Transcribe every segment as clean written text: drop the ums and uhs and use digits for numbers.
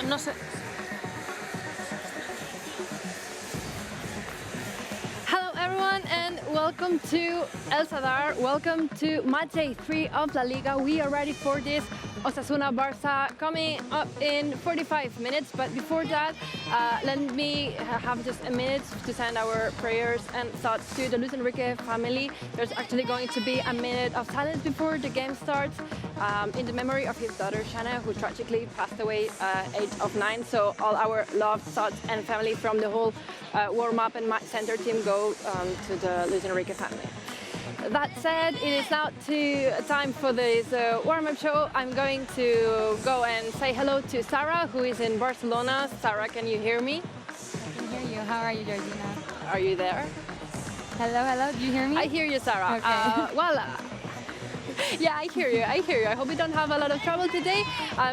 No sé. Hello everyone and welcome to El Sadar. Welcome to match day 3 of La Liga. We are ready for this Osasuna Barça coming up in 45 minutes. But before that, let me have just a minute to send our prayers and thoughts to the Luis Enrique family. There's actually going to be a minute of silence before the game starts in the memory of his daughter Shanna, who tragically passed away age of 9. So all our love, thoughts and family from the whole warm-up and Matchcenter team go to the Luis Enrique family. That said, it is now time for this warm-up show. I'm going to go and say hello to Sarah, who is in Barcelona. Sarah, can you hear me? I can hear you. How are you, Georgina? Are you there? Hello, hello. Do you hear me? I hear you, Sarah. Okay. Yeah, I hear you. I hope we don't have a lot of trouble today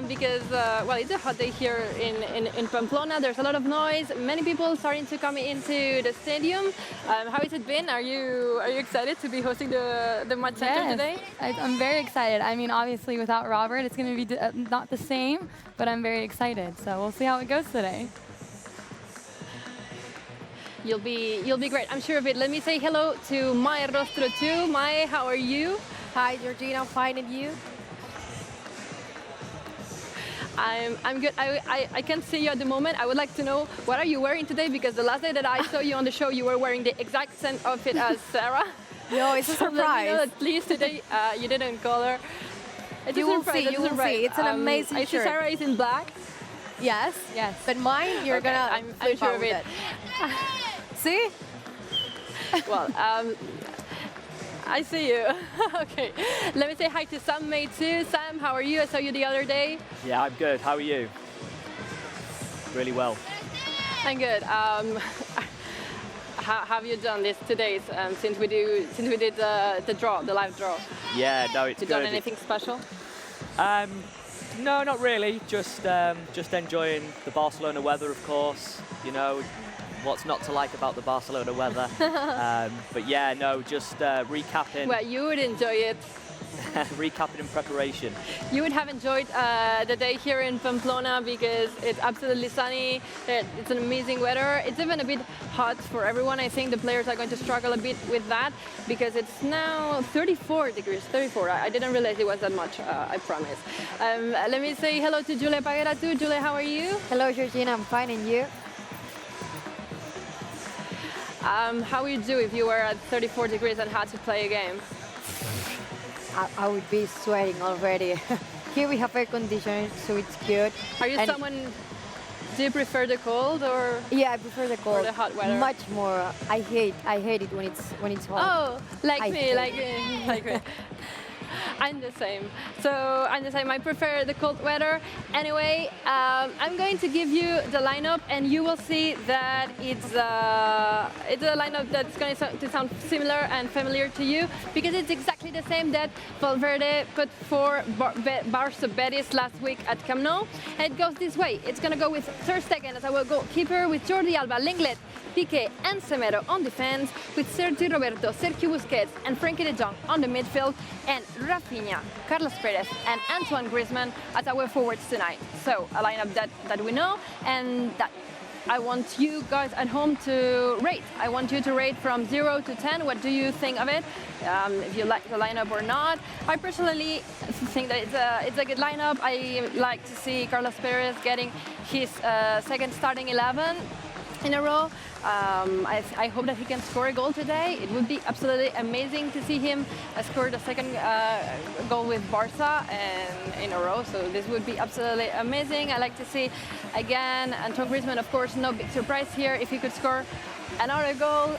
because, well, it's a hot day here in Pamplona. There's a lot of noise. Many people starting to come into the stadium. How has it been? Are you excited to be hosting the Matchcenter today? I'm very excited. I mean, obviously, without Robert, it's going to be not the same, but I'm very excited. So we'll see how it goes today. You'll be great. I'm sure of it. Let me say hello to Mai Rostro too. Mai, how are you? Hi, Georgina. I'm fine, and you? I'm good. I can't see you at the moment. I would like to know, what are you wearing today? Because the last day that I saw you on the show, you were wearing the exact same outfit as Sarah. No, it's a So surprise. let me know that please today you didn't call her. It's You will see. You will see. It's an amazing I see shirt. Sarah is in black. Yes. Yes. But mine, you're Okay, gonna. I'm flip sure out of with it. See? Well, I see you. Okay. Let me say hi to Sam May too. Sam, how are you? I saw you the other day. Yeah, I'm good. How are you? Really well. I'm good. How have you done this today since we did the live draw? Yeah, no, it's Have you good. done anything special? No, not really. Just enjoying the Barcelona weather, of course. You know, what's not to like about the Barcelona weather? But yeah, no, just recapping. Well, you would enjoy it. Recapping in preparation. You would have enjoyed the day here in Pamplona because it's absolutely sunny. It's an amazing weather. It's even a bit hot for everyone. I think the players are going to struggle a bit with that because it's now 34 degrees. 34. I didn't realize it was that much. I promise. Let me say hello to Julia Paguera too. Julia, how are you? Hello, Georgina. I'm fine, and you? How would you do if you were at 34 degrees and had to play a game? I would be sweating already. Here we have air conditioning, so it's good. Are you And- someone? Do you prefer the cold or? Yeah, I prefer the cold. the hot weather? Much more. I hate it when it's hot. Oh, like I me, hate like me. I'm the same. So I'm the same. I prefer the cold weather. Anyway, I'm going to give you the lineup, and you will see that it's a lineup that's going to sound similar and familiar to you because it's exactly the same that Valverde put for Barça Betis last week at Camp Nou. And it goes this way. It's going to go with Ter Stegen as our goalkeeper, with Jordi Alba, Lenglet, Piqué and Semedo on defense, with Sergio Roberto, Sergio Busquets and Frankie de Jong on the midfield, and Rafinha, Carlos Perez and Antoine Griezmann as our forwards tonight. So a lineup that we know and that I want you guys at home to rate. I want you to rate from 0 to 10. What do you think of it? If you like the lineup or not. I personally think that it's a good lineup. I like to see Carlos Perez getting his second starting 11 in a row. I hope that he can score a goal today. It would be absolutely amazing to see him score the second goal with Barça and in a row. So this would be absolutely amazing. I like to see again Antoine Griezmann, of course, no big surprise here. If he could score another goal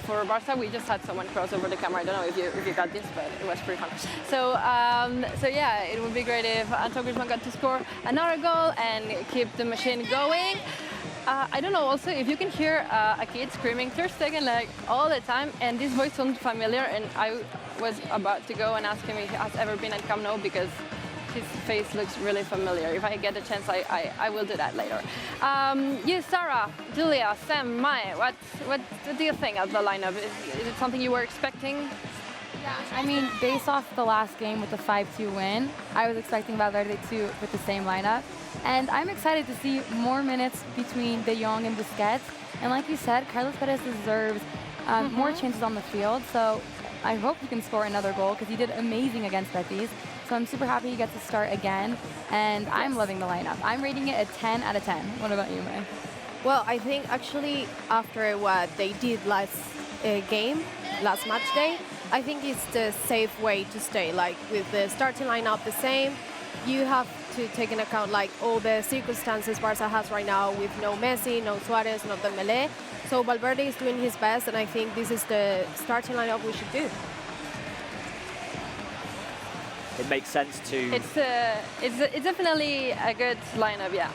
for Barça, we just had someone cross over the camera. I don't know if you got this, but it was pretty fun. So yeah, it would be great if Antoine Griezmann got to score another goal and keep the machine going. I don't know also if you can hear a kid screaming Ter Stegen like all the time, and this voice sounds familiar, and I was about to go and ask him if he has ever been at Camp Nou because his face looks really familiar. If I get a chance, I will do that later. You, Sarah, Julia, Sam, Mai, what do you think of the lineup? Is it something you were expecting? Yeah, I mean, based off the last game with the 5-2 win, I was expecting Valverde to with the same lineup. And I'm excited to see more minutes between De Jong and Busquets. And like you said, Carlos Perez deserves more chances on the field. So I hope he can score another goal because he did amazing against Betis. So I'm super happy he gets to start again. And I'm loving the lineup. I'm rating it a 10 out of 10. What about you, May? Well, I think actually after what they did last last match day, I think it's the safe way to stay. Like with the starting lineup the same, you have to take into account like all the circumstances Barca has right now with no Messi, no Suarez, no Dembélé. So Valverde is doing his best, and I think this is the starting lineup we should do. It makes sense to... It's definitely a good lineup, yeah.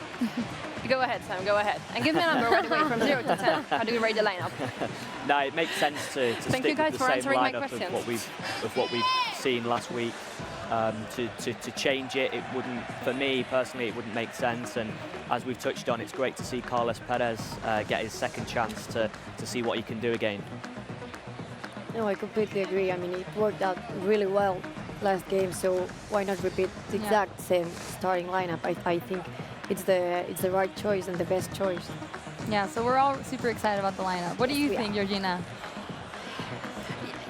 Go ahead, Sam, go ahead. And give me a number right away from 0 to 10. How do you rate the lineup? No, it makes sense to Thank stick you guys with the for same answering my lineup questions. of what we've seen last week. To change it, it wouldn't, for me personally, it wouldn't make sense. And as we've touched on, it's great to see Carlos Perez get his second chance to see what he can do again. No, I completely agree. I mean, it worked out really well last game, so why not repeat the exact same starting lineup? I think it's the right choice and the best choice. Yeah, so we're all super excited about the lineup. What do you think, Georgina?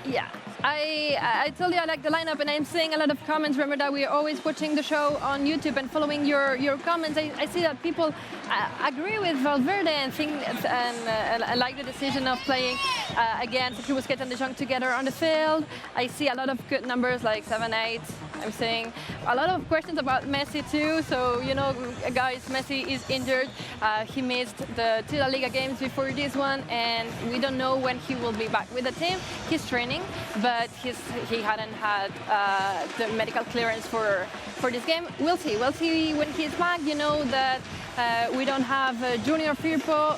Yeah. I told you I like the lineup, and I'm seeing a lot of comments. Remember that we're always watching the show on YouTube and following your comments. I see that people agree with Valverde and think and like the decision of playing against Busquets and De Jong together on the field. I see a lot of good numbers like 7, 8. I'm seeing a lot of questions about Messi too. So, you know, guys, Messi is injured. He missed the 2 La Liga games before this one, and we don't know when he will be back with the team. He's training, but he hadn't had the medical clearance for this game. We'll see. We'll see when he's back. You know that we don't have Junior Firpo.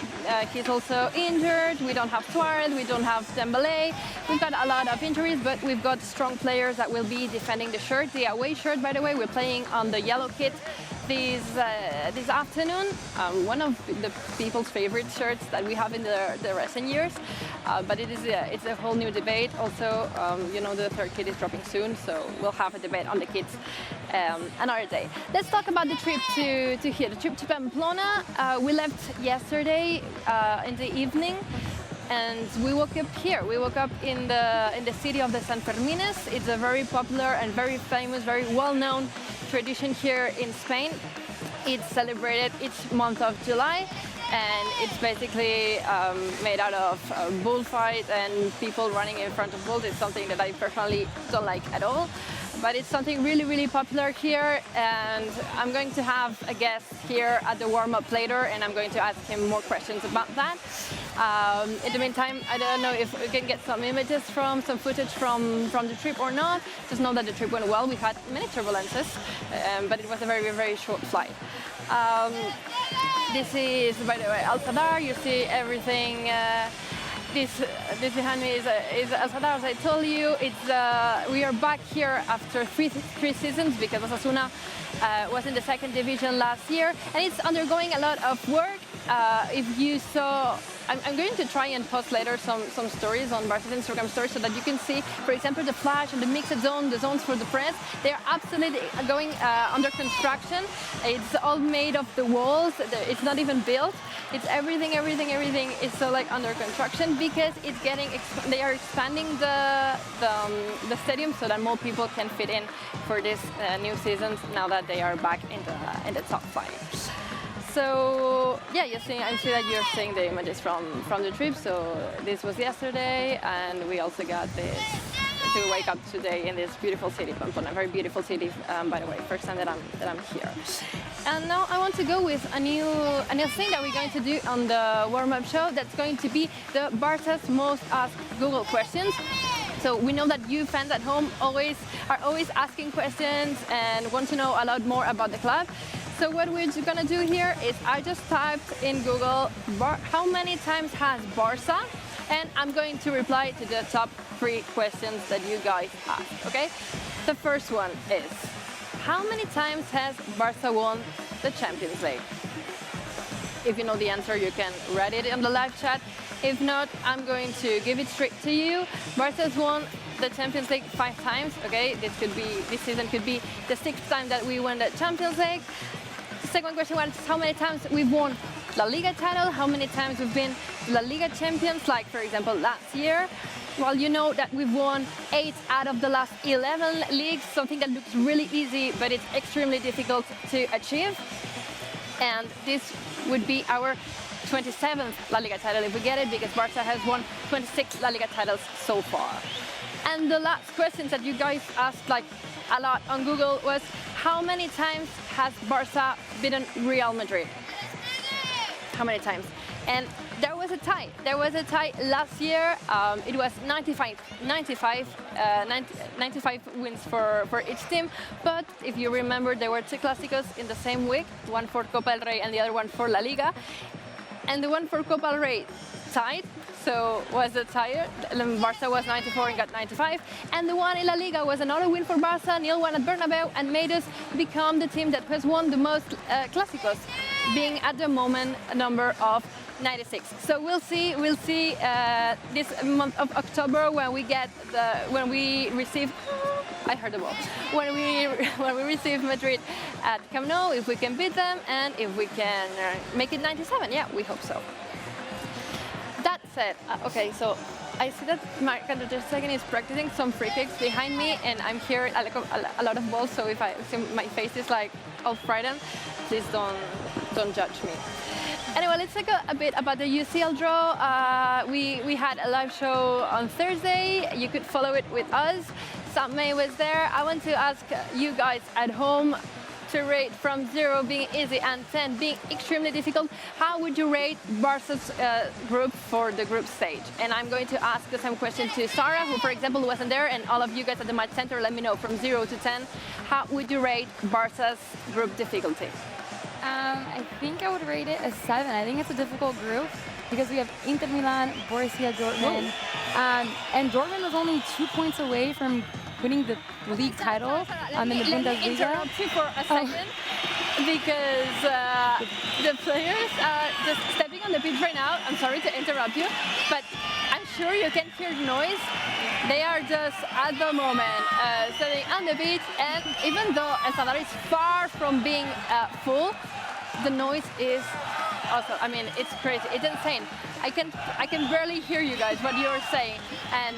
He's also injured. We don't have Suarez. We don't have Dembélé. We've got a lot of injuries, but we've got strong players that will be defending the shirt, the away shirt, by the way. We're playing on the yellow kit this afternoon. One of the people's favorite shirts that we have in the recent years. But it's a whole new debate. Also, you know, the third kit is dropping soon, so we'll have a debate on the kits another day. Let's talk about the trip to here, the trip to Pamplona. We left yesterday in the evening, and we woke up here. We woke up in the city of the San Fermines. It's a very popular and very famous, very well-known tradition here in Spain. It's celebrated each month of July, and it's basically made out of bullfight and people running in front of bulls. It's something that I personally don't like at all, but it's something really, really popular here, and I'm going to have a guest here at the warm-up later, and I'm going to ask him more questions about that. In the meantime, I don't know if we can get some images some footage from the trip or not. Just know that the trip went well. We had many turbulences, but it was a very, very short flight. This is, by the way, Al Sadar. You see everything. This behind me is Al Sadar. As I told you, we are back here after three seasons because Osasuna was in the second division last year, and it's undergoing a lot of work. If you saw, I'm going to try and post later some stories on Barca's Instagram stories so that you can see, for example, the flash and the mixed zone, the zones for the press. They're absolutely going under construction. It's all made of the walls. It's not even built. It's everything is so like under construction because it's getting. They are expanding the stadium so that more people can fit in for this new season now that they are back in the top 5. So yeah, I'm sure that you're seeing the images from the trip. So this was yesterday, and we also got this to wake up today in this beautiful city, Pamplona, a very beautiful city, by the way. First time that I'm here. And now I want to go with a new thing that we're going to do on the warm-up show. That's going to be the Barca's most asked Google questions. So we know that you fans at home are always asking questions and want to know a lot more about the club. So what we're gonna do here is I just typed in Google how many times has Barca, and I'm going to reply to the top 3 questions that you guys asked, okay? The first one is, how many times has Barca won the Champions League? If you know the answer, you can write it in the live chat. If not, I'm going to give it straight to you. Barca's won the Champions League 5 times, okay? This season could be the 6th time that we won the Champions League. second question was how many times we've won La Liga title, how many times we've been La Liga champions, like for example last year. Well, you know that we've won 8 out of the last 11 leagues, something that looks really easy, but it's extremely difficult to achieve. And this would be our 27th La Liga title if we get it, because Barça has won 26 La Liga titles so far. And the last questions that you guys asked like a lot on Google was how many times has Barça beaten Real Madrid? How many times? And there was a tie. There was a tie last year. It was 95 wins for each team. But if you remember, there were 2 Clásicos in the same week, one for Copa del Rey and the other one for La Liga. And the one for Copa del Rey tied, so was a tie. Barça was 94 and got 95. And the one in La Liga was another win for Barça, 0-1 at Bernabeu, and made us become the team that has won the most Clásicos, being at the moment a number of 96. So we'll see this month of October when we receive. I heard the ball. When we receive Madrid at Camp Nou, if we can beat them and if we can make it 97, yeah, we hope so. That said, okay, so I see that Marc Andre ter Stegen is practicing some free kicks behind me, and I'm hearing a lot of balls. So if I see my face is like all frightened, please don't judge me. Anyway, let's talk a bit about the UCL draw. We had a live show on Thursday. You could follow it with us. Sam May was there. I want to ask you guys at home to rate from 0 being easy and 10 being extremely difficult. How would you rate Barca's group for the group stage? And I'm going to ask the same question to Sarah, who, for example, wasn't there, and all of you guys at the Matchcenter, let me know from 0 to 10. How would you rate Barca's group difficulty? I think I would rate it a 7. I think it's a difficult group because we have Inter Milan, Borussia Dortmund, and Dortmund was only 2 points away from winning the league title in the Bundesliga. Let me interrupt you for a second because the players are just stepping on the pitch right now. I'm sorry to interrupt you, but I'm sure you can hear the noise. They are just at the moment sitting on the beach, and even though El Sadar is far from being full, the noise is also, I mean, it's crazy. It's insane. I can barely hear you guys what you're saying, and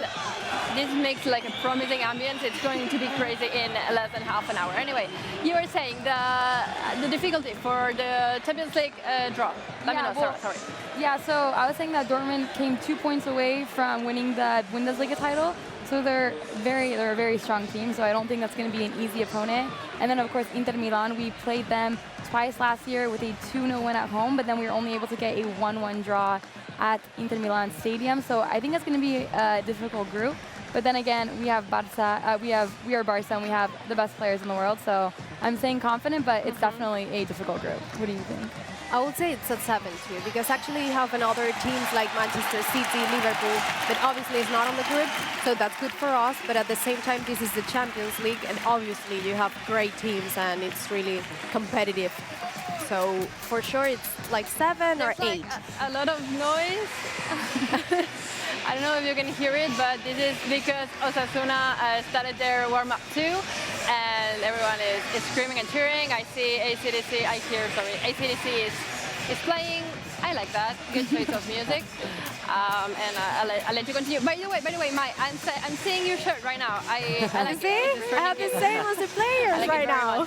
this makes like a promising ambience. It's going to be crazy in less than half an hour. Anyway, you were saying the difficulty for the Champions League draw. Let me know, well, sorry. Yeah, so I was saying that Dortmund came 2 points away from winning the Bundesliga title. So they're a very strong team, so I don't think that's going to be an easy opponent. And then, of course, Inter Milan, we played them twice last year with a 2-0 win at home, but then we were only able to get a 1-1 draw at Inter Milan Stadium. So I think it's going to be a difficult group. But then again, we have Barça, we are Barça, and we have the best players in the world. So I'm saying confident, but it's definitely a difficult group. What do you think? I would say it's a 7 too, because actually you have another teams like Manchester City, Liverpool, that obviously is not on the group, so that's good for us. But at the same time, this is the Champions League, and obviously you have great teams, and it's really competitive. So for sure, it's like 7 or 8. Like a lot of noise. I don't know if you can hear it, but this is because Osasuna started their warm-up too, and everyone is screaming and cheering. I see AC/DC, AC/DC is playing. I like that. Good choice of music. And I'll let you continue. By the way, Mai, I'm seeing your shirt right now. I like it. I have the same as the players like right now.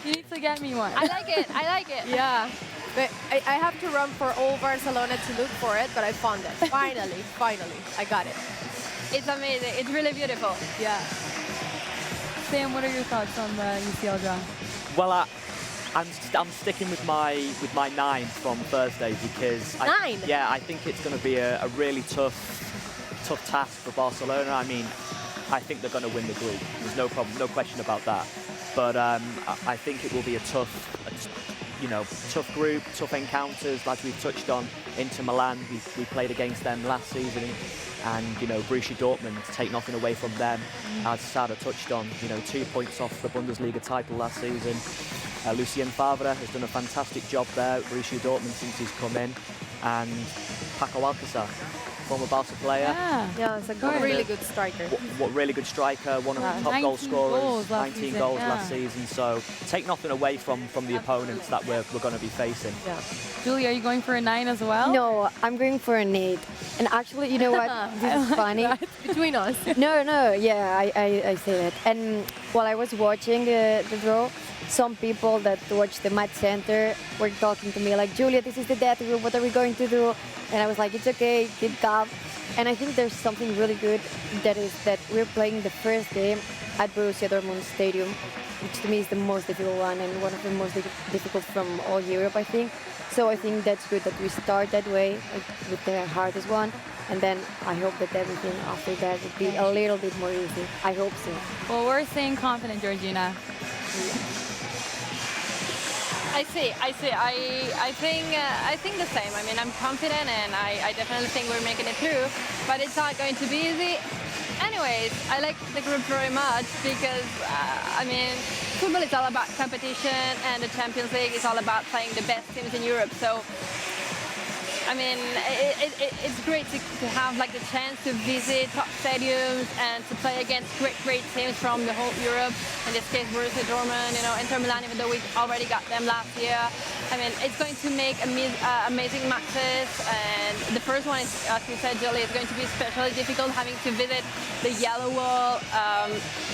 You need to get me one. I like it. Yeah. But I have to run for all Barcelona to look for it, but I found it. Finally, I got it. It's amazing. It's really beautiful. Yeah. Sam, what are your thoughts on the UCL draw? Well, I'm sticking with my 9 from Thursday because 9? I think it's going to be a really tough task for Barcelona. I mean, I think they're going to win the group. There's no problem, no question about that. But I think it will be a tough group, tough encounters, like we've touched on. Inter Milan, we played against them last season, and Borussia Dortmund, take nothing away from them. As Sarah touched on, 2 points off the Bundesliga title last season. Lucien Favre has done a fantastic job there at Borussia Dortmund since he's come in, and Paco Alcácer former Barca player. Yeah, it's a really good striker. What really good striker, one of the top 19 goal scorers, goals last 19 season, goals yeah. last season. So take nothing away from the opponents that we're going to be facing. Yeah. Julie, are you going for a 9 as well? No, I'm going for an 8. And actually, you know what? This is funny. Between us. No, yeah, I say that. And while I was watching the draw, some people that watch the Matchcenter were talking to me like, Julia, this is the death group, what are we going to do? And I was like, it's okay, keep calm. And I think there's something really good that is that we're playing the first game at Borussia Dortmund Stadium, which to me is the most difficult one and one of the most difficult from all Europe, I think. So I think that's good that we start that way, like, with the hardest one. And then I hope that everything after that would be a little bit more easy. I hope so. Well, we're staying confident, Georgina. I see. I think the same. I mean, I'm confident, and I definitely think we're making it through. But it's not going to be easy. Anyways, I like the group very much because I mean, football is all about competition, and the Champions League is all about playing the best teams in Europe. So, I mean, it's great to have like the chance to visit top stadiums and to play against great teams from the whole Europe. In this case, Borussia Dortmund, you know, Inter Milan, even though we already got them last year. I mean, it's going to make amazing matches. And the first one is, as you said, Julie, is going to be especially difficult having to visit the Yellow Wall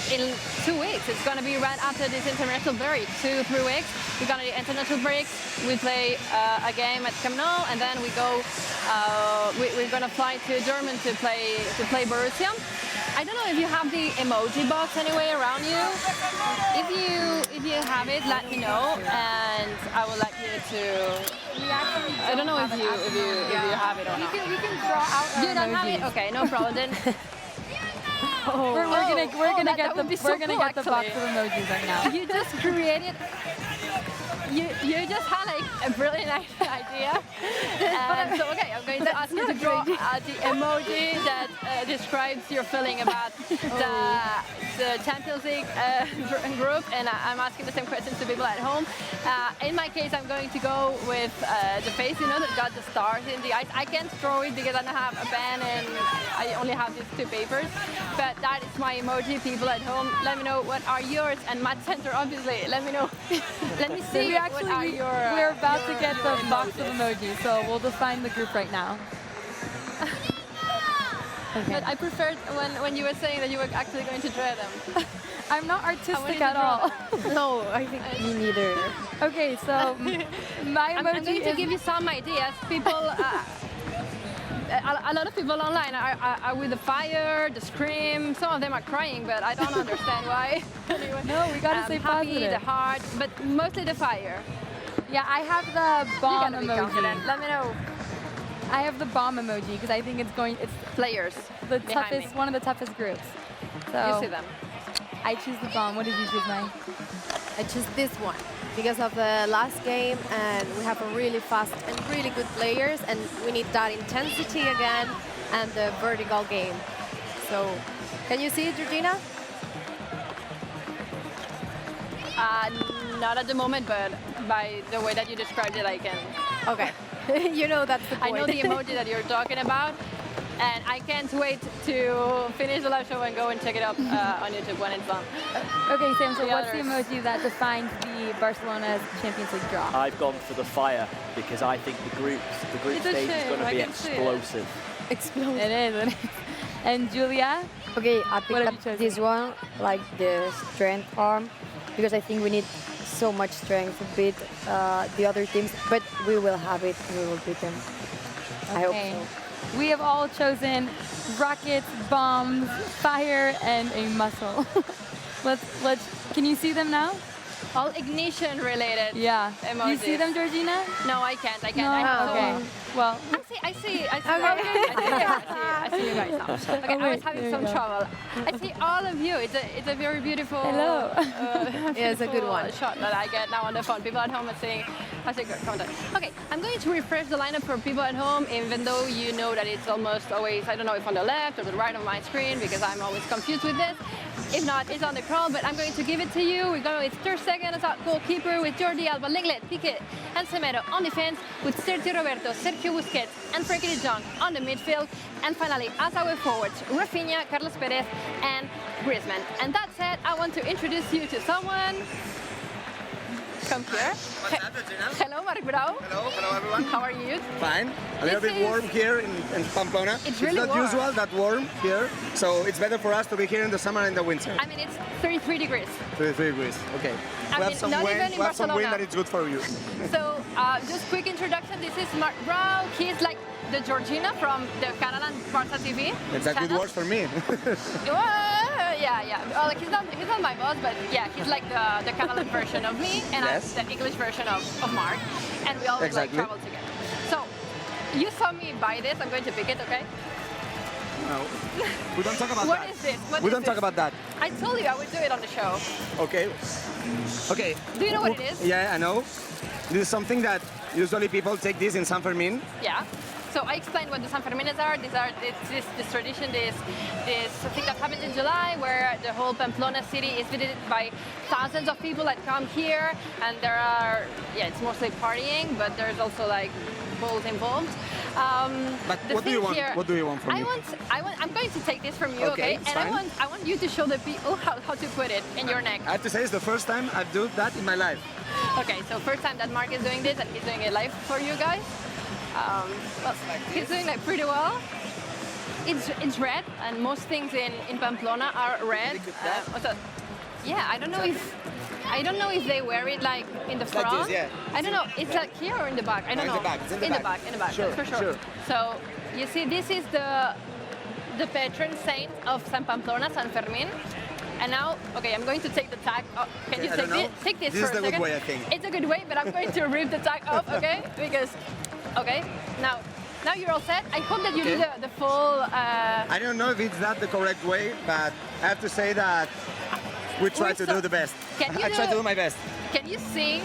in 2 weeks. It's going to be right after this international break, 2-3 weeks. We're going to do international breaks. We play a game at Camp Nou, and then we go. We're gonna fly to Germany to play Borussia. I don't know if you have the emoji box anyway around you. If you have it, let me know, and I will let you to. I don't know if you have it or not. We can draw out our You don't have emojis. it? Okay, no problem then. We're gonna get the box of actually. emojis right now. You just created. You just had like a brilliant idea. And so, okay, I'm going to ask you to draw the emoji that describes your feeling about the Champions League group, and I'm asking the same questions to people at home. In my case, I'm going to go with the face, you know, that got the stars in the eyes. I can't draw it because I don't have a pen and I only have these 2 papers, but that is my emoji. People at home, let me know what are yours, and Matchcenter, obviously, let me know. Let me see. We're about to get the box of emojis, so we'll define the group right now. Okay. But I preferred when you were saying that you were actually going to draw them. I'm not wanted artistic to at draw all. No, I think Me neither. Okay, so my I'm emoji going to is give you some ideas. People, a lot of people online are with the fire, the scream. Some of them are crying, but I don't understand why. Anyway, No, we gotta stay happy, positive. the heart, but mostly the fire. Yeah, I have the You bomb gotta be confident. emoji. Let me know. I have the bomb emoji because I think it's Players the behind toughest, me. one of the toughest groups. So You see them. I choose the bomb. What did you choose, Mai? I choose this one because of the last game, and we have a really fast and really good players, and we need that intensity again and the vertical game. So, can you see it, Georgina? Not at the moment, but by the way that you described it, I can. Okay, you know that's the I point. know the emoji that you're talking about, and I can't wait to finish the live show and go and check it up on YouTube when it's done. Okay, Sam. So The what's the others. emoji that defines the Barcelona's Champions League draw? I've gone for the fire because I think the group It's a stage is shame, going to I be can see it. explosive. Explode. It is. It is. And Julia? Okay, I What picked have you up chosen? this one, like the strength arm, because I think we need so much strength to beat the other teams, but we will have it and we will beat them. I hope Okay. so. We have all chosen rockets, bombs, fire, and a muscle. let's. Can you see them now? All ignition related. Yeah. You see Emojis. them, Georgina? No, I can't. I can't. No. I have to- Okay. Well, I see. Okay. I see you guys now. Okay, I was wait, having there some you go. trouble. I see all of you. It's a very beautiful. Hello. Yeah, it's a good beautiful one. shot that I get now on the phone. People at home are saying, I say, comment. Okay, I'm going to refresh the lineup for people at home, even though you know that it's almost always, I don't know if on the left or the right of my screen, because I'm always confused with this. If not, it's on the crawl, but I'm going to give it to you. We're going with Ter Stegen as our goalkeeper, with Jordi Alba, Lenglet, Piqué, and Semedo on defense, with Sergio Roberto, Sergio Busquets, and Frenkie de Jong on the midfield. And finally, as our forwards, Rafinha, Carlos Perez, and Griezmann. And that said, I want to introduce you to someone. Come here. Hello, Marc Brau. Hello everyone. How are you? Fine. A little bit warm here in Pamplona. It's really not warm. usual that warm here, so it's better for us to be here in the summer and in the winter. I mean, it's 33 degrees. 33 degrees. Okay. I We mean, have some not wind. even in We have some wind Barcelona. that is good for you. So, just quick introduction. This is Marc Brau. He's like the Georgina from the Catalan Barça TV. It's a good channel. word for me. Yeah. Well, like, he's not my boss, but yeah, he's like the Catalan version of me, and Yes. I'm the English version of Marc, and we always Exactly. like travel together. So, you saw me buy this. I'm going to pick it, okay? No. We don't talk about What that. is this? What we is don't talk this? about that. I told you I would do it on the show. Okay. Okay. Do you know what it is? Yeah, I know. This is something that usually people take this in San Fermin. Yeah. So I explained what the San Fermines are. This tradition, this thing that happens in July, where the whole Pamplona city is visited by thousands of people that come here, and there are, it's mostly partying, but there's also like balls involved. But The what do you thing want? here- What do you want from me? I'm going to take this from you, Okay, okay? it's And fine. I want you to show the people how to put it in your neck. I have to say it's the first time I've done that in my life. Okay, so first time that Marc is doing this, and he's doing it live for you guys. Well, he's doing like pretty well. It's red, and most things in Pamplona are red. Yeah, I don't know if they wear it like in the like front. this, yeah. I don't know. It's like here or in the back. I don't No, know. in the back, it's in the back. In the back, Sure, that's for sure. sure. So you see, this is the patron saint of San Pamplona, San Fermin. And now, okay, I'm going to take the tag off. Can Okay, you I take don't know. this? Take this This for is a the good second. way, I think. It's a good way, but I'm going to rip the tag off, okay? Because, okay, now you're all set. I hope that you do Okay. the full. I don't know if it's that the correct way, but I have to say that we try to do the best. Can you I try to do my best. Can you sing?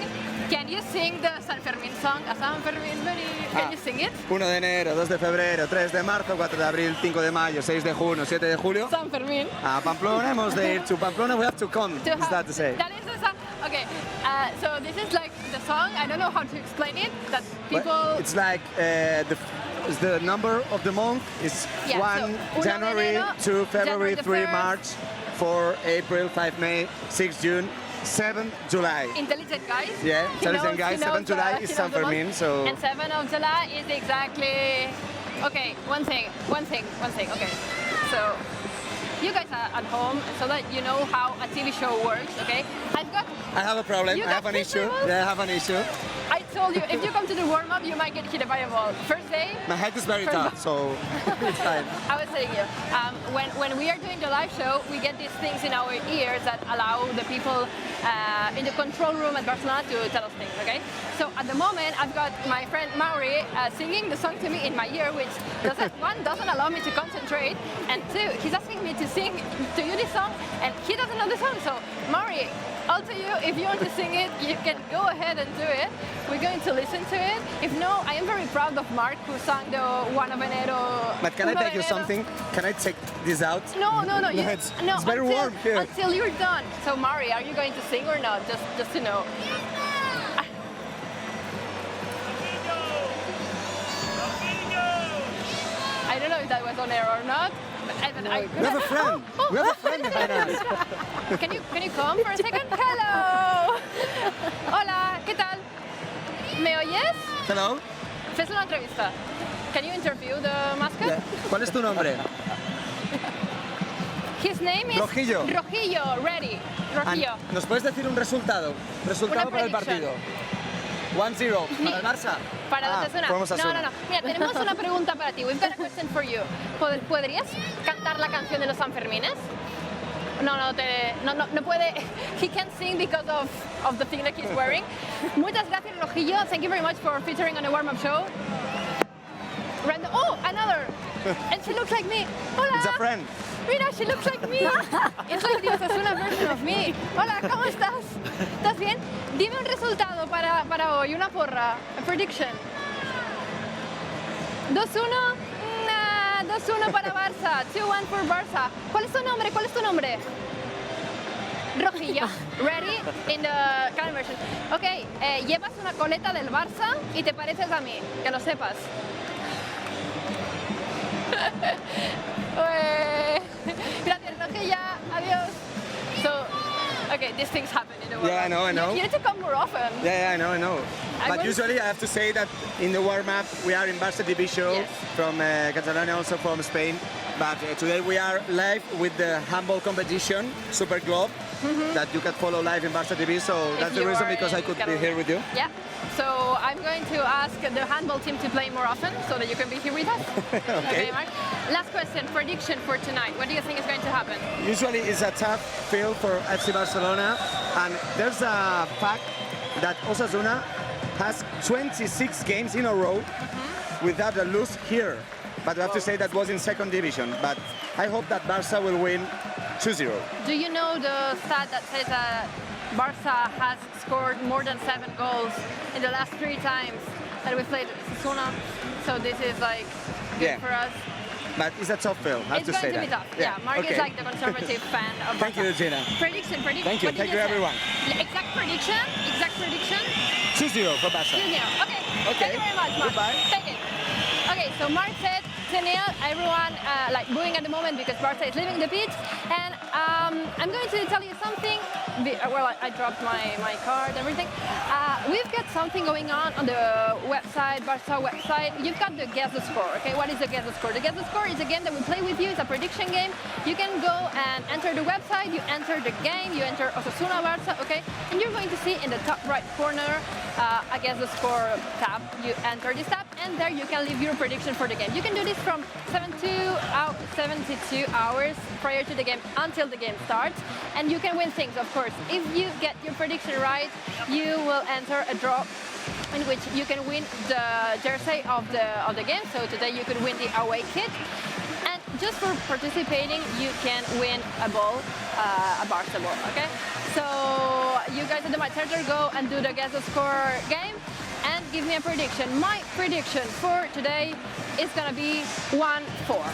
Can you sing the San Fermin song? A San Fermin, can you sing it? 1 de enero, 2 de febrero, 3 de marzo, 4 de abril, 5 de mayo, 6 de junio, 7 de julio. San Fermin. A Pamplona, hemos de ir to Pamplona, we have to come. To Is have- that to say? That is the song. Okay, so this is like the song. I don't know how to explain it. That But people. it's like the number of the month is Yeah, 1 so 1 de January, enero, 2 February, January the 3 1st. March, 4 April, 5 May, 6 June, 7 July. Intelligent guys. Yeah, He intelligent knows- guys. he 7 knows, July he is knows San the month. Fermin, so And 7 of July is exactly. Okay, one thing. Okay, so you guys are at home, so that you know how a TV show works. Okay, I have a problem. You I have got an issue. pictures? Yeah, I have an issue. I told you, if you come to the warm-up, you might get hit by a ball. First day, My head is very First- tough, so it's fine. I was telling you, when we are doing the live show, we get these things in our ears that allow the people in the control room at Barcelona to tell us things, okay? So at the moment, I've got my friend Mauri singing the song to me in my ear, which doesn't allow me to concentrate, and 2, he's asking me to sing to you this song, and he doesn't know the song. So Mauri, I'll tell you, if you want to sing it, you can go ahead and do it. We're going to listen to it. If no, I am very proud of Marc, who sang the 1 of enero. But can I 1 de tell you enero. something? Can I take this out? No. It's very warm here. Until you're done. So Mari, are you going to sing or not? Just to know. I don't know if that was on air or not. We have a friend. We have a friend behind us. Can you come for a second? Hello. Hola, ¿qué tal? ¿Me oyes? Hello. Fes una entrevista. Can you interview the mascot? Yeah. ¿Cuál es tu nombre? His name is Rojillo. Rojillo, ready. Rojillo. ¿Nos puedes decir un resultado? Resultado Una para el prediction. partido. 1-0 para el Barça. Para Ah, Osasuna. por Osasuna. No. Mira, tenemos una pregunta para ti. We've got a question for you. ¿Podrías cantar la canción de los Sanfermines? No puede. He can't sing because of the thing that he's wearing. Muchas gracias, Rojillo. Thank you very much for featuring on the warm-up show. Oh, another. And she looks like me. Hola. It's a friend. Mira, she looks like me. It's like the Osasuna version of me. Hola, ¿cómo estás? ¿Estás bien? Dime un resultado para hoy, una porra, a prediction. 2-1. 2-1 para Barça. 2-1 for Barça. ¿Cuál es tu nombre? Rojilla, ready in the calendar version. Ok, llevas una coleta del Barça y te pareces a mí, que lo sepas. Gracias, Rojilla. Adiós. So, okay, these things happen in the warm-up. Yeah, I know. You need to come more often. Yeah, I know. But usually I have to say that in the warm-up we are in Barça TV show Yes. from Catalonia, also from Spain. But today we are live with the handball competition, Super Club, that you can follow live in Barça TV. So that's the you reason are because I in could be Catalonia. here with you. Yeah. So I'm going to ask the handball team to play more often so that you can be here with us. Okay, Mark. Last question, prediction for tonight. What do you think is going to happen? Usually it's a tough field for FC Barcelona, and there's a fact that Osasuna has 26 games in a row without a lose here. But I have to say that was in second division. But I hope that Barça will win 2-0. Do you know the stat that says that Barça has scored more than 7 goals in the last 3 times that we played Osasuna? So this is like good Yeah. for us. But it's a tough field, I have It's to say going to that. be tough. Yeah, Mark okay. is like the conservative fan of Thank you, Barça. Regina. Prediction. Thank you. What did Thank you, say? everyone. Exact prediction. 2-0 for Barça. 2-0. Okay. Thank you very much, Mark. Goodbye. Thank you. Okay, so Mark said 2-0. Everyone like booing at the moment because Barça is leaving the pitch. And I'm going to tell you something. Well, I dropped my card and everything. We've got something going on the website, Barça website. You've got the Guess the Score, okay? What is the Guess the Score? The Guess the Score is a game that we play with you. It's a prediction game. You can go and enter the website. You enter the game. You enter Osasuna Barça, okay? And you're going to see in the top right corner a Guess the Score tab. You enter this tab, and there you can leave your prediction for the game. You can do this from 72 hours prior to the game until the game starts, and you can win things, of course. If you get your prediction right, you will enter a draw in which you can win the jersey of the game. So today you could win the away kit. And just for participating, you can win a ball, a Barça ball, okay? So you guys at the Matchcenter go and do the Guess the Score game and give me a prediction. My prediction for today is gonna be 1-4.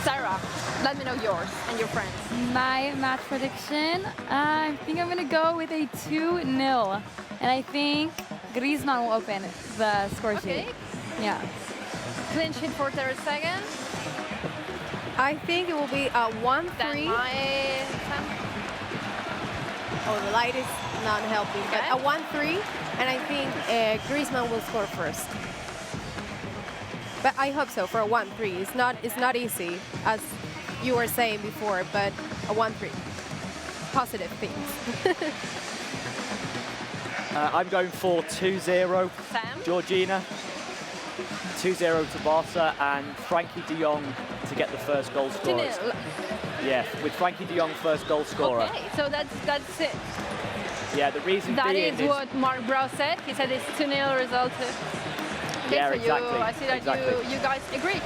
Sarah, let me know yours and your friends. My match prediction, I think I'm going to go with a 2-0. And I think Griezmann will open the score Okay. sheet. Yeah. Clean sheet for Ter Stegen. I think it will be a 1-3. Then my Oh, the light is not helping. Okay. But a 1-3, and I think Griezmann will score first. But I hope so for a 1-3. It's not easy, as you were saying before, but a 1-3. Positive things. I'm going for 2-0, Sam. Georgina. 2-0 to Barça, and Frankie de Jong to get the first goal scorer. 2-0. Yeah, with Frankie de Jong first goal scorer. Okay, so that's it. Yeah, the reason That being is what Mark Brow said. He said it's 2-0 result. Okay, Yeah, so exactly, I see that exactly. you guys agree.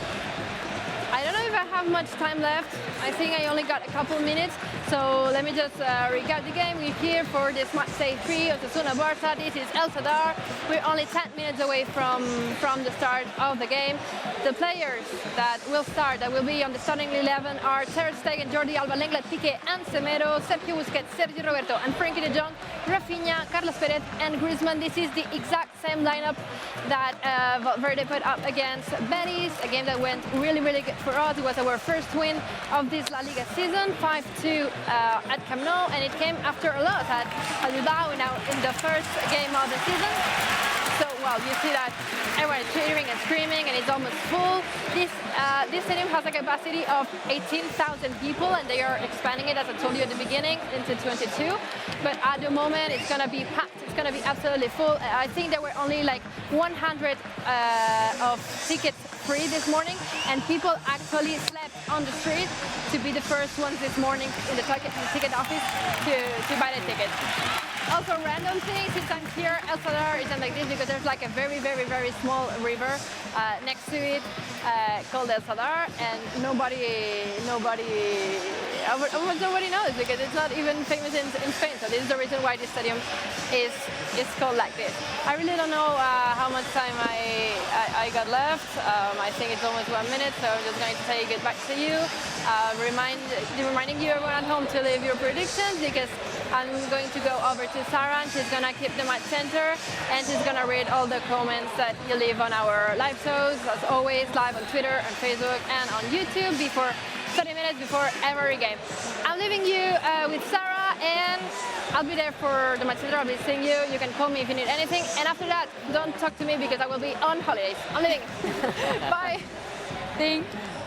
I don't know if I have much time left. I think I only got a couple minutes. So let me just recap the game. We're here for this match day 3 of Osasuna Barça. This is El Sadar. We're only 10 minutes away from the start of the game. The players that will start, that will be on the starting 11 are Ter Stegen, Jordi Alba, Lenglet, Piqué, and Semedo, Sergio Busquets, Sergio Roberto, and Frenkie de Jong, Rafinha, Carlos Perez, and Griezmann. This is the exact same lineup that Valverde put up against Betis, a game that went really, really good for us. It was our first win of this La Liga season, 5-2 at Camp Nou, and it came after a loss at Bilbao in the first game of the season. So, well, you see that everyone is cheering and screaming, and it's almost full. This stadium has a capacity of 18,000 people, and they are expanding it, as I told you at the beginning, into 22. But at the moment, it's going to be packed. It's going to be absolutely full. I think there were only like 100 of tickets free this morning, and people actually slept on the street to be the first ones this morning in the ticket office to buy the ticket. Also, random things, since I'm here, El Sadar isn't like this because there's like a very, very, very small river next to it called El Sadar, and nobody almost nobody knows because it's not even famous in Spain. So this is the reason why this stadium is called like this. I really don't know how much time I got left. I think it's almost 1 minute, so I'm just going to say goodbye to you. Reminding you everyone at home to leave your predictions because I'm going to go over to Sarah and she's going to keep the Matchcenter and she's going to read all the comments that you leave on our live shows, as always, live on Twitter and Facebook and on YouTube before 30 minutes before every game. I'm leaving you with Sarah and I'll be there for the Matchcenter. I'll be seeing you. You can call me if you need anything. And after that, don't talk to me because I will be on holidays. I'm leaving. Bye.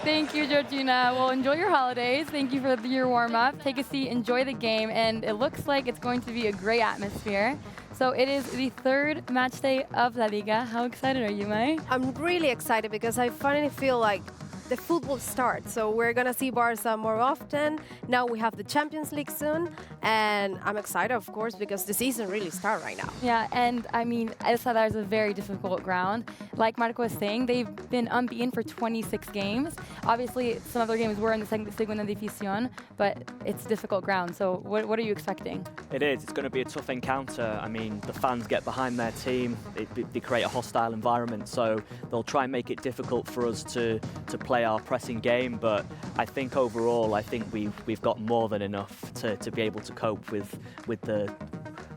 Thank you, Georgina. Well, enjoy your holidays. Thank you for your warm-up. Take a seat, enjoy the game, and it looks like it's going to be a great atmosphere. So it is the third match day of La Liga. How excited are you, Mai? I'm really excited because I finally feel like the football starts. So we're going to see Barça more often. Now we have the Champions League soon. And I'm excited, of course, because the season really starts right now. Yeah, and I mean, El Sadar is a very difficult ground. Like Marco was saying, they've been unbeaten for 26 games. Obviously, some of their games were in the Segunda División, but it's difficult ground. So what are you expecting? It is. It's going to be a tough encounter. I mean, the fans get behind their team. They create a hostile environment, so they'll try and make it difficult for us to play our pressing game. But I think overall, we've got more than enough to be able to cope with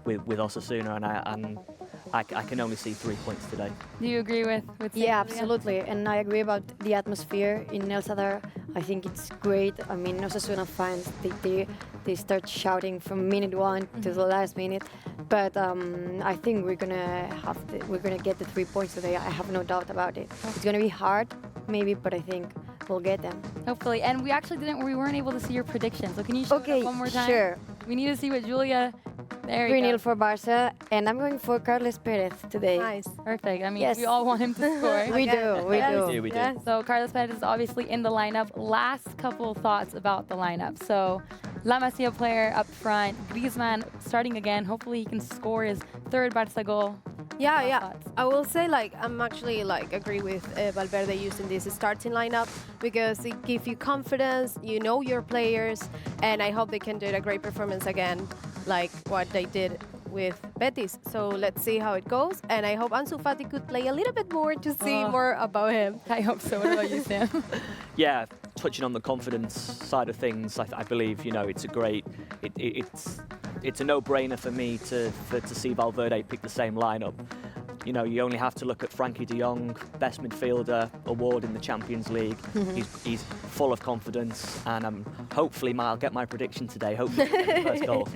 Osasuna, and I can only see 3 points today. Do you agree with Yeah, absolutely. And I agree about the atmosphere in El Sadar. I think it's great. I mean, Osasuna fans, they start shouting from minute one to the last minute. But I think we're gonna get the 3 points today. I have no doubt about it. It's gonna be hard, maybe, but I think we'll get them. Hopefully. And we weren't able to see your predictions. So can you show it up one more time? Sure. We need to see what Julia. There you 3-0 go. for Barça, and I'm going for Carles Perez today. Nice. Perfect. I mean, Yes. we all want him to score. We do. We do. Yes. So Carlos Perez is obviously in the lineup. Last couple thoughts about the lineup. So La Masia player up front, Griezmann starting again. Hopefully he can score his third Barça goal. Yeah. Thoughts? I will say, I'm actually agree with Valverde using this starting lineup because it gives you confidence. You know your players, and I hope they can do a great performance again, like what they did with Betis. So let's see how it goes, and I hope Ansu Fati could play a little bit more to see more about him. I hope so. What about you, Sam? Yeah, touching on the confidence side of things, I believe it's a great. It's a no-brainer for me to see Valverde pick the same lineup. You only have to look at Frankie de Jong, best midfielder award in the Champions League. He's full of confidence, and hopefully I'll get my prediction today. Hopefully he'll get the first goal.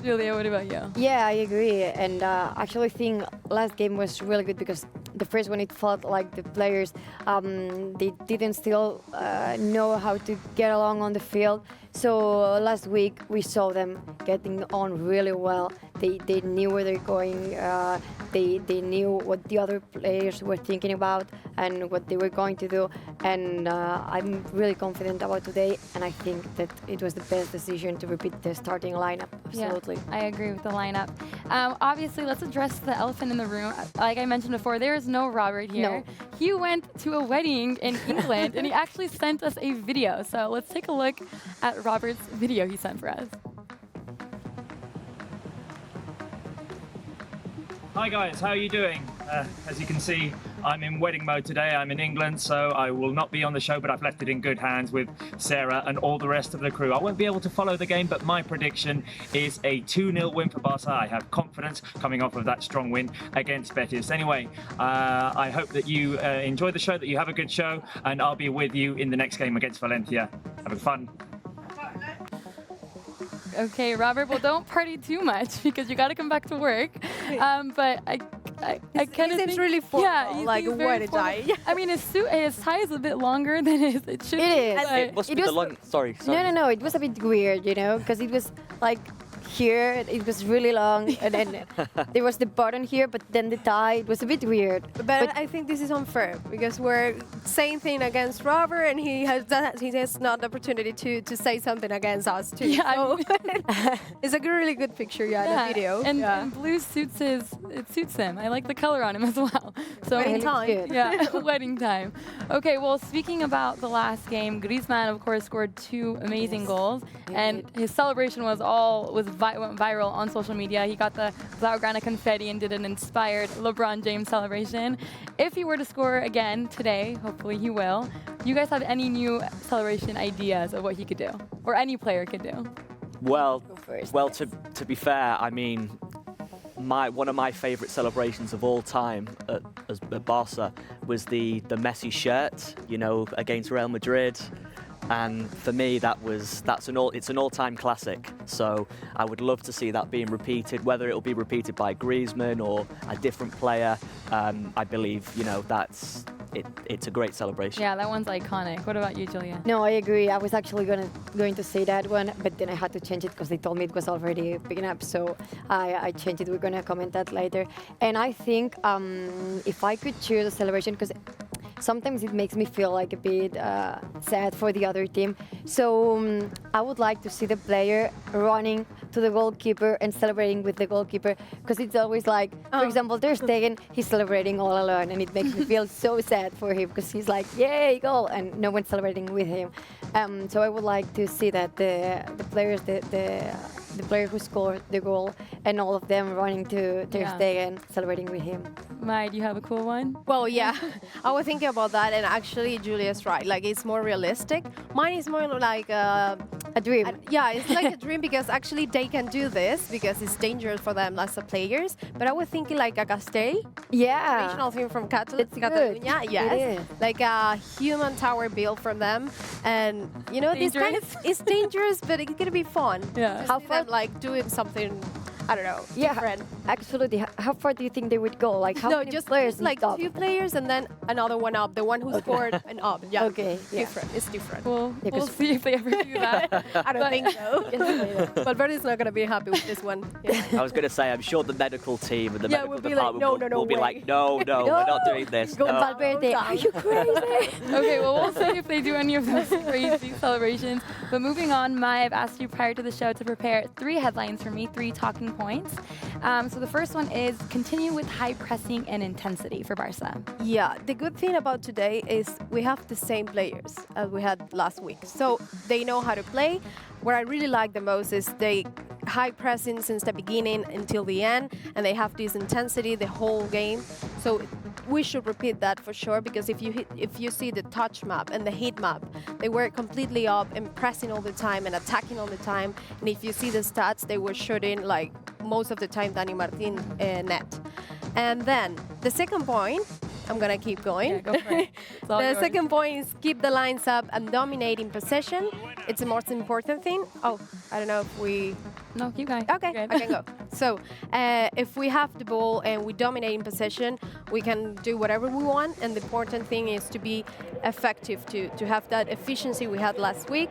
Julia, what about you? Yeah, I agree. And actually think last game was really good because the first one, it felt like the players, they didn't still know how to get along on the field. So last week we saw them getting on really well. They knew where they're going. They knew what the other players were thinking about and what they were going to do. And I'm really confident about today. And I think that it was the best decision to repeat the starting lineup. Absolutely. Yeah, I agree with the lineup. Obviously, let's address the elephant in the room. Like I mentioned before, there is no Robert here. No. He went to a wedding in England, and he actually sent us a video. So let's take a look at Robert's video he sent for us. Hi guys, how are you doing? As you can see, I'm in wedding mode today. I'm in England, so I will not be on the show, but I've left it in good hands with Sarah and all the rest of the crew. I won't be able to follow the game, but my prediction is a 2-0 win for Barça. I have confidence coming off of that strong win against Betis. Anyway, I hope that you enjoy the show, that you have a good show, and I'll be with you in the next game against Valencia. Have fun. Okay, Robert, well, don't party too much because you got to come back to work. But I kind of It's really formal, yeah, like a he's very wedding formal. tie. I mean, his tie is a bit longer than it should be. It is. but- It must It be the was- long. Sorry. No, it was a bit weird, because it was like here. It was really long, and then there was the button here, but then the tie. It was a bit weird. But I think this is unfair because we're saying thing against Robert, and he has not the opportunity to say something against us too. Yeah, So it's a really good picture, the video. And blue suits it suits him. I like the color on him as well. So Wedding It looks time. good. yeah, wedding time. Okay, well, speaking about the last game, Griezmann, of course, scored 2 amazing goals, and his celebration went viral on social media. He got the Blaugrana confetti and did an inspired LeBron James celebration. If he were to score again today, hopefully he will, do you guys have any new celebration ideas of what he could do, or any player could do? Well, first. well, to be fair, I mean, one of my favourite celebrations of all time at Barca was the Messi shirt, you know, against Real Madrid. And for me, it's an all-time classic. So I would love to see that being repeated, whether it will be repeated by Griezmann or a different player. I believe, you know, it's a great celebration. Yeah, that one's iconic. What about you, Julia? No, I agree. I was actually going to say that one, but then I had to change it because they told me it was already big enough. So I changed it. We're going to comment that later. And I think if I could choose a celebration, because sometimes it makes me feel like a bit sad for the other team. So I would like to see the player running to the goalkeeper and celebrating with the goalkeeper, because it's always like, for example, Ter Stegen, he's celebrating all alone, and it makes me feel so sad for him because he's like, yay, goal, and no one's celebrating with him. So I would like to see that the players, the player who scored the goal, and all of them running to Ter Stegen, celebrating with him. Mai, do you have a cool one? Well, yeah, I was thinking about that, and actually, Julia's right. Like, it's more realistic. Mine is more like A dream. yeah, it's like a dream because actually they can do this because it's dangerous for them as a players. But I was thinking like a Castell, Yeah. regional thing from That's good. Catalonia, It yes, is. like a human tower built from them, and you know this kind of it's dangerous, but it's gonna be fun. Yeah. To How see far- them, like doing something, I don't know, Yeah, different. absolutely. How far do you think they would go? Like how No, many just players like stop? 2 players and then another one up. The one who scored and up. Yeah. Okay, yeah. Different. It's different. We'll Yeah, 'cause- see if they ever do that. I don't think so. But Verdi's not gonna be happy with this one. Yeah. I was going to say, I'm sure the medical team and the Yeah, medical we'll be like, department no will be way. like, no, we're not doing this. Go no. Valverde. Are you crazy? Okay, well, we'll see if they do any of those crazy celebrations. But moving on, Mai, I've asked you prior to the show to prepare 3 headlines for me, 3 talking points. So the first one is continue with high pressing and intensity for Barca. Yeah, the good thing about today is we have the same players as we had last week. So they know how to play. What I really like the most is they high pressing since the beginning until the end, and they have this intensity the whole game. So we should repeat that for sure, because if you see the touch map and the heat map, they were completely up and pressing all the time and attacking all the time. And if you see the stats, they were shooting like most of the time Dani Martin net. And then the second point, I'm gonna keep going. Yeah, go for it. It's all The yours. second point is keep the lines up and dominating possession. It's the most important thing. Oh, I don't know if we... No, keep going. Okay, Good. I can go. So, if we have the ball and we dominate in possession, we can do whatever we want. And the important thing is to be effective, to have that efficiency we had last week.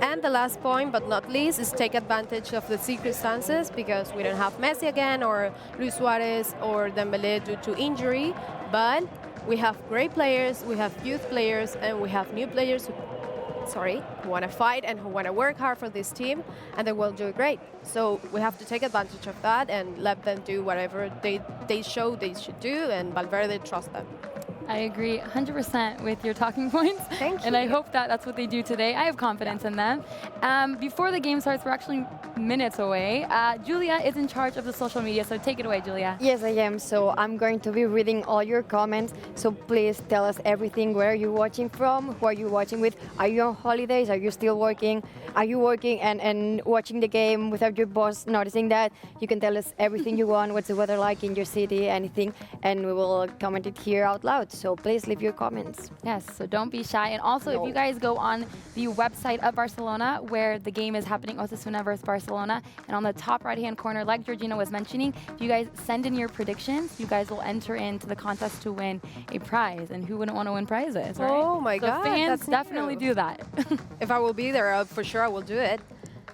And the last point, but not least, is take advantage of the circumstances, because we don't have Messi again, or Luis Suarez, or Dembélé due to injury. But we have great players, we have youth players, and we have new players who want to fight and who want to work hard for this team, and they will do great. So we have to take advantage of that and let them do whatever they show they should do, and Valverde trust them. I agree 100% with your talking points. Thank And I you. hope that that's what they do today. I have confidence in them. Before the game starts, we're actually minutes away. Julia is in charge of the social media, so take it away, Julia. Yes, I am. So I'm going to be reading all your comments. So please tell us everything. Where are you watching from? Who are you watching with? Are you on holidays? Are you still working? Are you working and watching the game without your boss noticing that? You can tell us everything you want. What's the weather like in your city? Anything. And we will comment it here out loud. So please leave your comments. Yes, so don't be shy. And also, if you guys go on the website of Barcelona, where the game is happening, Osasuna versus Barcelona, and on the top right-hand corner, like Georgina was mentioning, if you guys send in your predictions, you guys will enter into the contest to win a prize. And who wouldn't want to win prizes, right? Oh my so God, fans that's definitely new. do that. If I will be there, for sure I will do it.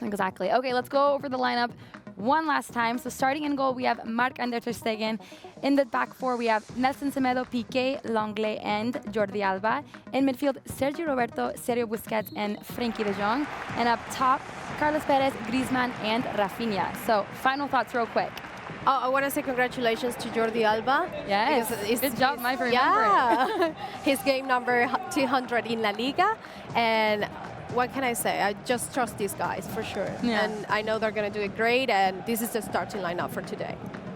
Exactly. Okay, let's go over the lineup one last time. So starting in goal, we have Marc-André ter Stegen. In the back four, we have Nelson Semedo, Piqué, Lenglet, and Jordi Alba. In midfield, Sergio Roberto, Sergio Busquets, and Frenkie de Jong. And up top, Carlos Perez, Griezmann, and Rafinha. So final thoughts real quick. Oh, I want to say congratulations to Jordi Alba. Yes, good job, Mike, for remembering. Yeah, his game number 200 in La Liga. And what can I say? I just trust these guys for sure. Yeah. And I know they're going to do it great. And this is the starting lineup for today.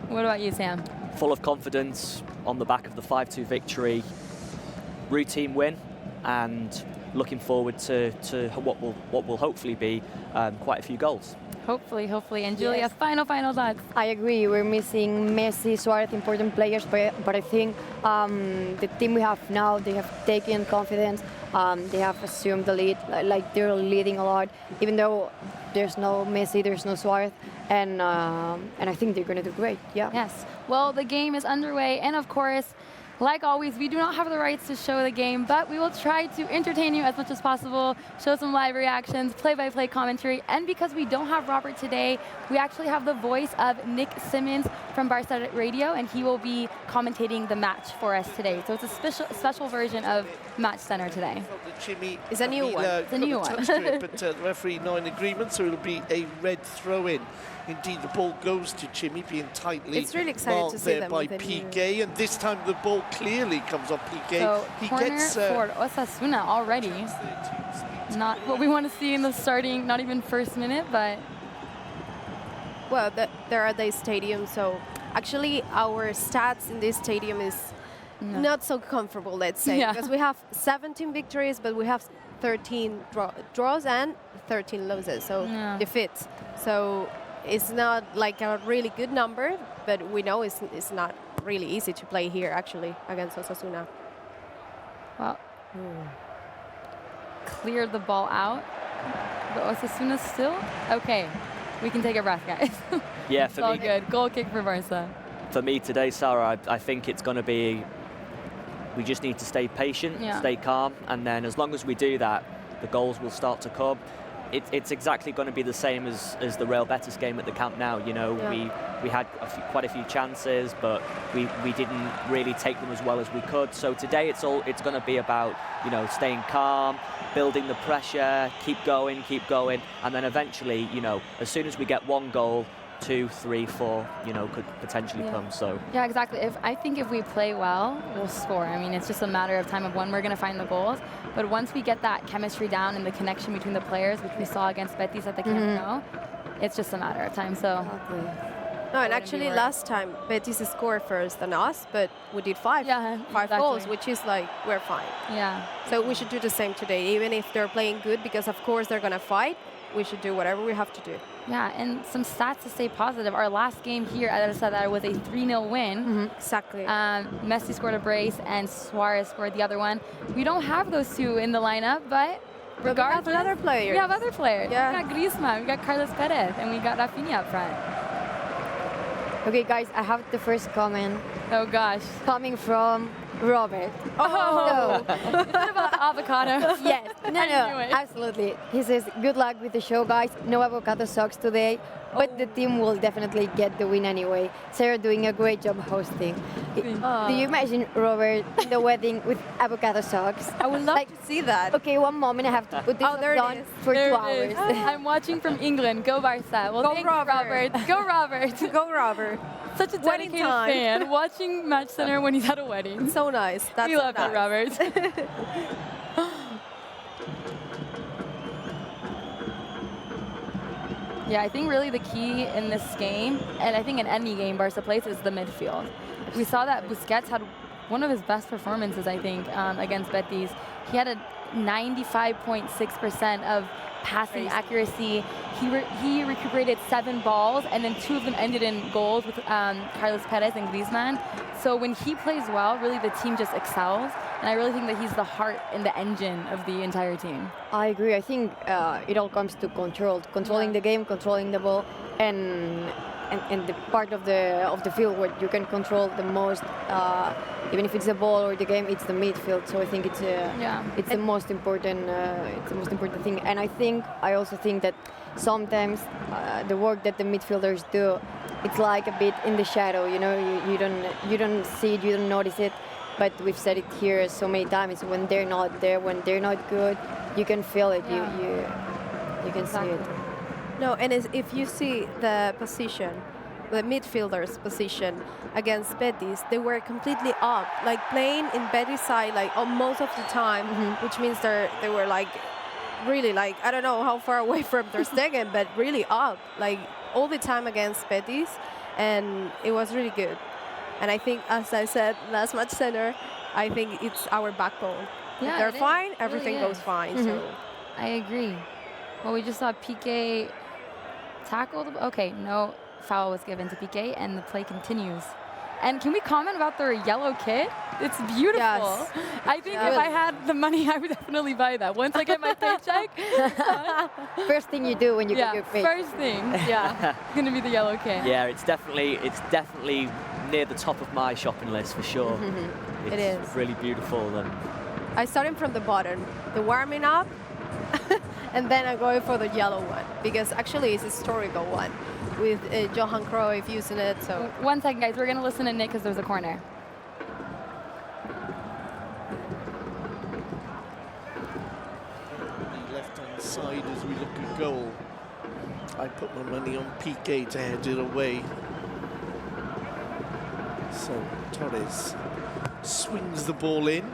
What about you, Sam? Full of confidence on the back of the 5-2 victory. Routine win, and looking forward to what will hopefully be quite a few goals. Hopefully. And Julia, Yes. final thoughts. I agree. We're missing Messi, Suarez, important players, but I think the team we have now, they have taken confidence. They have assumed the lead, like they're leading a lot, even though there's no Messi, there's no Suarez, and I think they're going to do great. Yeah. Yes. Well, the game is underway, and of course, like always, we do not have the rights to show the game, but we will try to entertain you as much as possible, show some live reactions, play-by-play commentary, and because we don't have Robert today, we actually have the voice of Nick Simmons from Barça Radio, and he will be commentating the match for us today. So it's a special version of Matchcenter today. It's a new one. It's a new one. But the referee not in agreement, so it'll be a red throw-in. Indeed, the ball goes to Jimmy, being tightly It's really exciting marked to see there them by with the new- Piqué, and this time the ball clearly comes off Piqué. So He corner gets for Osasuna already. Not what we want to see in the starting, not even first minute, but Well, there are the stadiums, so actually our stats in this stadium is not so comfortable, let's say, Yeah. because we have 17 victories, but we have 13 draws and 13 losses, so Yeah. defeats. So it's not like a really good number, but we know it's not really easy to play here, actually, against Osasuna. well, cleared the ball out. But Osasuna still? Okay, we can take a breath, guys. Yeah, It's all good. Goal kick for Barça. For me today, Sarah, I think it's going to be, we just need to stay patient, Yeah. stay calm, and then as long as we do that, the goals will start to come. It's exactly going to be the same as the Real Betis game at the Camp Nou. You know, Yeah. we had quite a few chances, but we didn't really take them as well as we could. So today it's going to be about, you know, staying calm, building the pressure, keep going, and then eventually, you know, as soon as we get one goal, 2, 3, 4, you know, could potentially Yeah. come. So Yeah, exactly. I think if we play well, we'll score. I mean, it's just a matter of time of when we're going to find the goals. But once we get that chemistry down and the connection between the players, which we saw against Betis at the Camp Nou, it's just a matter of time. So Exactly. No, and be actually worried. last time Betis scored first than us, but we did five exactly. goals, which is like, we're fine. yeah. So we should do the same today, even if they're playing good, because of course they're going to fight. We should do whatever we have to do. Yeah, and some stats to stay positive. Our last game here at Osasuna was a 3-0 win. Exactly. Messi scored a brace and Suarez scored the other one. We don't have those two in the lineup, but we have regardless, other players. we have other players. Yeah. We got Griezmann, we got Carlos Perez, and we got Rafinha up front. Okay, guys, I have the first comment Oh gosh. coming from Robert. Oh, So, is it about the avocado? yes, no, I knew no, it. absolutely. He says, good luck with the show, guys. No avocado socks today, but the team will definitely get the win anyway. Sarah doing a great job hosting. Do you imagine Robert in the wedding with avocado socks? I would love to see that. Okay, one moment, I have to put this there it on is. for There 2 it is. hours. I'm watching from England. Go Barça. Well, Go thank Robert. you, Robert. Go Robert. Go, Robert. Such a Wedding dedicated time. fan. Watching Matchcenter when he's at a wedding. So nice. That's We so love you, nice. Robert. Yeah, I think really the key in this game, and I think in any game Barca plays, is the midfield. We saw that Busquets had one of his best performances, I think, against Betis. He had a 95.6% of passing accuracy. He recuperated 7 balls, and then 2 of them ended in goals with Carlos Perez and Griezmann. So when he plays well, really the team just excels. And I really think that he's the heart and the engine of the entire team. I agree. I think it all comes to controlling the game, controlling the ball, and and the part of the field where you can control the most, even if it's the ball or the game, it's the midfield. So I think it's the most important thing. And I also think that sometimes the work that the midfielders do, it's like a bit in the shadow. You know, you don't see it, you don't notice it. But we've said it here so many times. When they're not there, when they're not good, you can feel it. You can see it. No, and if you see the position, the midfielders' position against Betis, they were completely up, like playing in Betis side like most of the time, which means they were like really like, I don't know how far away from Ter Stegen, but really up, like all the time against Betis, and it was really good. And I think, as I said last Matchcenter, I think it's our backbone. Yeah, if they're fine, everything really goes fine. So I agree. Well, we just saw Piqué tackled. Okay, no foul was given to Piqué, and the play continues. And can we comment about their yellow kit? It's beautiful. Yes. I think if I had the money, I would definitely buy that. Once I get my paycheck, First thing you do when you get your pay. first thing, it's gonna be the yellow kit. Yeah, it's definitely near the top of my shopping list for sure. It's It is. really beautiful. And I started from the bottom, the warming up, and then I'm going for the yellow one because actually it's a historical one with Johan Cruyff using it. So 1 second, guys. We're gonna listen to Nick because there's a corner. The left-hand side as we look at goal. I put my money on Piqué to head it away. So Torres swings the ball in,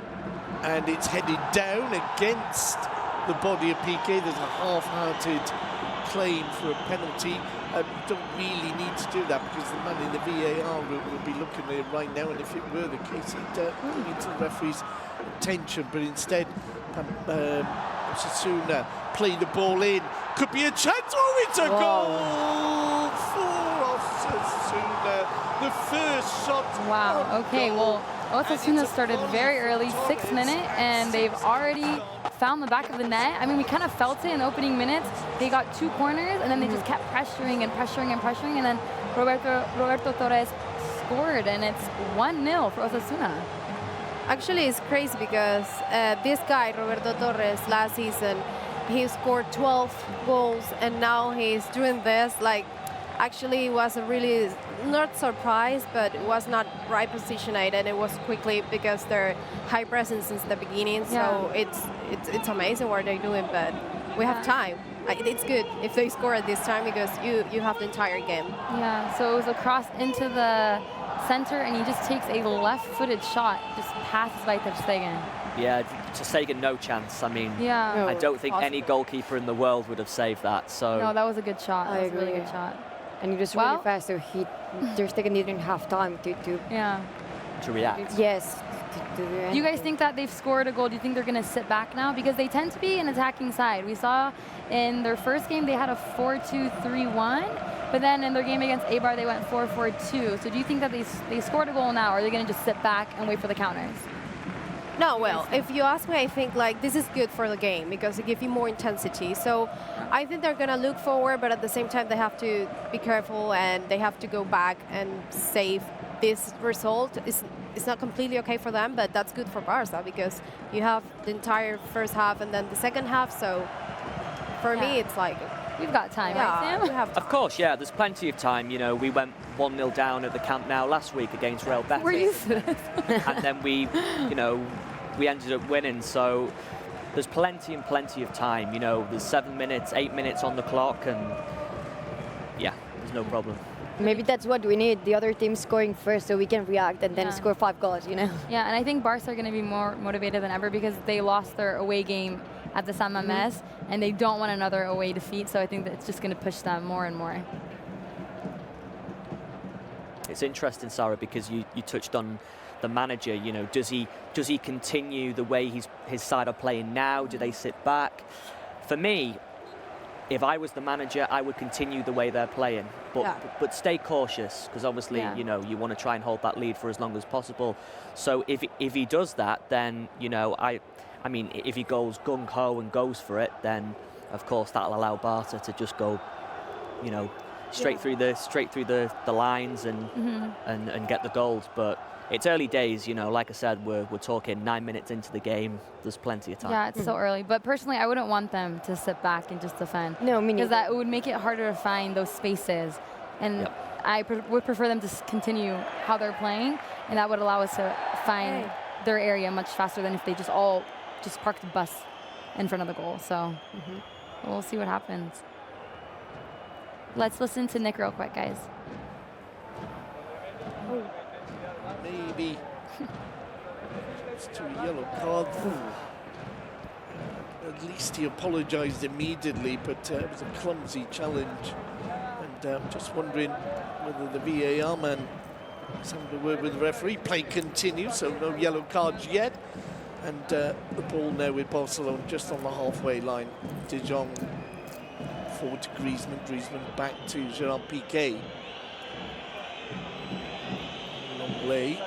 and it's headed down against the body of Piqué. There's a half-hearted claim for a penalty. You don't really need to do that because the man in the VAR will be looking at it right now, and if it were the case, he'd bring it to the referee's attention. But instead, Osasuna play the ball in. Could be a chance. Oh, it's a goal for Osasuna. The first shot. Wow. Okay. Goal. Well, Osasuna started very early, 6 minutes, and they've already found the back of the net. I mean, we kind of felt it in the opening minutes. They got 2 corners, and then they just kept pressuring and pressuring and pressuring, and then Roberto Torres scored, and it's 1-0 for Osasuna. actually it's crazy because this guy, Roberto Torres, last season, he scored 12 goals, and now he's doing this. Like, actually was a really, not surprised, but it was not right positioned, and it was quickly because they're high presence since the beginning. So it's amazing what they're doing, but we have time. It's good if they score at this time because you have the entire game. Yeah, so it was a cross into the center, and he just takes a left-footed shot, just passes by Ter Stegen. yeah, Ter Stegen, no chance. I mean, Yeah. I don't think any goalkeeper in the world would have saved that. So No, that was a good shot. That was a really agree. good shot. And it was Well- really fast, so Ter Stegen didn't have time to Yeah. to react. yes, to do Do you anything. guys think that they've scored a goal? Do you think they're going to sit back now? Because they tend to be an attacking side. We saw in their first game they had a 4-2-3-1, but then in their game against Eibar they went 4-4-2. So do you think that they scored a goal now, or are they going to just sit back and wait for the counters? No, well, if you ask me, I think like this is good for the game because it gives you more intensity. So I think they're gonna look forward, but at the same time they have to be careful and they have to go back and save this result. It's not completely okay for them, but that's good for Barça because you have the entire first half and then the second half. So for me, it's like We've got time, right, yeah, Sam? we have Of course, yeah, there's plenty of time. You know, we went 1-0 down at the Camp Nou last week against Real Betis. We're used to this. And then we ended up winning. So there's plenty of time. You know, there's 7 minutes, 8 minutes on the clock, and yeah, there's no problem. Maybe that's what we need, the other team scoring first so we can react and then Yeah. score 5 goals, you know? Yeah, and I think Barca are going to be more motivated than ever because they lost their away game at the San Mamés, and they don't want another away defeat, so I think that it's just going to push them more and more. It's interesting, Sarah, because you touched on the manager. You know, does he continue the way his side are playing now? Do they sit back? For me, if I was the manager, I would continue the way they're playing, but stay cautious because obviously you know you want to try and hold that lead for as long as possible. So if he does that, then you know I mean if he goes gung ho and goes for it, then of course that'll allow Barca to just go, you know, straight through the lines and get the goals. But it's early days, you know. Like I said, we're talking 9 minutes into the game. There's plenty of time. Yeah, it's so early. But personally, I wouldn't want them to sit back and just defend. No, me Because neither. that would make it harder to find those spaces. And I would prefer them to continue how they're playing, and that would allow us to find their area much faster than if they just all parked the bus in front of the goal. So we'll see what happens. Let's listen to Nick real quick, guys. Maybe it's to a yellow card. At least he apologised immediately, but it was a clumsy challenge. And I'm just wondering whether the VAR man is having a word with the referee. Play continues, so no yellow cards yet. And the ball now with Barcelona just on the halfway line. De Jong forward to Griezmann. Griezmann back to Gerard Piqué. Longley.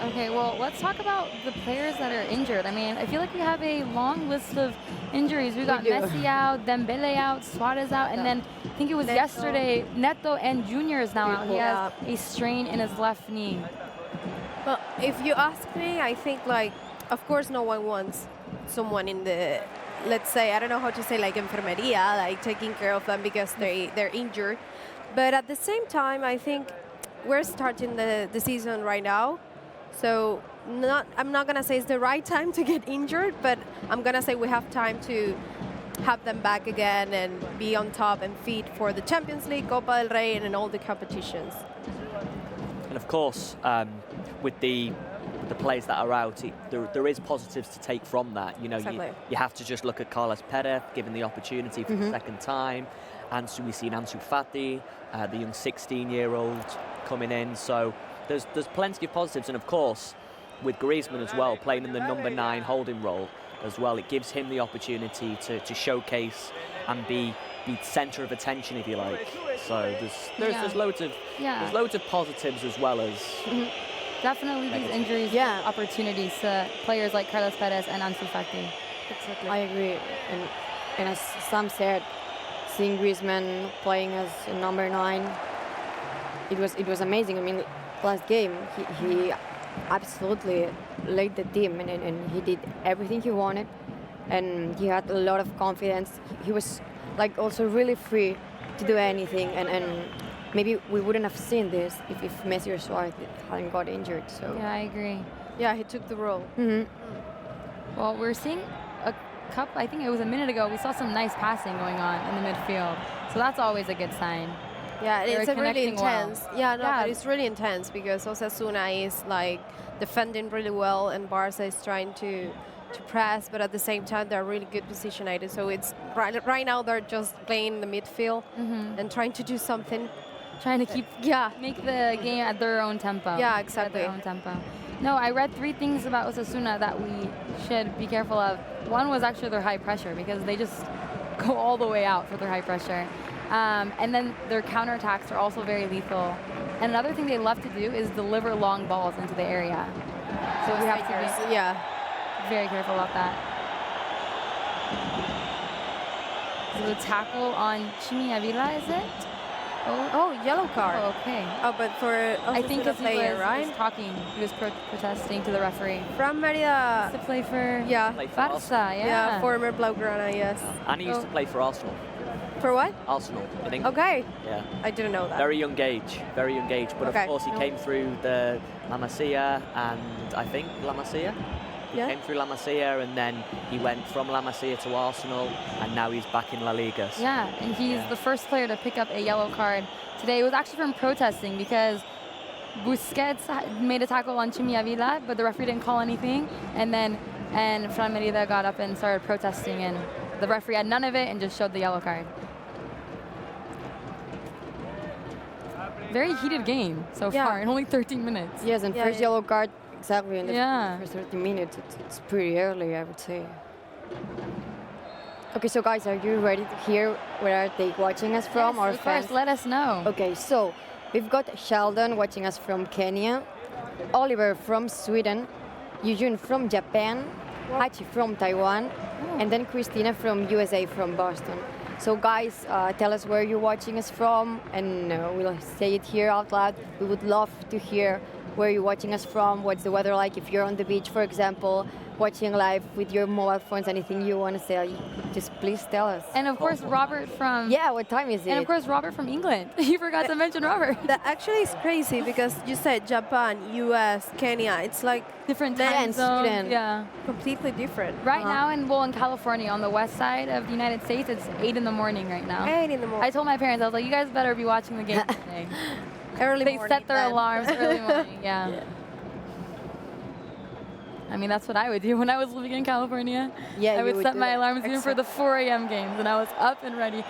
Okay, well, let's talk about the players that are injured. I mean, I feel like we have a long list of injuries. We got Messi out, Dembele out, Suarez out, and then I think it was yesterday, Neto and Junior is now out. He has a strain in his left knee. Well, if you ask me, I think, like, of course no one wants someone in the, let's say, I don't know how to say, like, enfermeria, like taking care of them because they're injured. But at the same time, I think we're starting the season right now. So I'm not going to say it's the right time to get injured, but I'm going to say we have time to have them back again and be on top and fit for the Champions League, Copa del Rey, and in all the competitions. And of course, with the players that are out, there is positives to take from that. You know, you have to just look at Carlos Perez, given the opportunity for the second time. We've seen Ansu Fati, the young 16-year-old coming in. So there's plenty of positives, and of course, with Griezmann as well, playing in the number 9 holding role as well, it gives him the opportunity to showcase and be centre of attention, if you like. So there's loads of positives as well as. Definitely these injuries opportunities to players like Carlos Perez and Ansu Fati. Exactly. I agree. And as Sam said, seeing Griezmann playing as a number 9, it was amazing. I mean, last game he absolutely led the team and he did everything he wanted, and he had a lot of confidence. He was like also really free to do anything, and maybe we wouldn't have seen this if Messi or Suarez hadn't got injured. So yeah, I agree. Yeah, he took the role. Well, we're seeing I think it was a minute ago, we saw some nice passing going on in the midfield. So that's always a good sign. Yeah, it's a really intense. Well. But it's really intense because Osasuna is like defending really well and Barça is trying to press, but at the same time they're really good positioned. So it's right now they're just playing the midfield and trying to do something. Trying to make the game at their own tempo. Yeah, exactly. At their own tempo. No, I read 3 things about Osasuna that we should be careful of. One was actually their high pressure, because they just go all the way out for their high pressure. And then their counterattacks are also very lethal. And another thing they love to do is deliver long balls into the area. So we have to be very careful about that. So the tackle on Chimi Avila, is it? Oh, yellow card. Oh, okay. Oh, but for I think the player, right? He was talking. He was protesting to the referee. From Merida. To play for Barça, yeah. Former Blaugrana, yes. And he used to play for Arsenal. For what? Arsenal, in England. Okay. Yeah. I didn't know that. Very young age. But of course he came through the La Masia and I think La Masia. He came through La Masia and then he went from La Masia to Arsenal and now he's back in La Liga. So yeah, and he's the first player to pick up a yellow card today. It was actually from protesting because Busquets made a tackle on Chimi Avila, but the referee didn't call anything. And Fran Merida got up and started protesting, and the referee had none of it and just showed the yellow card. Very heated game so far in only 13 minutes. Yes, and first yellow card exactly in the first 30 minutes. It's pretty early, I would say. Okay, so guys, are you ready to hear where are they watching us from? Yes, of course, let us know. Okay, so we've got Sheldon watching us from Kenya, Oliver from Sweden, Eugene from Japan, Hachi from Taiwan, and then Christina from USA from Boston. So guys, tell us where you're watching us from, and we'll say it here out loud. We would love to hear where you're watching us from, what's the weather like, if you're on the beach, for example, watching live with your mobile phones, anything you want to say, just please tell us. And of course, Robert from... Yeah, what time is it? And of course, Robert from England. You forgot to mention Robert. That actually is crazy because you said Japan, US, Kenya. It's like Different time zones. Sweden. Yeah. completely different. Right now, in California, on the west side of the United States, it's 8 in the morning right now. 8 in the morning. I told my parents, I was like, you guys better be watching the game today. Early They morning set their then. alarms early morning, yeah. I mean, that's what I would do when I was living in California. Yeah, I you would would set do my that. alarms even for the 4 a.m. games, and I was up and ready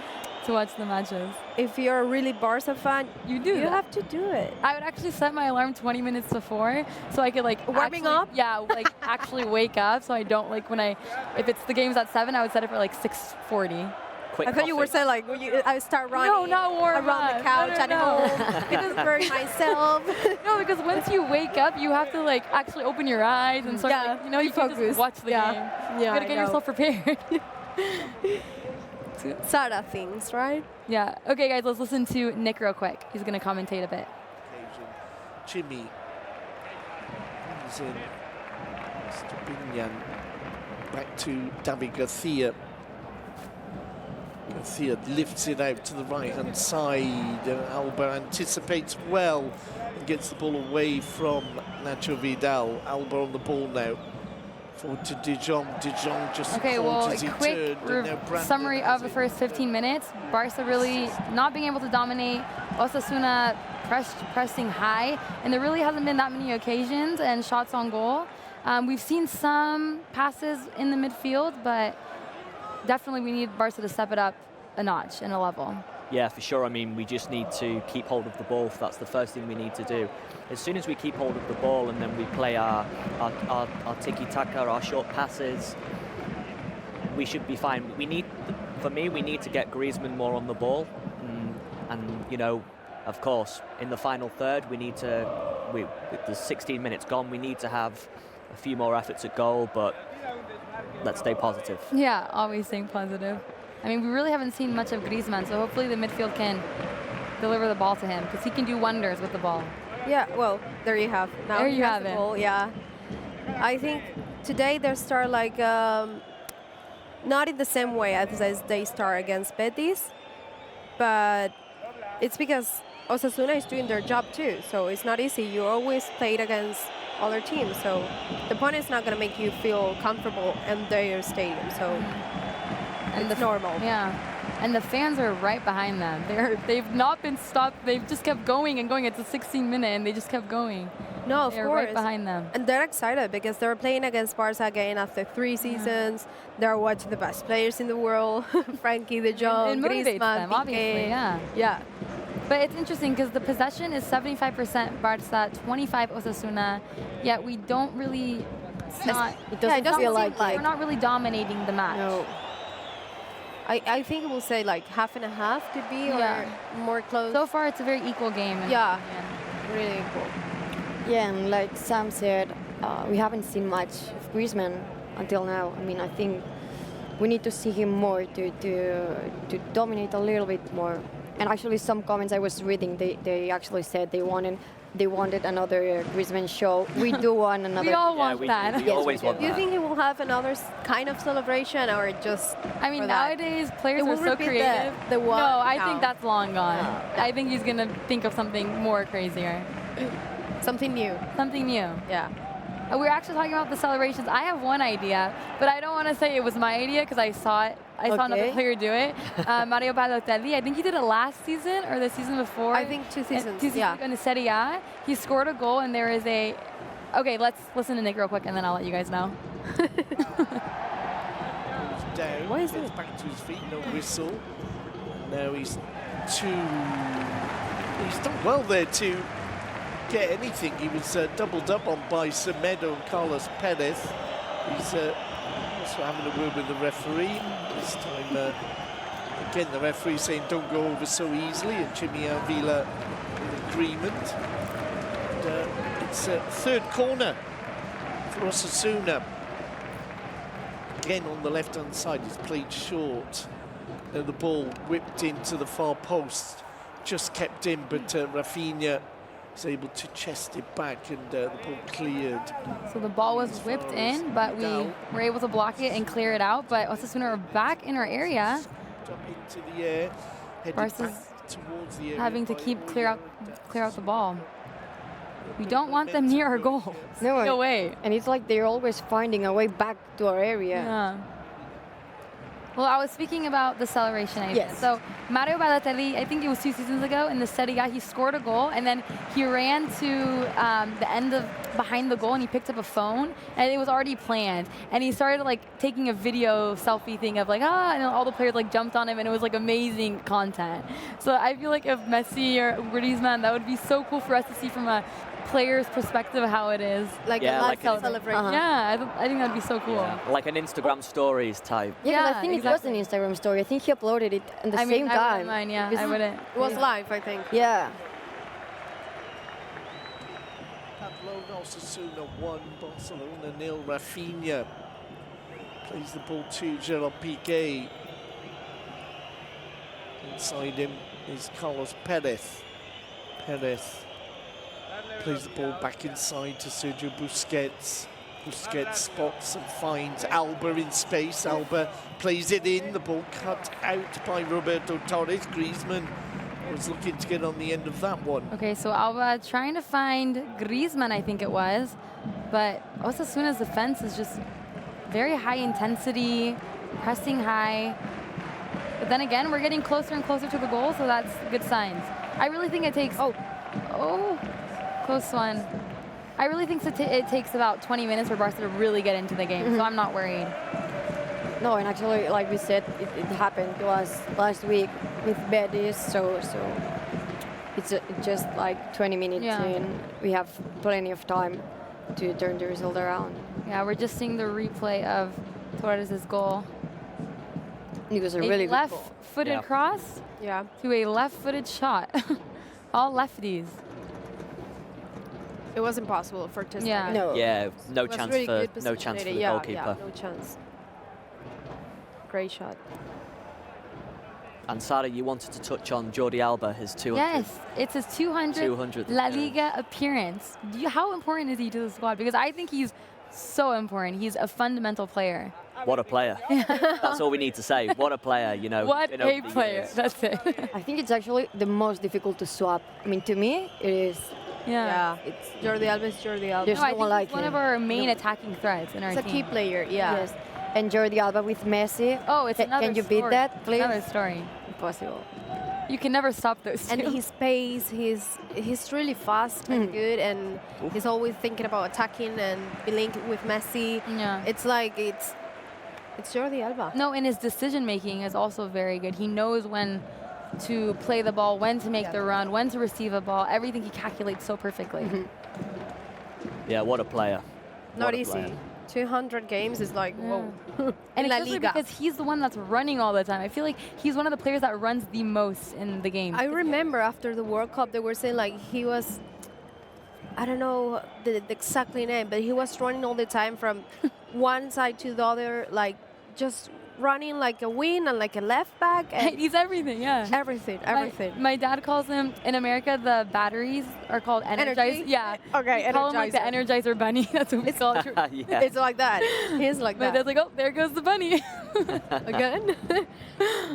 to watch the matches. If you're a really Barca fan, You you have to do it. I would actually set my alarm 20 minutes before, so I could like Warming actually- up? Yeah, like actually wake up, so I don't like if it's the game's at 7, I would set it for like 6:40. Quick I thought you were coffee. saying like I start running No, not warm around up. the couch No, at no, no. home because bury myself. No, because once you wake up, you have to like actually open your eyes and start Yeah, like, you be can't just focused. watch the Yeah. game. Yeah, You gotta I get know. yourself prepared. Sarah things, right? Yeah. Okay, guys, let's listen to Nick real quick. He's gonna commentate a bit. Occasion. Jimmy comes in. Stubinian back to David Garcia. Garcia lifts it out to the right-hand side. Alba anticipates well and gets the ball away from Nacho Vidal. Alba on the ball now. Forward to De Jong. De Jong just Okay, caught well, as he a quick turned. And now Brandon summary has of the it. first 15 minutes. Barca really not being able to dominate. Osasuna pressing high, and there really hasn't been that many occasions and shots on goal. We've seen some passes in the midfield, but definitely we need Barca to step it up a notch and a level. Yeah, for sure. I mean, we just need to keep hold of the ball. That's the first thing we need to do. As soon as we keep hold of the ball and then we play our tiki-taka, our short passes, we should be fine. For me, we need to get Griezmann more on the ball. And you know, of course, in the final third, with the 16 minutes gone, we need to have a few more efforts at goal, but let's stay positive. Yeah, always staying positive. I mean, we really haven't seen much of Griezmann, so hopefully the midfield can deliver the ball to him, because he can do wonders with the ball. Yeah, well, there you have. Now There he you has have the it. ball, yeah. I think today they start like not in the same way as they start against Betis, but it's because Osasuna is doing their job too, so it's not easy. You always played against other teams, so the point is not going to make you feel comfortable in their stadium, so And it's normal. Yeah, and the fans are right behind them. They've not been stopped. They've just kept going and going. It's a 16-minute, and they just kept going. No, of They're course. right behind them. And they're excited because they're playing against Barca again after 3 seasons. They're watching the best players in the world, Frankie de Jong, It motivates Griezmann, them, Piqué. obviously, yeah. Yeah. But it's interesting because the possession is 75% Barca, 25 Osasuna, yet we don't really. It's not. It doesn't doesn't feel seem like We're not really dominating the match. No. I think we'll say like half and a half could be Yeah. or more close. So far, it's a very equal game. in my Yeah. opinion. really cool. Yeah, and like Sam said, we haven't seen much of Griezmann until now. I mean, I think we need to see him more to dominate a little bit more. And actually, some comments I was reading, they actually said they wanted another Griezmann show. We do want another. We all want we that. We Yes, always we want Do you that. think he will have another kind of celebration or just I mean, for that? nowadays players It are will so repeat creative. the one no, I now. think that's long gone. No. I think he's gonna think of something more crazier, something new? something new. Yeah. We're actually talking about the celebrations. I have one idea, but I don't want to say it was my idea because I saw it. I saw another Okay. player do it. Mario Balotelli. I think he did it last season or the season before. I think 2 seasons. 2 seasons Yeah. ago in the Serie A. He scored a goal, and there is a. Okay, let's listen to Nick real quick, and then I'll let you guys know. Goes down, What is gets it? back to his feet, no whistle. Now he's done well there to get anything. He was doubled up on by Semedo and Carlos Perez. He's also having a word with the referee. This time, again, the referee saying don't go over so easily, and Jimmy Avila in agreement. And, it's a third corner for Osasuna. Again on the left-hand side, he's played short. And the ball whipped into the far post, just kept in, but Rafinha was able to chest it back, and the ball cleared. So the ball was whipped in, but we were able to block it and clear it out. But Osasuna are back in our area. Jump into the air, headed Barca's back towards the area having to by keep clear out the ball. We Good don't want them near our momentum goal. No, Stay away. and it's like they're always finding a way back to our area. Yeah. Well, I was speaking about the celebration idea. Yes. So Mario Balotelli, I think it was 2 seasons ago, in the Serie A, he scored a goal, and then he ran to the end of behind the goal, and he picked up a phone, and it was already planned. And he started like taking a video selfie thing of like, and all the players like jumped on him, and it was like amazing content. So I feel like if Messi or Griezmann, that would be so cool for us to see from a player's perspective how it is. Like Yeah, a live like a- celebration. Yeah, I think that'd be so cool. Yeah, like an Instagram stories type. Yeah, but I Yeah, think exactly. it was an Instagram story. I think he uploaded it at the I mean, same I time. wouldn't mind, yeah, I wouldn't. It was live, I think. Yeah. Pamplona, Osasuna 1, Barcelona 0. Rafinha plays the ball to Gerard Piqué. Inside him is Carlos Perez. Perez plays the ball back inside to Sergio Busquets. Busquets spots and finds Alba in space. Alba plays it in. The ball cut out by Roberto Torres. Griezmann was looking to get on the end of that one. Okay, so Alba trying to find Griezmann, I think it was, but Osasuna's defense is just very high intensity, pressing high. But then again, we're getting closer and closer to the goal, so that's good signs. I really think it takes, close one. I really think it takes about 20 minutes for Barca to really get into the game, so I'm not worried. No, and actually, like we said, it happened to us last week with Betis, so it's just like 20 minutes in. We have plenty of time to turn the result around. Yeah, we're just seeing the replay of Torres' goal. It was a really good goal. Left-footed cross Yeah. to a left-footed shot. All lefties. It was impossible for Tesla. Yeah. No. Yeah, no It was chance really for good no chance for the yeah, goalkeeper. Yeah, no chance. Great shot. And Sarah, you wanted to touch on Jordi Alba, his 200. Yes, it's his 200th La Liga appearance. How important is he to the squad? Because I think he's so important. He's a fundamental player. What a player. That's all we need to say. What a player, you know. What been a over the player. years. That's it. I think it's actually the most difficult to swap. I mean, to me, it is. Yeah. It's Jordi Alba is Jordi Alba. There's No, I no think one like he's one him. of our main attacking threats in our It's a team. key player, yeah. Yes. And Jordi Alba with Messi. Oh, it's another Can you story. beat that, please? Another story. Impossible. You can never stop those two. And his pace, he's really fast and good, and he's always thinking about attacking and be linked with Messi. Yeah. It's like it's Jordi Alba. No, and his decision making is also very good. He knows when to play the ball, when to make the run, when to receive a ball. Everything he calculates so perfectly. Yeah, what a player. Not What a easy. player. 200 games is like, whoa. And In La especially Liga. because he's the one that's running all the time. I feel like he's one of the players that runs the most in the game. I remember after the World Cup, they were saying like he was, I don't know the exact name, but he was running all the time from one side to the other, like just running like a wing and like a left back and He's everything, yeah. everything. My dad calls him, in America, the batteries are called Energizer? Energizer. Yeah. Okay, We call him like the Energizer bunny. That's what we call it. Yeah. It's like that. He's like My that. dad's like, oh, there goes the bunny. Again.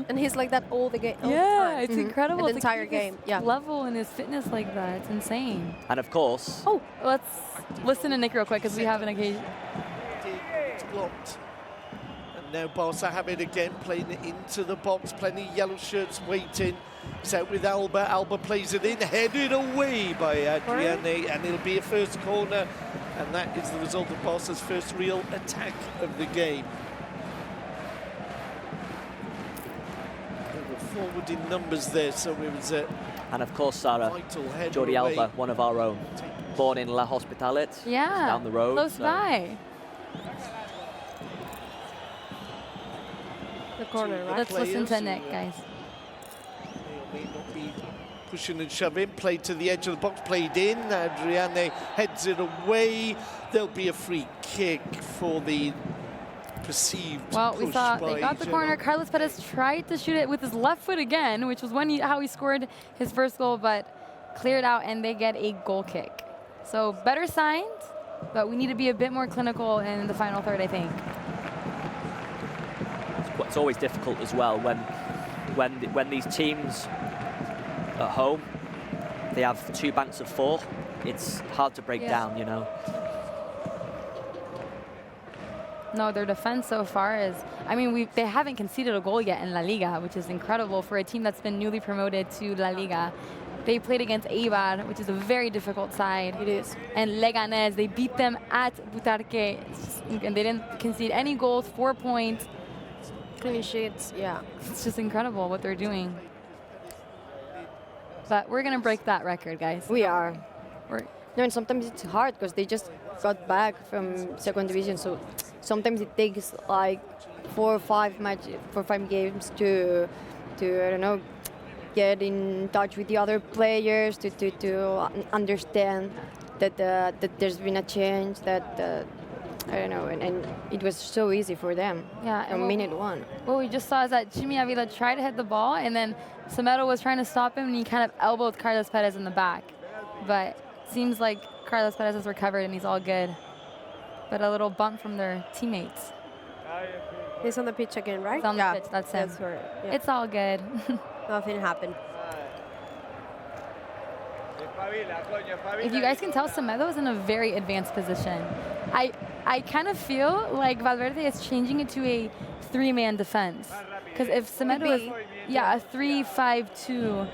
And he's like that all the game. Yeah, it's incredible. The to entire keep his game, yeah. level and his fitness like that. It's insane. And of course, Oh, let's listen to Nick real quick because we have an occasion. It's blocked. And now Barca have it again, playing it into the box. Plenty of yellow shirts waiting. It's out with Alba. Alba plays it in, headed away by Adriane, and it'll be a first corner. And that is the result of Barca's first real attack of the game. They were forward in numbers there, so it was a and of course, Sarah, vital header Jordi away. Alba, one of our own. Born in La Hospitalet. Yeah. Down the road. Close so- by. The corner, right? Let's listen to players Nick, who, guys. May or may not be pushing and shoving. Played to the edge of the box, played in. Adriane heads it away. There'll be a free kick for the perceived Well, we push saw by they got the Genoa. corner. Carlos Perez tried to shoot it with his left foot again, which was how he scored his first goal, but cleared out, and they get a goal kick. So better signs, but we need to be a bit more clinical in the final third, I think. It's always difficult as well when these teams at home, they have 2 banks of 4. It's hard to break down, you know. No, their defense so far is, I mean, they haven't conceded a goal yet in La Liga, which is incredible for a team that's been newly promoted to La Liga. They played against Eibar, which is a very difficult side. It is. And Leganés, they beat them at Butarque, and they didn't concede any goals, 4 points. Clean sheets, yeah. It's just incredible what they're doing. But we're going to break that record, guys. We are. We're, No, and sometimes it's hard because they just got back from second division, so sometimes it takes like 4 or 5 games to I don't know, get in touch with the other players, to understand that there's been a change, that I don't know, and it was so easy for them. Yeah, and on minute 1. what we just saw is that Jimmy Avila tried to hit the ball, and then Semedo was trying to stop him, and he kind of elbowed Carlos Perez in the back. But seems like Carlos Perez has recovered, and he's all good. But a little bump from their teammates. He's on the pitch again, right? He's on the pitch, that's him. That's where, yeah. It's all good. Nothing happened. If you guys can tell, Semedo is in a very advanced position. I kind of feel like Valverde is changing it to a 3-man defense. Because if Semedo is, a 3-5-2,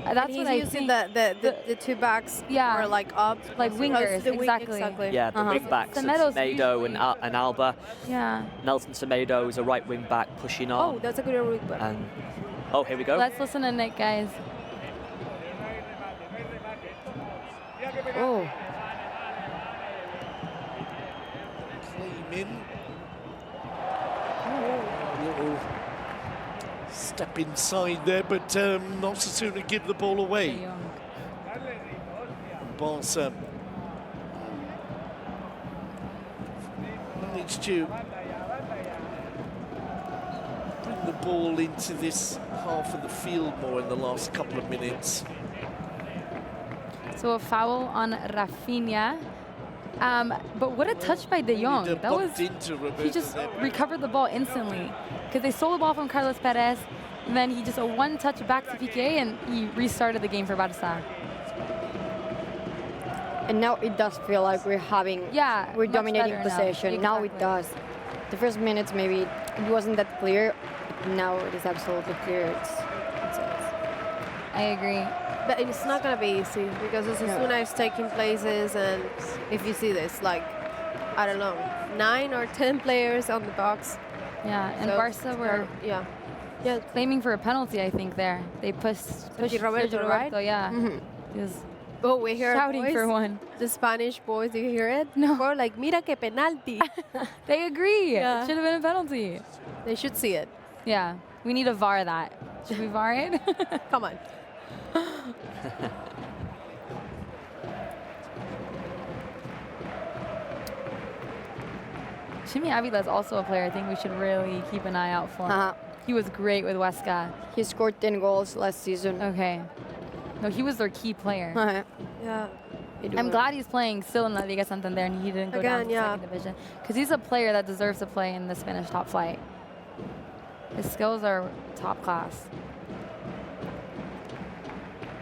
that's what I He's using think. the 2 backs are like up. Like wingers, the wing, exactly. Yeah, the wing backs of Semedo's Semedo and Alba. Yeah. Nelson Semedo is a right wing back pushing on. Oh, that's a good wing back. And here we go. Let's listen to Nick, guys. Oh. Came in. Little step inside there, but not Osasuna give the ball away. Barça managed to bring the ball into this half of the field more in the last couple of minutes. So a foul on Rafinha. But what a touch by De Jong. That was, he just recovered the ball instantly. Because they stole the ball from Carlos Perez, and then he just a one-touch back to Piqué, and he restarted the game for Barça. And now it does feel like we're much dominating better now. possession. Now it Exactly. does. The first minutes maybe it wasn't that clear. Now it is absolutely clear. I agree. But it's not going to be easy because Osasuna is taking places, and if you see this, like, I don't know, 9 or 10 players on the box. Yeah, and So Barça were claiming for a penalty, I think, there. They pushed Sergio Roberto, right? Yeah. Mm-hmm. He was Oh, we hear shouting for one. The Spanish boys, do you hear it? No. Or like, mira que penalti. They agree. Yeah. It should have been a penalty. They should see it. Yeah, we need to VAR that. Should we VAR it? Come on. Jimmy Avila is also a player I think we should really keep an eye out for. He was great with Huesca. He scored 10 goals last season. Okay. No, he was their key player. Yeah. I'm glad he's playing still in La Liga Santander and he didn't go down to the second division. Because he's a player that deserves to play in the Spanish top flight. His skills are top class.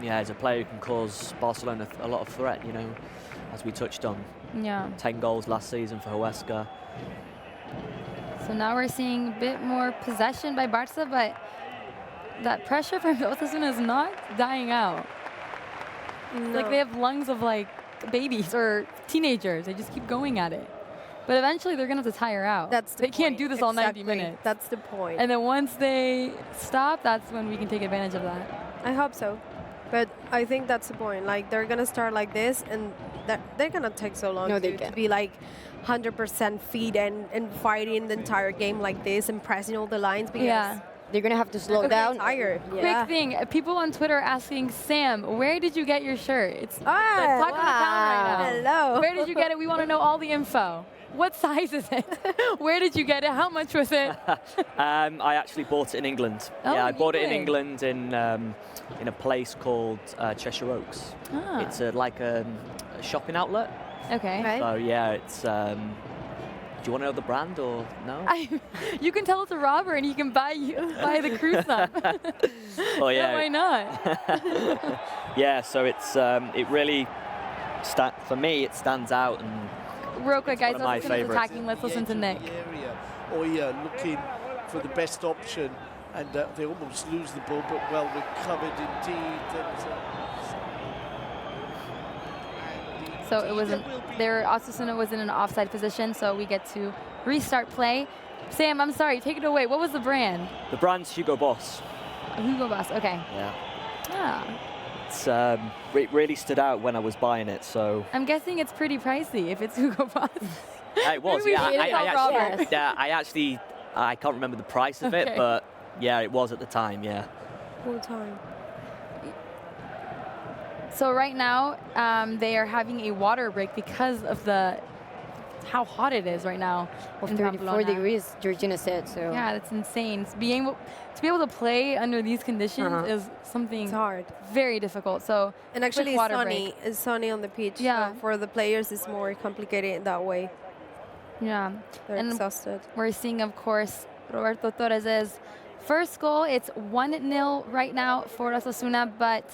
Yeah, he's a player who can cause Barcelona a lot of threat, you know, as we touched on. Yeah. 10 goals last season for Huesca. So now we're seeing a bit more possession by Barça, but that pressure from Osasuna is not dying out. It's like they have lungs of like babies or teenagers. They just keep going at it. But eventually they're going to have to tire out. They can't do this all 90 minutes. That's the point. And then once they stop, that's when we can take advantage of that. I hope so. But I think that's the point. Like, they're going to start like this, and they're going to take so long to be like 100% fit and fighting the entire game like this and pressing all the lines. Because they're gonna have to slow They're down. tired. Quick thing, people on Twitter are asking, Sam, where did you get your shirt? It's the Ah, talk of the town right now. hello. Where did you get it? We want to know all the info. What size is it? Where did you get it? How much was it? I actually bought it in England. Oh, Yeah, I bought it in really? England in a place called Cheshire Oaks. Ah. It's like a shopping outlet. Okay. Right. So yeah, it's. Do you want to know the brand or no? You can tell it's a robber and he can buy the crew stuff. Oh yeah. Why not? Yeah, so it's it really for me it stands out and. Real quick, guys, one of my let's listen to favourites. attacking. Let's listen to The Nick. area, or looking for the best option, and they almost lose the ball, but well recovered indeed. So it wasn't. Osasuna was in an offside position, so we get to restart play. Sam, I'm sorry, take it away. What was the brand? The brand's Hugo Boss. Hugo Boss. Okay. Yeah. Ah. It's it really stood out when I was buying it. So. I'm guessing it's pretty pricey if it's Hugo Boss. It was. Maybe Yeah. we should tell Robert. I can't remember the price of Okay. it, but yeah, it was at the time. Yeah. Full time. So right now, they are having a water break because of how hot it is right now. Of in 34 Pamplona. degrees, Georgina said. So Yeah, that's insane. Being to be able to play under these conditions is something It's hard. very difficult. So And actually, quick it's water sunny. break. It's sunny on the pitch. Yeah. So for the players, it's more complicated in that way. Yeah, They're and exhausted. we're seeing, of course, Roberto Torres' first goal. It's 1-0 right now for Osasuna, but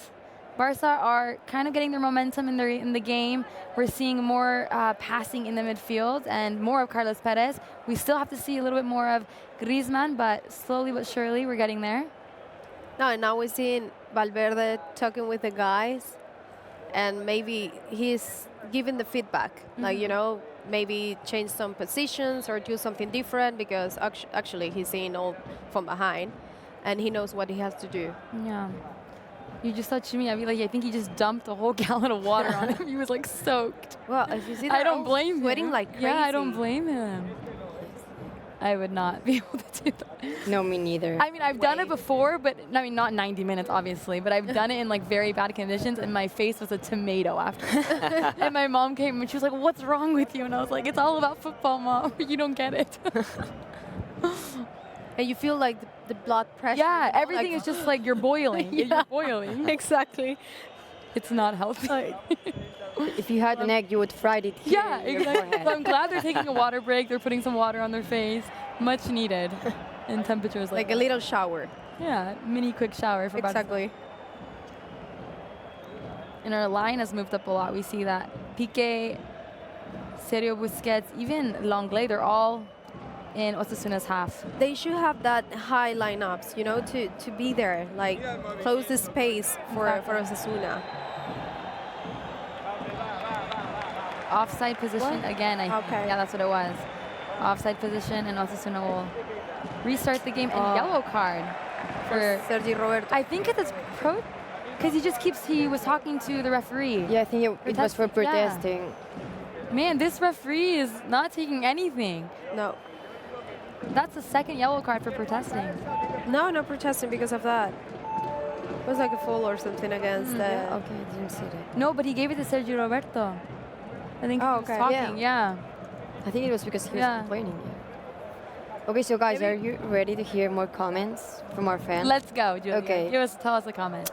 Barça are kind of getting their momentum in the game. We're seeing more passing in the midfield and more of Carlos Perez. We still have to see a little bit more of Griezmann, but slowly but surely we're getting there. No, and now we're seeing Valverde talking with the guys, and maybe he's giving the feedback. Like, maybe change some positions or do something different, because actually he's seeing all from behind, and he knows what he has to do. Yeah. You just touched me. I'd be like, I think he just dumped a whole gallon of water on him. He was like soaked. Well, if you see I that, don't blame him. sweating like crazy. Yeah, I don't blame him. I would not be able to do that. no, me neither. I mean, I've done it before, but I mean, not 90 minutes, obviously, but I've done it in like very bad conditions, and my face was a tomato after. And my mom came and she was like, "What's wrong with you?" And I was like, "It's all about football, Mom. You don't get it." And you feel like the blood pressure. Yeah, you know, everything like is just like you're boiling. Yeah. You're boiling. exactly. It's not healthy. If you had an egg, you would fry it here Yeah, in your exactly. forehead. So I'm glad they're taking a water break. They're putting some water on their face. Much needed in temperatures like Like a little shower. Yeah, mini quick shower for Barça. Exactly. And our line has moved up a lot. We see that Piqué, Sergio Busquets, even Longley, they're all in Osasuna's half. They should have that high lineups, to be there, like close the space for Osasuna. Offside position What? again. Okay. Yeah, that's what it was. Offside position, and Osasuna will restart the game. And yellow card for Sergi Roberto. I think it's pro, because he was talking to the referee. Yeah, I think it was for Protesting, yeah. protesting. Man, this referee is not taking anything. No, That's the second yellow card for protesting. no protesting because of that. It was like a foul or something against the. Yeah, okay, I didn't see that. No, but he gave it to Sergio Roberto. I think he was okay. talking, yeah. I think it was because he was Yeah. complaining. Yeah. Okay, so guys, are you ready to hear more comments from our fans? Let's go, Julia. Okay. Tell us the comments.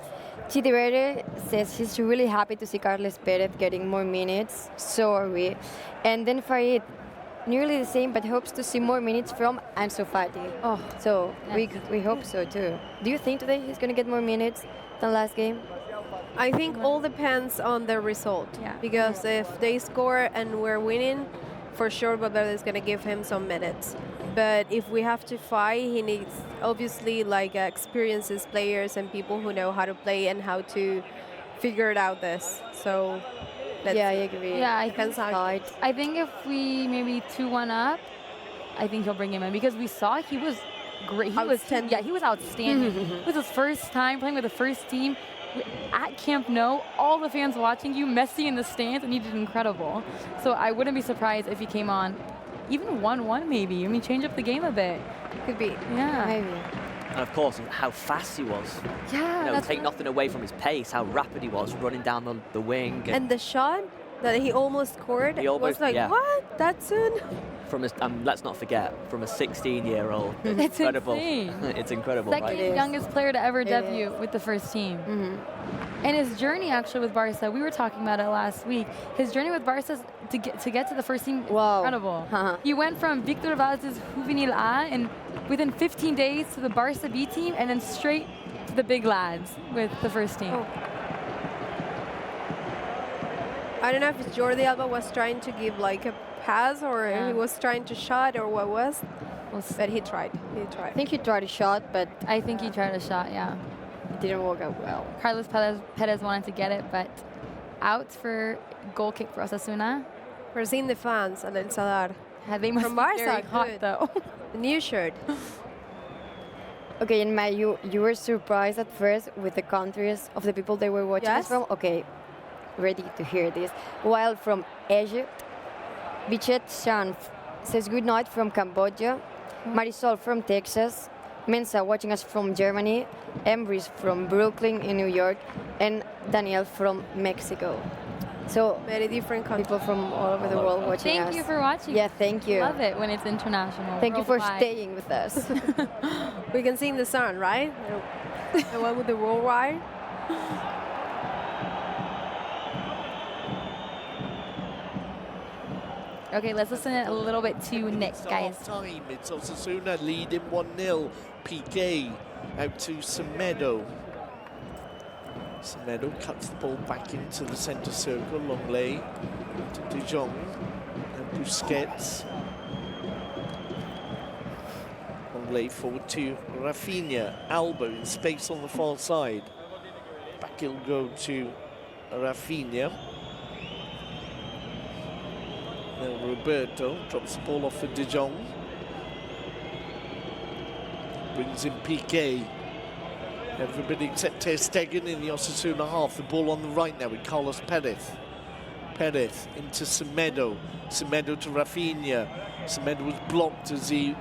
Chidivere says he's really happy to see Carlos Perez getting more minutes. So are we. And then Farid, nearly the same, but hopes to see more minutes from Ansu Fati. Oh, So yes. we hope so too. Do you think today he's going to get more minutes than last game? I think all depends on the result. Yeah. Because if they score and we're winning, for sure Valverde is going to give him some minutes. But if we have to fight, he needs obviously like experienced players and people who know how to play and how to figure it out this. So let's Yeah, I see. agree. Yeah, I Depends think, how. Tight. I think if we maybe 2-1 up, I think he'll bring him in, because we saw he was great. He Outstanding. he was outstanding. It was his first time playing with the first team at Camp Nou. All the fans watching you, Messi in the stands, and he did incredible. So I wouldn't be surprised if he came on even 1-1 maybe. I mean, change up the game a bit. Could be. Yeah. Maybe. And of course, how fast he was. Yeah, You know, take nothing away from his pace, how rapid he was running down the wing. And the shot that he almost scored He almost- was like, yeah. what? That soon? From a, let's not forget, from a 16-year-old. It's incredible. insane. It's incredible, Second right? youngest player to ever It debut is. with the first team. Mm-hmm. And his journey actually with Barca, we were talking about it last week. His journey with Barca to get to the first team is Wow. incredible. Uh-huh. He went from Victor Valdes' Juvenil A and within 15 days to the Barca B team and then straight to the big lads with the first team. Oh. I don't know if Jordi Alba was trying to give like a pass or Yeah. he was trying to shot or what was, but he tried. He tried. I think he tried a shot, but I think he tried a shot, yeah. it didn't work out well. Carlos Perez wanted to get it, but out for goal kick for Osasuna. We're seeing the fans at El Sadar. They must From be Barca, very hot good. though. The new shirt. Okay, and May, you were surprised at first with the countries of the people they were watching us Yes. from? Okay, ready to hear this. While from Egypt, Bichet Shan says good night from Cambodia, Marisol from Texas, Mensa watching us from Germany, Embris from Brooklyn in New York, and Daniel from Mexico. So Very different countries. people from all over the world watching us. Thank you for watching. Yeah, thank you. Love it when it's international. Thank you for worldwide. staying with us. We can see in the sun, right? The one with the worldwide. Okay, let's listen a little bit to Nick, guys. Time. It's Osasuna leading 1-0. Piqué out to Semedo. Semedo cuts the ball back into the centre circle. Longley to De Jong and Busquets. Longley forward to Rafinha. Alba in space on the far side. Back he'll go to Rafinha. Now Roberto drops the ball off for De Jong. Brings in Piqué. Everybody except Ter Stegen in the Osasuna half. The ball on the right now with Carlos Perez. Perez into Semedo. Semedo to Rafinha. Semedo was blocked as he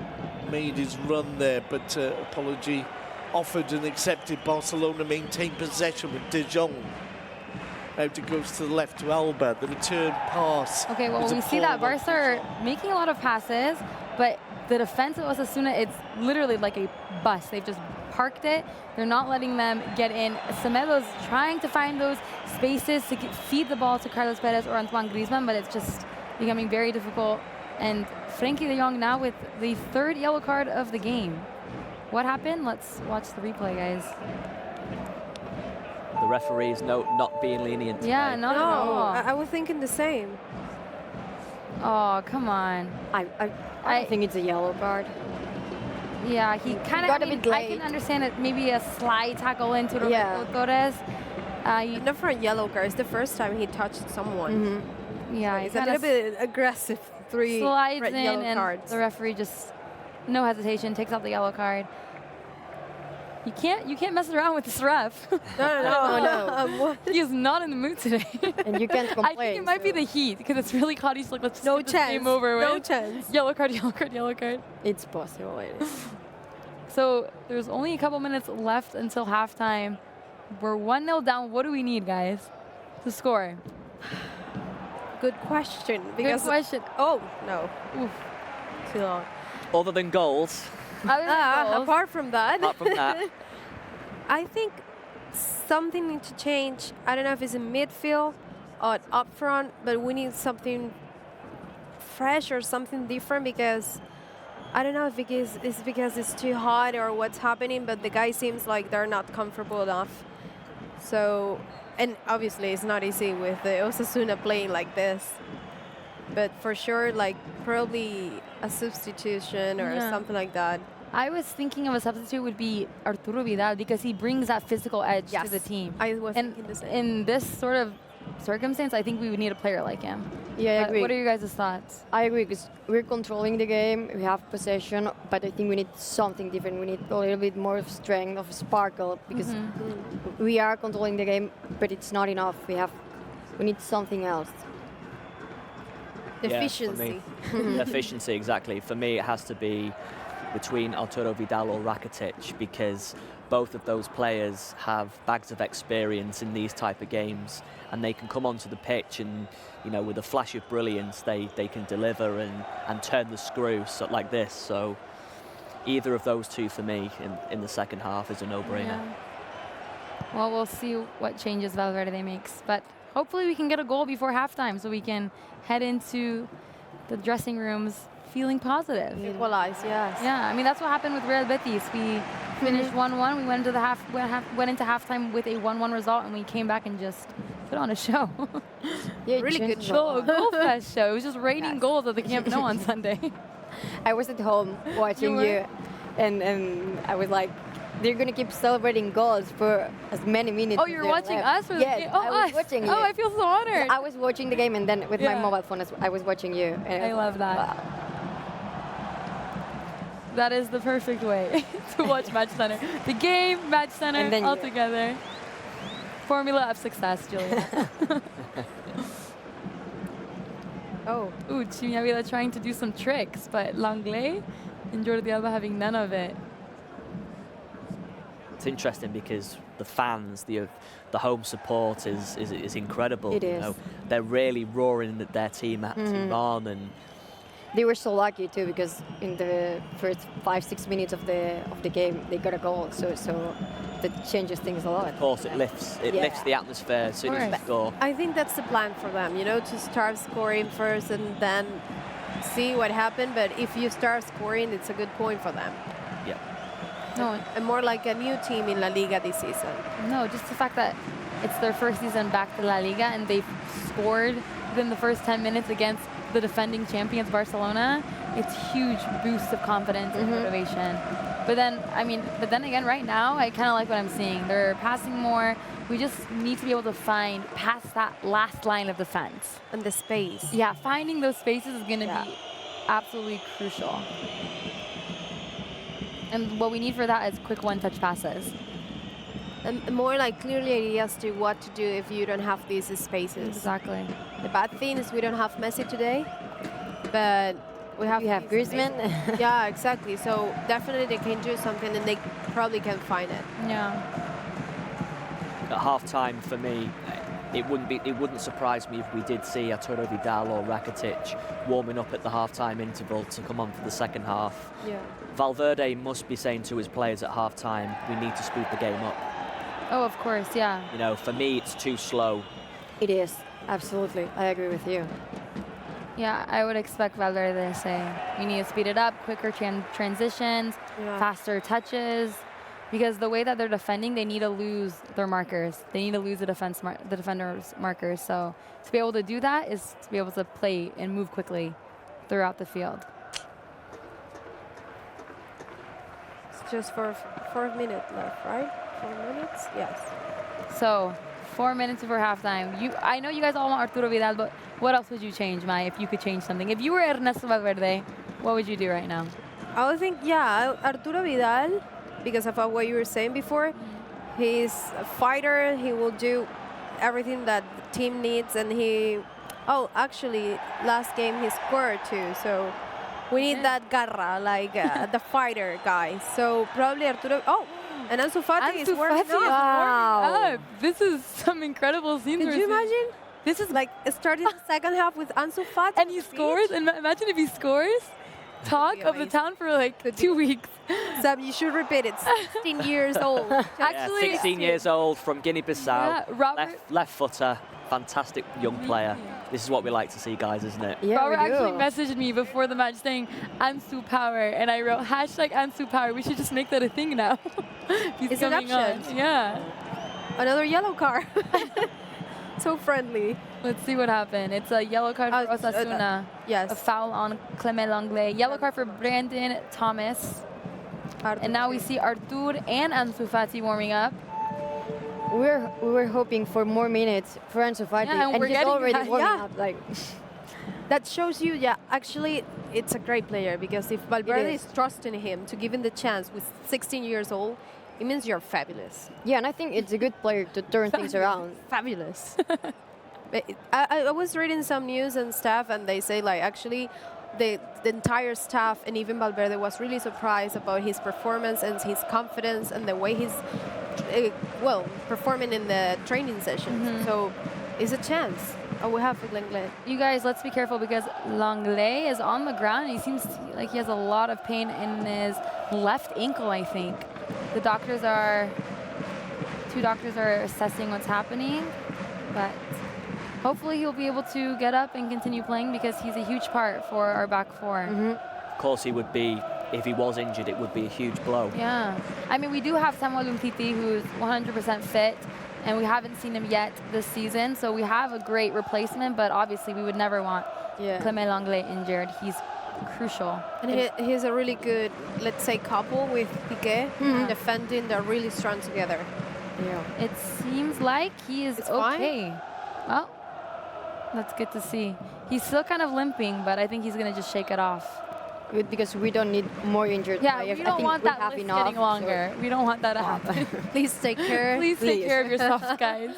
made his run there, but apology offered and accepted. Barcelona maintain possession with De Jong. Out it goes to the left to Alba. The return pass. Okay, well, is a we see that ball Barca are making a lot of passes, but the defense of Osasuna, it's literally like a bus. They've just parked it. They're not letting them get in. Semedo's trying to find those spaces to feed the ball to Carlos Perez or Antoine Griezmann, but it's just becoming very difficult. And Frenkie de Jong now with the third yellow card of the game. What happened? Let's watch the replay, guys. The referees not being lenient. Yeah, today. not at No, all. I was thinking the same. Oh, come on. I don't think it's a yellow card. Yeah, he kind of got a bit I can late. understand it. Maybe a slide tackle into Roberto Yeah. Torres. Not for a yellow card. It's the first time he touched someone. Mm-hmm. Yeah, It's he a kinda little bit aggressive. Three slides red in, yellow and cards. the referee just no hesitation takes out the yellow card. You can't mess around with this ref. No. What? He is not in the mood today. And you can't I complain. think it might be the heat because it's really hot. He's like, let's just No get this chance. game over with. No chance. Yellow card, yellow card, yellow card. It's possible. It is. So there's only a couple minutes left until halftime. We're 1-0 down. What do we need, guys, to score? Good question. Good Because question. oh no, Oof. too long. Other than goals, Other than goals, Apart from that, apart from that, I think something needs to change. I don't know if it's in midfield or up front, but we need something fresh or something different because I don't know if it's because it's too hot or what's happening, but the guy seems like they're not comfortable enough. So, and obviously it's not easy with the Osasuna playing like this. But for sure, like probably a substitution or Yeah. something like that. I was thinking of a substitute would be Arturo Vidal because he brings that physical edge to the team. I was And thinking the same. in this sort of circumstance, I think we would need a player like him. Yeah, I But agree. what are your guys' thoughts? I agree because we're controlling the game. We have possession, but I think we need something different. We need a little bit more of strength, of sparkle, because we are controlling the game, but it's not enough. We need something else. Yeah, for Efficiency. me. Efficiency, exactly. For me, it has to be between Arturo Vidal or Rakitic, because both of those players have bags of experience in these type of games, and they can come onto the pitch and, you know, with a flash of brilliance, they can deliver and turn the screw like this. So either of those two for me in the second half is a no-brainer. Yeah. Well, we'll see what changes Valverde makes, but hopefully we can get a goal before halftime so we can head into the dressing rooms feeling positive. Equalize, yes. Yeah, I mean that's what happened with Real Betis. We finished 1-1. We went into halftime with a 1-1 result, and we came back and just put on a show. Yeah, Really good changed show. a lot. Goal fest show. It was just raining goals at the Camp Nou on Sunday. I was at home watching you, and I was like, they're gonna keep celebrating goals for as many minutes. Oh, as you're they're watching left. us? Or Yes, the game? Oh, I was us. watching you. Oh, I feel so honored. I was watching the game, and then with my Yeah. mobile phone, I was watching you. And I love that. Wow. That is the perfect way to watch Matchcenter. The game, Matchcenter, And then all you- together. Formula of success, Julia. Oh, Ooh, Chimiavila trying to do some tricks, but Langlais and Jordi Alba having none of it. It's interesting because the fans, the home support is incredible. It you is. know. They're really roaring their team on, and They were so lucky too, because in the first 5-6 minutes of the game they got a goal, so that changes things a lot. of course it lifts the atmosphere as soon as you Correct. score. I think that's the plan for them, you know, to start scoring first and then see what happened. But if you start scoring, it's a good point for them. Yeah. No, And more like a new team in La Liga this season. no, just the fact that it's their first season back to La Liga and they've scored within the first 10 minutes against the defending champions Barcelona. It's huge boost of confidence and motivation. But then again, right now, I kind of like what I'm seeing. They're passing more. We just need to be able to find past that last line of defense. And the space. Yeah, finding those spaces is going to Yeah. be absolutely crucial. And what we need for that is quick one-touch passes. And more like clearly ideas to what to do if you don't have these spaces. Exactly. The bad thing is we don't have Messi today, but we have You have these spaces. Griezmann. Yeah, exactly. So definitely they can do something and they probably can find it. Yeah. At half time, for me, it wouldn't surprise me if we did see Arturo Vidal or Rakitic warming up at the half-time interval to come on for the second half. Yeah. Valverde must be saying to his players at half-time, we need to speed the game up. Oh, of course, yeah. You know, for me, it's too slow. It is, absolutely. I agree with you. Yeah, I would expect Valverde to say, we need to speed it up, quicker transitions, Yeah. faster touches, because the way that they're defending, they need to lose their markers. They need to lose the defender's markers. So to be able to do that is to be able to play and move quickly throughout the field. It's just for 4 minutes left, right? 4 minutes? Yes. So 4 minutes before halftime. I know you guys all want Arturo Vidal, but what else would you change, Mai, if you could change something? If you were Ernesto Valverde, what would you do right now? I would think, yeah, Arturo Vidal, because of what you were saying before, he's a fighter. He will do everything that the team needs, and actually, last game he scored too. So we need that garra, like the fighter guy. So probably Arturo. Oh, and Ansu Fati is Ansu warming Fati is up. warming up. This is some incredible scenes. Could we're you seeing. imagine? This is Like starting the second half with Ansu Fati. and on he the scores. pitch. And imagine if he scores. Talk be of the amazing. town for like Could be. 2 weeks. Sam, you should repeat it. 16 years old. Actually, yeah, 16 years old from Guinea-Bissau, Yeah, Robert- left footer, fantastic young player. This is what we like to see, guys, isn't it? Yeah, Robert we do. actually messaged me before the match saying Ansu Power, and I wrote #Ansu Power. We should just make that a thing now. He's It's an coming on. option. Yeah. Another yellow card. So friendly. Let's see what happened. It's a yellow card for Osasuna. Yes. A foul on Clement Langlais. Yellow card for Brandon Thomas. And now we see Artur and Ansu Fati warming up. We were hoping for more minutes for Ansu Fati, Yeah, and and we're he's getting already that, warming yeah. up. Like, That shows you, yeah, actually, it's a great player, because if Valverde is. is trusting him to give him the chance with 16 years old, it means you're fabulous. yeah, and I think it's a good player to turn things around. Fabulous. I was reading some news and stuff, and they say, like, actually, the entire staff and even Valverde was really surprised about his performance and his confidence and the way he's, performing in the training sessions. So it's a chance. We have for Lenglet. You guys, let's be careful because Langlais is on the ground. He seems like he has a lot of pain in his left ankle, I think. The two doctors are assessing what's happening, but hopefully he'll be able to get up and continue playing because he's a huge part for our back four. Of course, he would be, if he was injured, it would be a huge blow. Yeah. I mean, we do have Samuel Umtiti, who's 100% fit, and we haven't seen him yet this season, so we have a great replacement, but obviously we would never want Clement Langlais injured. He's crucial. And he's a really good, let's say, couple with Piqué. Defending, they're really strong together. It seems like he is okay. Well, that's good to see. He's still kind of limping, but I think he's going to just shake it off. Good, because we don't need more injured players. We don't want that list getting longer. We don't want that to happen. Please take care. Please take care of yourselves, guys.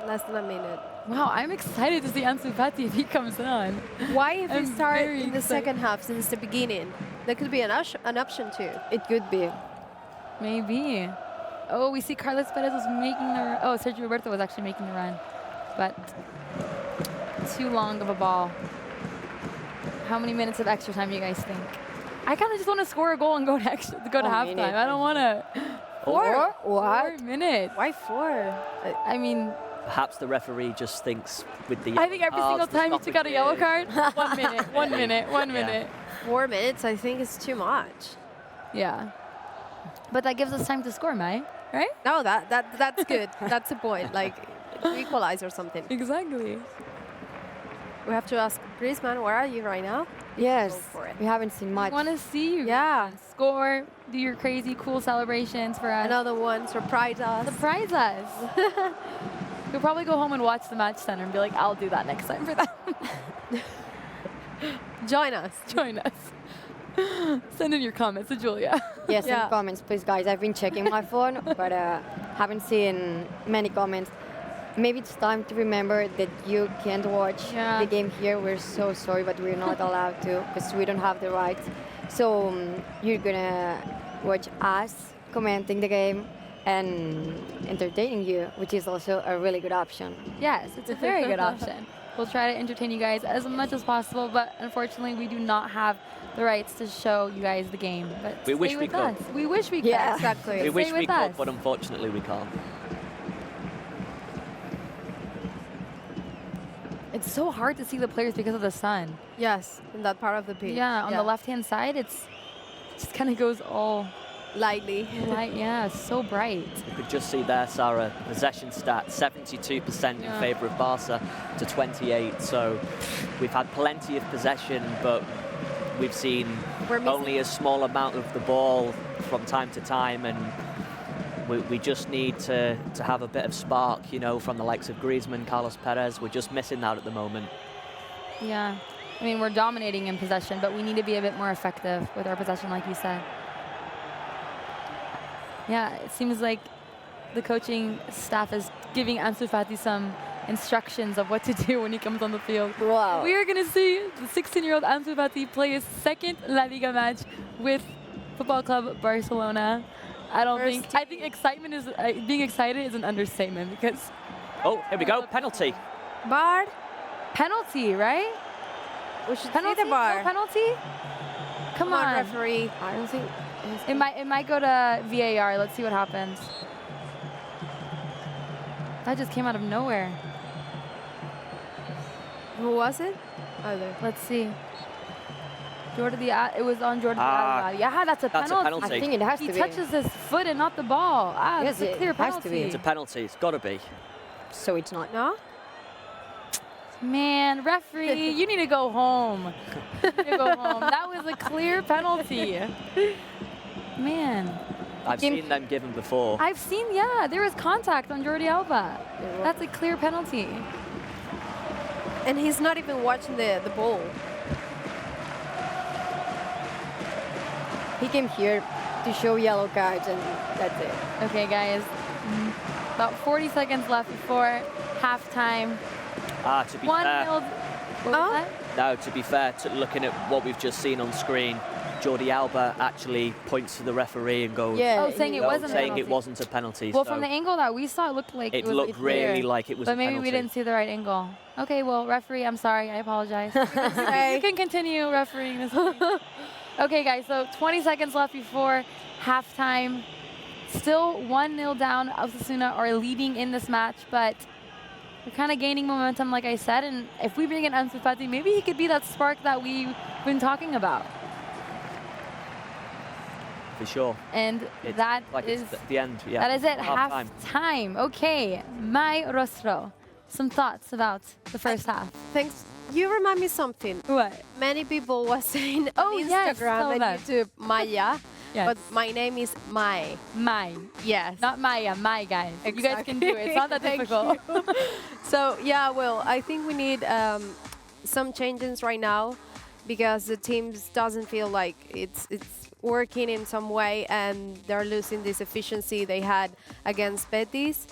Less than a minute. Wow, I'm excited to see Ansu Fati if he comes on. Why if we start very in the second half since the beginning? That could be an option too. It could be. Maybe. Oh, we see Carlos Perez was making the... Oh, Sergio Roberto was actually making the run. But too long of a ball. How many minutes of extra time do you guys think? I kind of just want to score a goal and go to halftime. I don't want to... What? 4 minutes. Why 4? I mean... Perhaps the referee just thinks with the... I think every single time you took out a yellow card, 1 minute, 1 minute, 1 minute. 4 minutes, I think, is too much. Yeah. But that gives us time to score, Mai, right? No, that's good. That's the point. Like, to equalize or something. Exactly. We have to ask Griezmann, where are you right now? Yes, Go for it. we haven't seen much. I want to see you. Yeah. Score, do your crazy, cool celebrations for us. Another one, surprise us. Surprise us. You'll probably go home and watch the Matchcenter and be like, I'll do that next time for them. Join us. Join us. Send in your comments to Julia. Yes, some comments, please, guys. I've been checking my phone, but haven't seen many comments. Maybe it's time to remember that you can't watch the game here. We're so sorry, but we're not allowed to because we don't have the rights. So you're gonna watch us commenting the game and entertaining you, which is also a really good option. Yes, it's a very good option. We'll try to entertain you guys as much as possible, but unfortunately we do not have the rights to show you guys the game. But we wish we could. We wish we could. Yeah, exactly. We wish Stay we with could, us. but unfortunately we can't. It's so hard to see the players because of the sun. Yes, in that part of the pitch. Yeah, on the left-hand side, it just kind of goes all lightly. light. Yeah, it's so bright. You could just see there, Sarah, possession stat, 72% in favour of Barca to 28. So we've had plenty of possession, but we've seen only a small amount of the ball from time to time, and we just need to have a bit of spark, you know, from the likes of Griezmann, Carlos Perez. We're just missing that at the moment. Yeah. I mean, we're dominating in possession, but we need to be a bit more effective with our possession, like you said. Yeah, it seems like the coaching staff is giving Ansu Fati some instructions of what to do when he comes on the field. Wow. We are going to see the 16-year-old Ansu Fati play his second La Liga match with Football Club Barcelona. I think excitement is being excited is an understatement because. Oh, here we go, penalty. Bar. Penalty, right? We should Penalty? see the bar. No penalty? Come on, referee. I don't think... It might go to VAR. Let's see what happens. That just came out of nowhere. Who was it? Let's see. It was on Jordi Alba. Yeah, that's a penalty. I think it has to He be. touches his foot and not the ball. Yes, that's a clear it has to penalty. be. It's a penalty, it's got to be. So it's not. No? Man, referee, you need to go home. You need to go home. That was a clear penalty. Man. I've seen them given before. I've seen, there was contact on Jordi Alba. That's a clear penalty. And he's not even watching the ball. He came here to show yellow cards, and that's it. Okay, guys. About 40 seconds left before halftime. To be 1-0. fair, What was that? no, to be fair, looking at what we've just seen on screen, Jordi Alba actually points to the referee and goes, Yeah, Oh, saying it no, wasn't a saying penalty. it wasn't a penalty. Well, so from the angle that we saw, it looked like it was looked clear. really like it was But a maybe penalty. we didn't see the right angle. Okay, well, referee, I'm sorry. I apologize. Okay. You can continue refereeing this game. Okay, guys, so 20 seconds left before halftime. Still 1-0 down. Osasuna are leading in this match, but we're kind of gaining momentum, like I said. And if we bring in Ansu Fati, maybe he could be that spark that we've been talking about. For sure. And It's that like is it's the end. Yeah. that is it. Half-time. Half-time. Okay, my rostro. Some thoughts about the first half. Thanks. You remind me something. What? Many people were saying Oh, on yes, Instagram tell and them. YouTube, Maya, Yes. but my name is Mai. My. Yes. Not Maya, my guys. You guys can do it. It's not that Thank difficult. you. So yeah, well, I think we need some changes right now because the team doesn't feel like it's working in some way, and they're losing this efficiency they had against Betis.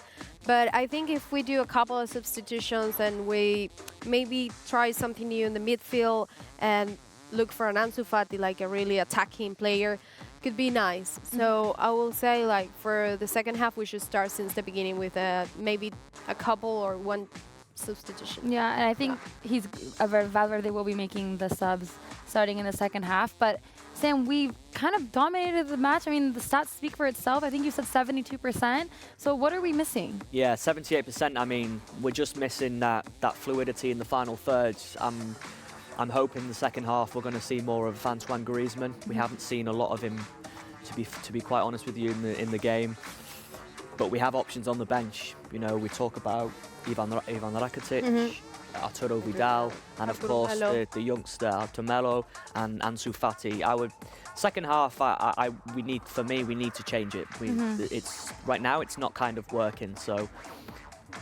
But I think if we do a couple of substitutions and we maybe try something new in the midfield and look for an Ansu Fati, like a really attacking player, could be nice. So I will say, like, for the second half, we should start since the beginning with maybe a couple or one substitution. Yeah, and I think Valverde will be making the subs starting in the second half. But Sam, we kind of dominated the match. I mean, the stats speak for itself. I think you said 72%. So what are we missing? Yeah, 78%. I mean, we're just missing that fluidity in the final thirds. I'm hoping the second half we're going to see more of Antoine Griezmann. We haven't seen a lot of him, to be quite honest with you, in the game. But we have options on the bench. You know, we talk about Ivan Rakitic, Arturo Vidal, and of course the youngster Artur Melo and Ansu Fati. Our second half, we need to change it. It's right now it's not kind of working. So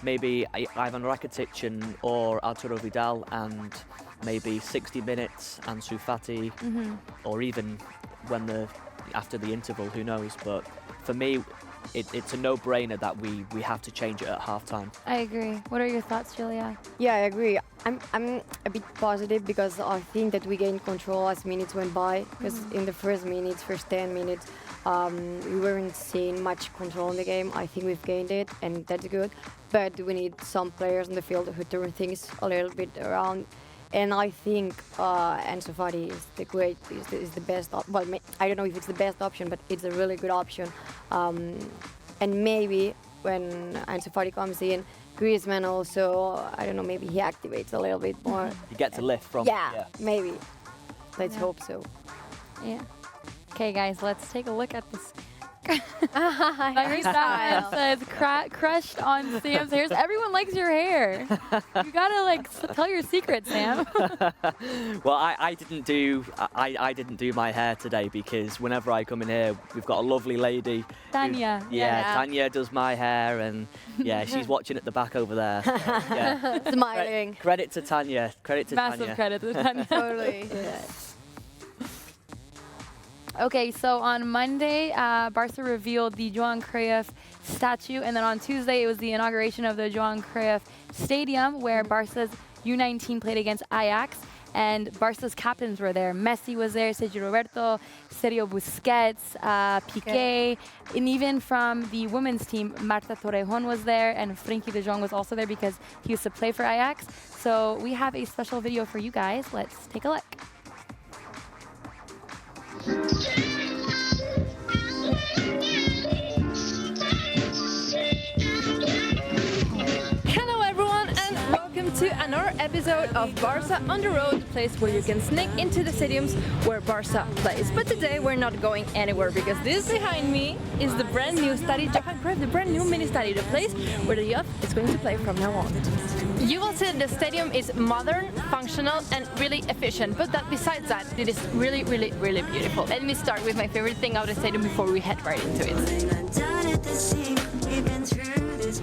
maybe Ivan Rakitic or Arturo Vidal, and maybe 60 minutes Ansu Fati, or even after the interval, who knows? But for me, it's a no-brainer that we have to change it at half-time. I agree. What are your thoughts, Julia? Yeah, I agree. I'm a bit positive because I think that we gained control as minutes went by. Because in the first 10 minutes, we weren't seeing much control in the game. I think we've gained it, and that's good. But we need some players in the field who turn things a little bit around. And I think Ansu Fati is the best. Well, I don't know if it's the best option, but it's a really good option. And maybe when Ansu Fati comes in, Griezmann also, I don't know, maybe he activates a little bit more. He gets a lift from. Yeah, maybe. Let's hope so. Yeah. Okay, guys, let's take a look at this. Very style. Says crushed on Sam's hairs. Everyone likes your hair. You gotta tell your secret, Sam. Well, I didn't do my hair today because whenever I come in here, we've got a lovely lady. Tanya. Tanya does my hair, and she's watching at the back over there. So, yeah. Smiling. Credit to Tanya. Massive credit to Tanya. Totally. Okay, so on Monday, Barca revealed the Johan Cruyff statue, and then on Tuesday, it was the inauguration of the Johan Cruyff Stadium, where Barca's U19 played against Ajax, and Barca's captains were there. Messi was there, Sergio Roberto, Sergio Busquets, Piqué, and even from the women's team, Marta Torrejon was there, and Frenkie de Jong was also there because he used to play for Ajax. So we have a special video for you guys. Let's take a look. Hello everyone, and welcome to another episode of Barca on the Road, the place where you can sneak into the stadiums where Barca plays. But today we're not going anywhere because this behind me is the brand new Estadio Johan Cruyff, the brand new mini stadium, the place where the youth is going to play from now on. You will see the stadium is modern, functional, and really efficient. But besides that, it is really, really, really beautiful. Let me start with my favorite thing of the stadium before we head right into it.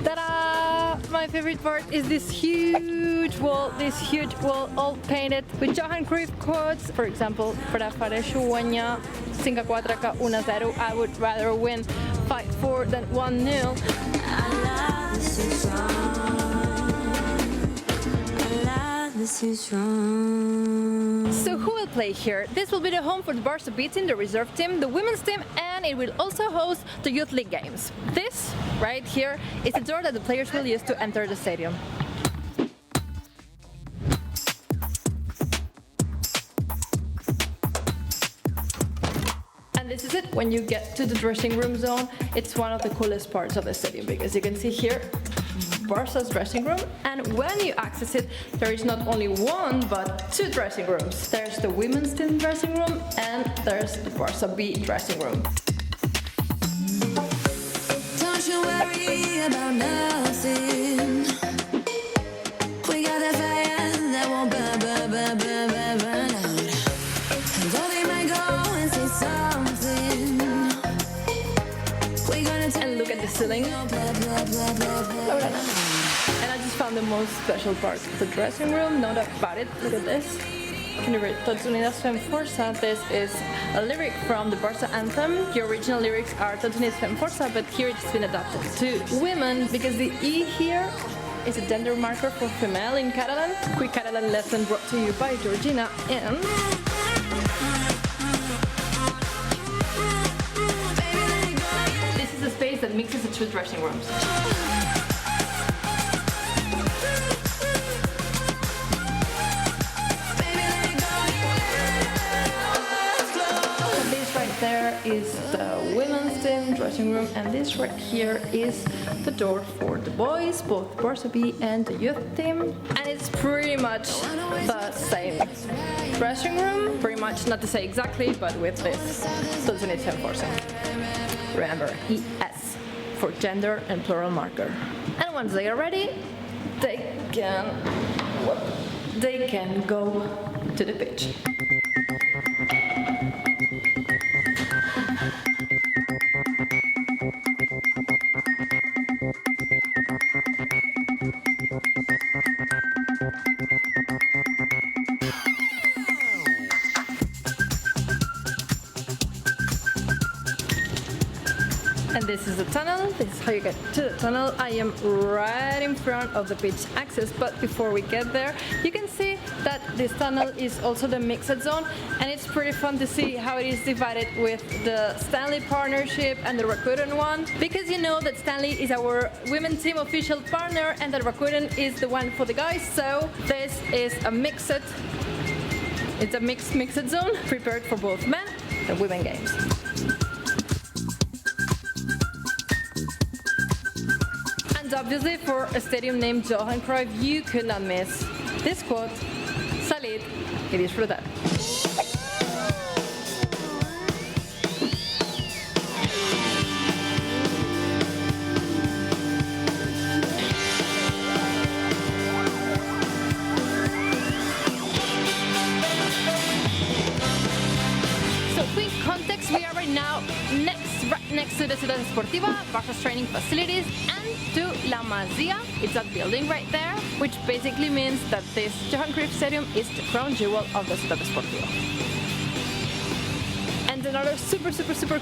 Ta-da! My favorite part is this huge wall all painted with Johan Cruyff quotes. For example, para Fareshuanya 5-4 ka 1-0, I would rather win 5-4 than 1-0. is too strong. So who will play here? This will be the home for the Barça B team, the reserve team, the women's team, and it will also host the youth league games. This right here is the door that the players will use to enter the stadium. And this is it. When you get to the dressing room zone, it's one of the coolest parts of the stadium because you can see here Barca's dressing room, and when you access it, there is not only one but two dressing rooms. There's the women's team dressing room and there's the Barça B dressing room. Don't you worry about nothing. We got that fire that won't burn out. And though they might go and say something, we gonna And look at the ceiling. And I just found the most special part of the dressing room. No doubt about it. Look at this. Can you read? Tots Unidas Fem Força. This is a lyric from the Barça anthem. The original lyrics are Tots Unidas Fem Força, but here it's been adapted to women because the E here is a gender marker for female in Catalan. Quick Catalan lesson brought to you by Georgina. And this is a space that mixes the two dressing rooms. There is the women's team dressing room, and this right here is the door for the boys, both Barça B and the youth team. And it's pretty much the same dressing room, pretty much, not to say exactly, but with this Tots Unidas Fem Força. Remember, ES for gender and plural marker. And once they are ready, they can go to the pitch. And this is the tunnel. This is how you get to the tunnel. I am right in front of the pitch access, but before we get there, you can see that this tunnel is also the mixed zone, and it's pretty fun to see how it is divided with the Stanley partnership and the Rakuten one, because you know that Stanley is our women's team official partner and that Rakuten is the one for the guys. So this is a mixed zone prepared for both men and women games. And obviously for a stadium named Johan Cruyff, you could not miss this quote, Salid, it is for that. So quick context, we are right now right next to the Ciudad Esportiva, Barça's training facilities, and to La Masia. It's that building right there, which basically means that this Johan Cruyff Stadium is the crown jewel of the Ciudad Esportiva. And another super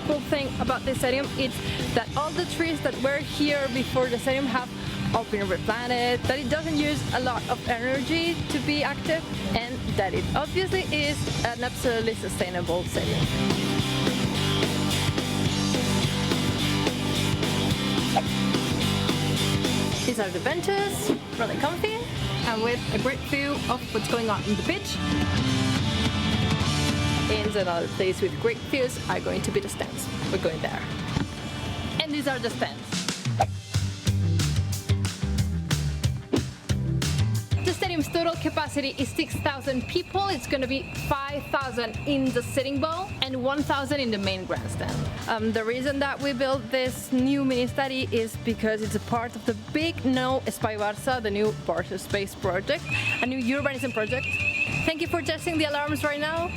cool thing about this stadium is that all the trees that were here before the stadium have all been replanted, that it doesn't use a lot of energy to be active, and that it obviously is an absolutely sustainable stadium. These are the benches, really comfy, and with a great view of what's going on in the pitch. And another place with great views are going to be the stands. We're going there. And these are the stands. The stadium's total capacity is 6,000 people. It's going to be 5,000 in the sitting bowl and 1,000 in the main grandstand. The reason that we built this new mini study is because it's a part of the big No Espai Barça, the new Barça Space project, a new urbanism project. Thank you for testing the alarms right now.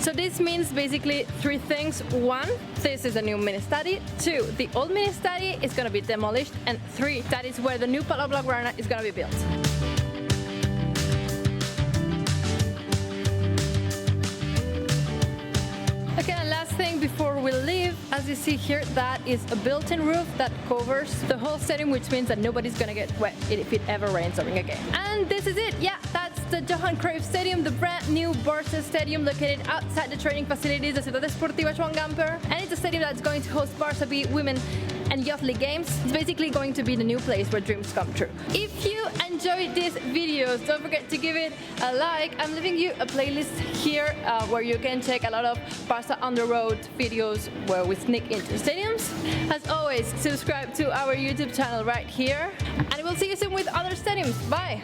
So this means basically three things. One, this is a new mini study. Two, the old mini study is going to be demolished. And three, that is where the new Palau Blaugrana is going to be built. Okay, and last thing before we leave, as you see here, that is a built-in roof that covers the whole stadium, which means that nobody's gonna get wet if it ever rains during a game. And this is it. Yeah, that's the Johan Cruyff Stadium, the brand new Barça Stadium located outside the training facilities of Ciudad Deportiva Joan Gamper. And it's a stadium that's going to host Barça B Women and Youth League games. It's basically going to be the new place where dreams come true. If you enjoyed these videos, don't forget to give it a like. I'm leaving you a playlist here where you can check a lot of Barça on the road videos where we sneak into stadiums. As always, subscribe to our YouTube channel right here, and we'll see you soon with other stadiums. Bye.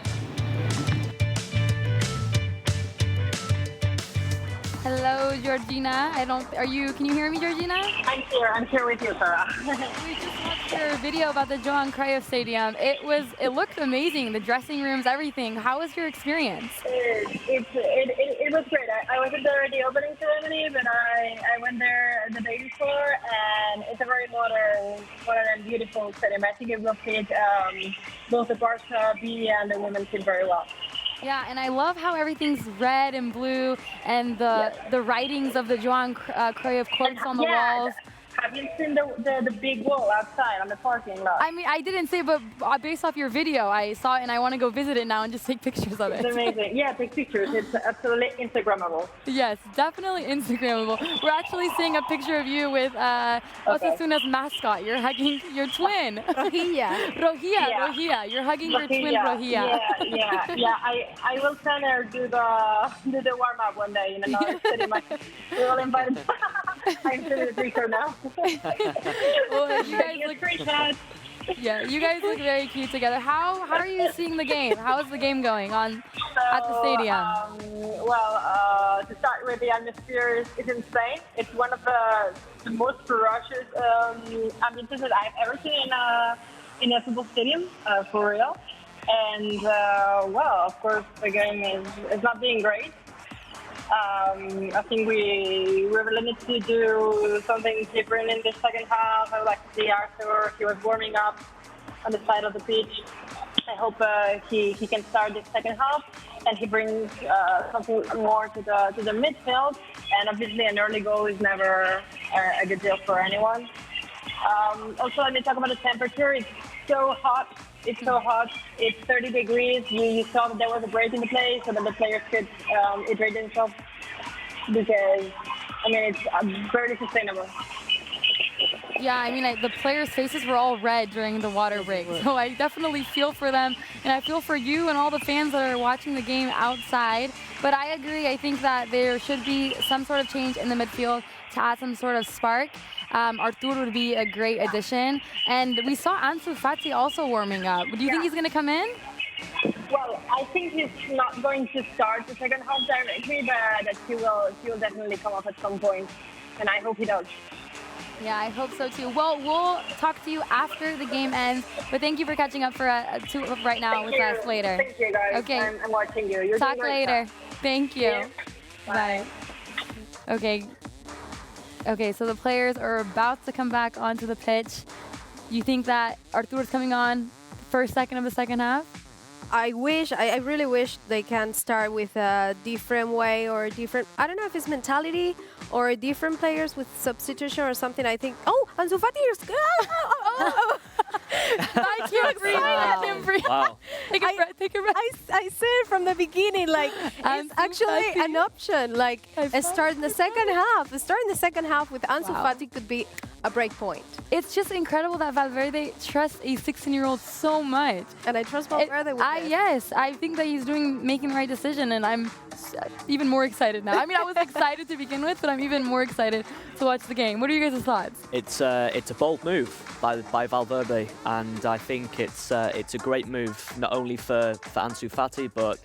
Hello, Georgina. Can you hear me, Georgina? I'm here with you, Sarah. We just watched your video about the Johan Cruyff Stadium. It looked amazing, the dressing rooms, everything. How was your experience? It was great. I wasn't there at the opening ceremony, but I went there the day before, and it's a very modern and beautiful stadium. I think it will fit both the Barça B and the women's team very well. Yeah, and I love how everything's red and blue, and the writings of the Johan Cruyff quotes on the walls. Have you seen the big wall outside on the parking lot? I mean, I didn't say, but based off your video, I saw it, and I want to go visit it now and just take pictures of it. It's amazing. Yeah, take pictures. It's absolutely Instagrammable. Yes, definitely Instagrammable. We're actually seeing a picture of you with Osasuna's mascot. You're hugging your twin. Rojilla. You're hugging your twin, Rojilla. Yeah. I will send her do the warm up one day in another city. We will invite her. I'm sending the picture now. Well, you guys you guys look very cute together. How are you seeing the game? How is the game going at the stadium? To start with, the atmosphere is insane. It's one of the most ferocious ambiences that I've ever seen in a football stadium, for real. And of course, the game is not being great. I think we really need to do something different in the second half. I would like to see Arthur. He was warming up on the side of the pitch. I hope he can start the second half and he brings something more to the midfield. And obviously, an early goal is never a good deal for anyone. Also, let me talk about the temperature. It's so hot. It's 30 degrees. You saw that there was a break in the play so that the players could hydrate themselves because, it's barely sustainable. Yeah, the players' faces were all red during the water break. So I definitely feel for them. And I feel for you and all the fans that are watching the game outside. But I agree. I think that there should be some sort of change in the midfield to add some sort of spark. Artur would be a great addition. And we saw Ansu Fati also warming up. Do you think he's going to come in? Well, I think he's not going to start the second half directly, but that he will definitely come up at some point. And I hope he does. Yeah, I hope so too. Well, we'll talk to you after the game ends. But thank you for catching up right now with us later. Thank you, guys. Okay. I'm watching you. You're talk doing great later. stuff. Thank you. Yeah. Bye. Okay, so the players are about to come back onto the pitch. You think that Artur's coming on first second of the second half? I really wish they can start with a different way or different, I don't know if it's mentality or different players with substitution or something. I think, Ansu Fati is good. I can't breathe. Wow. Take a breath. I said it from the beginning, it's actually an option. Start in the second half. Starting the second half with Ansu Fati could be a break point. It's just incredible that Valverde trusts a 16-year-old so much. And I trust Valverde with this. Yes, I think that he's making the right decision, and I'm even more excited now. I was excited to begin with, but I'm even more excited to watch the game. What are you guys' thoughts? It's a bold move by Valverde, and I think it's a great move not only for Ansu Fati but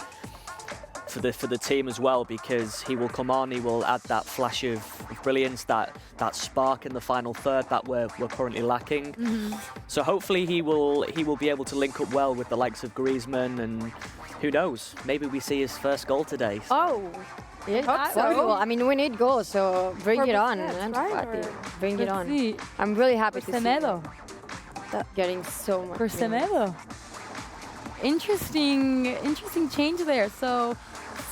for the team as well, because he will come on, he will add that flash of brilliance, that spark in the final third that we're currently lacking. Mm-hmm. So hopefully he will be able to link up well with the likes of Griezmann, and who knows, maybe we see his first goal today. Yeah, so. We need goals, so bring it on. Bring it on. See. I'm really happy to Semedo. see that getting so much. For Semedo. Interesting change there. So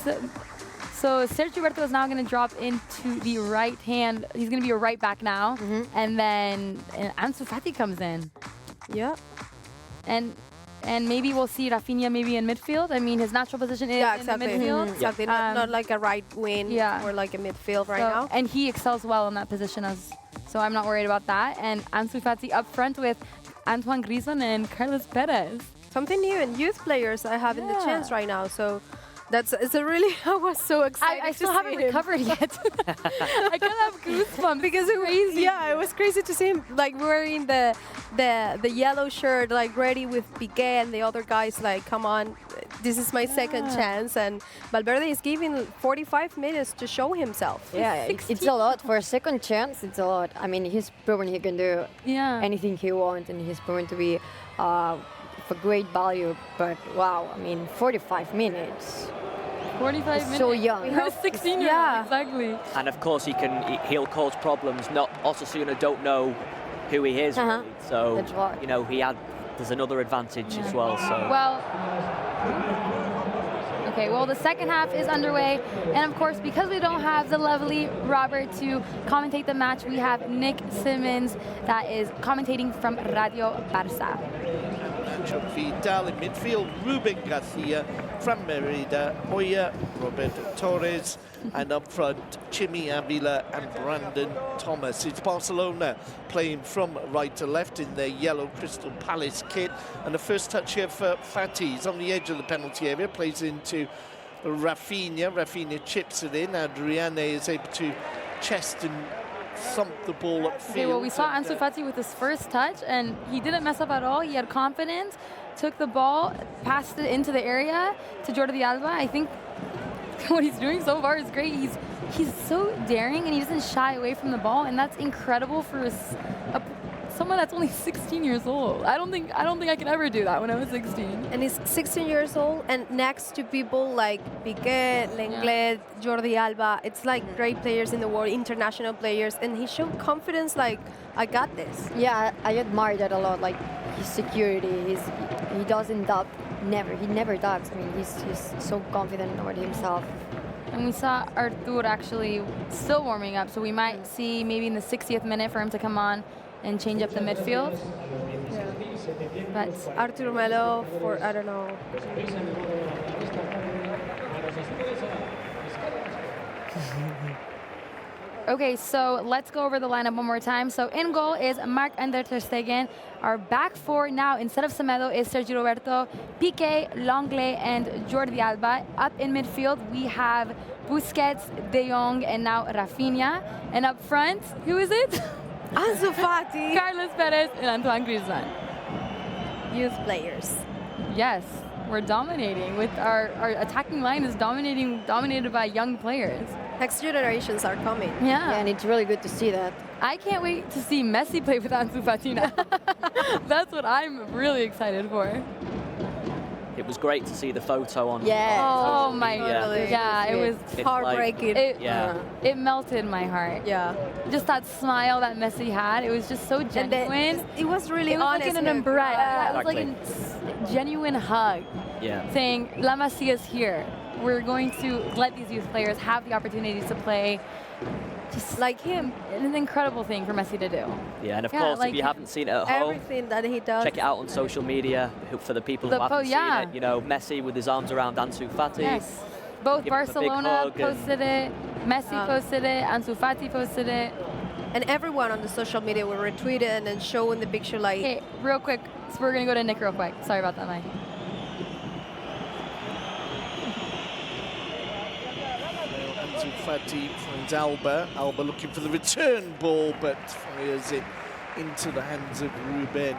Sergio Roberto is now going to drop into the right hand. He's going to be a right back now. Mm-hmm. And then Ansu Fati comes in. Yeah. And and maybe we'll see Rafinha maybe in midfield. I mean, his natural position is exactly. in the midfield. Exactly. Not like a right wing or like a midfield right now. And he excels well in that position, so I'm not worried about that. And Ansu Fati up front with Antoine Griezmann and Carlos Perez. Something new, and youth players I have in the chance right now. So it's a really, I was so excited. I still haven't recovered yet. I kind of have goosebumps because it was crazy. Yeah, it was crazy to see him like wearing the yellow shirt, like ready with Piqué and the other guys. Like, come on, this is my second chance. And Valverde is giving 45 minutes to show himself. Yeah, it's a lot for a second chance. It's a lot. I mean, he's proven he can do anything he wants, and he's proven to be for great value. But wow, I mean, 45 minutes. 45 minutes. So young. He's 16 years old, exactly. And of course, he'll cause problems. Osasuna don't know who he is, really. So That's right. you know, there's another advantage as well. So well, the second half is underway, and of course, because we don't have the lovely Robert to commentate the match, we have Nick Simmons that is commentating from Radio Barça. Vidal in midfield, Ruben Garcia, Fran Merida, Moya, Roberto Torres, and up front, Chimi Avila and Brandon Thomas. It's Barcelona playing from right to left in their yellow Crystal Palace kit. And the first touch here for Fati. He's on the edge of the penalty area, plays into Rafinha. Rafinha chips it in. Adriane is able to chest and thump the ball upfield. Okay, well, we saw Ansu Fati with his first touch, and he didn't mess up at all. He had confidence, took the ball, passed it into the area to Jordi Alba. I think what he's doing so far is great. He's so daring, and he doesn't shy away from the ball, and that's incredible for someone that's only 16 years old. I don't think I could ever do that when I was 16. And he's 16 years old, and next to people like Piqué, Lenglet, Jordi Alba, it's like great players in the world, international players, and he showed confidence like, I got this. Yeah, I admire that a lot, like his security, he doesn't doubt, he never doubts. I mean, he's so confident about himself. And we saw Artur actually still warming up, so we might see maybe in the 60th minute for him to come on and change up the midfield. But Artur Melo for, I don't know. Okay, so let's go over the lineup one more time. So in goal is Marc-Andre ter Stegen. Our back four now, instead of Semedo, is Sergio Roberto, Piqué, Lenglet, and Jordi Alba. Up in midfield, we have Busquets, De Jong, and now Rafinha. And up front, who is it? Ansu Fati. Carlos Perez and Antoine Griezmann. Youth players. Yes, we're dominating. With our attacking line is dominated by young players. Next generations are coming. Yeah, and it's really good to see that. I can't wait to see Messi play with Ansu Fati now. That's what I'm really excited for. It was great to see the photo on. Oh my God. Yeah, it was heartbreaking. It melted my heart. Yeah. Just that smile that Messi had, it was just so genuine. It was really honest. It was like an embrace. Yeah. It was like a genuine hug. Yeah. Saying, La Masia is here. We're going to let these youth players have the opportunity to play just like him. An incredible thing for Messi to do. Yeah, and of course, if you haven't seen it at home, everything that he does, check it out on social media for the people who haven't seen it. You know, Messi with his arms around Ansu Fati. Yes. Both Barcelona posted it, Messi posted it, Ansu Fati posted it. And everyone on the social media will retweet it and showing the picture like... Hey, real quick, so we're going to go to Nick real quick. Sorry about that, Mike. Ansu Fati finds Alba. Alba looking for the return ball, but fires it into the hands of Ruben.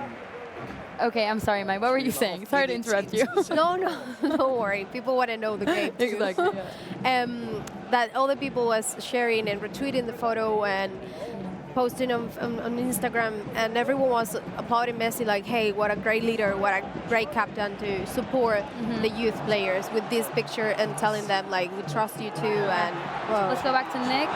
Okay, I'm sorry, Mike. What were you saying? Sorry to interrupt you. No, don't worry. People want to know the game too. Exactly. Yeah. That all the people was sharing and retweeting the photo and posting on Instagram, and everyone was applauding Messi like, hey, what a great leader, what a great captain to support the youth players with this picture and telling them like, we trust you too. And well, let's go back to Nick.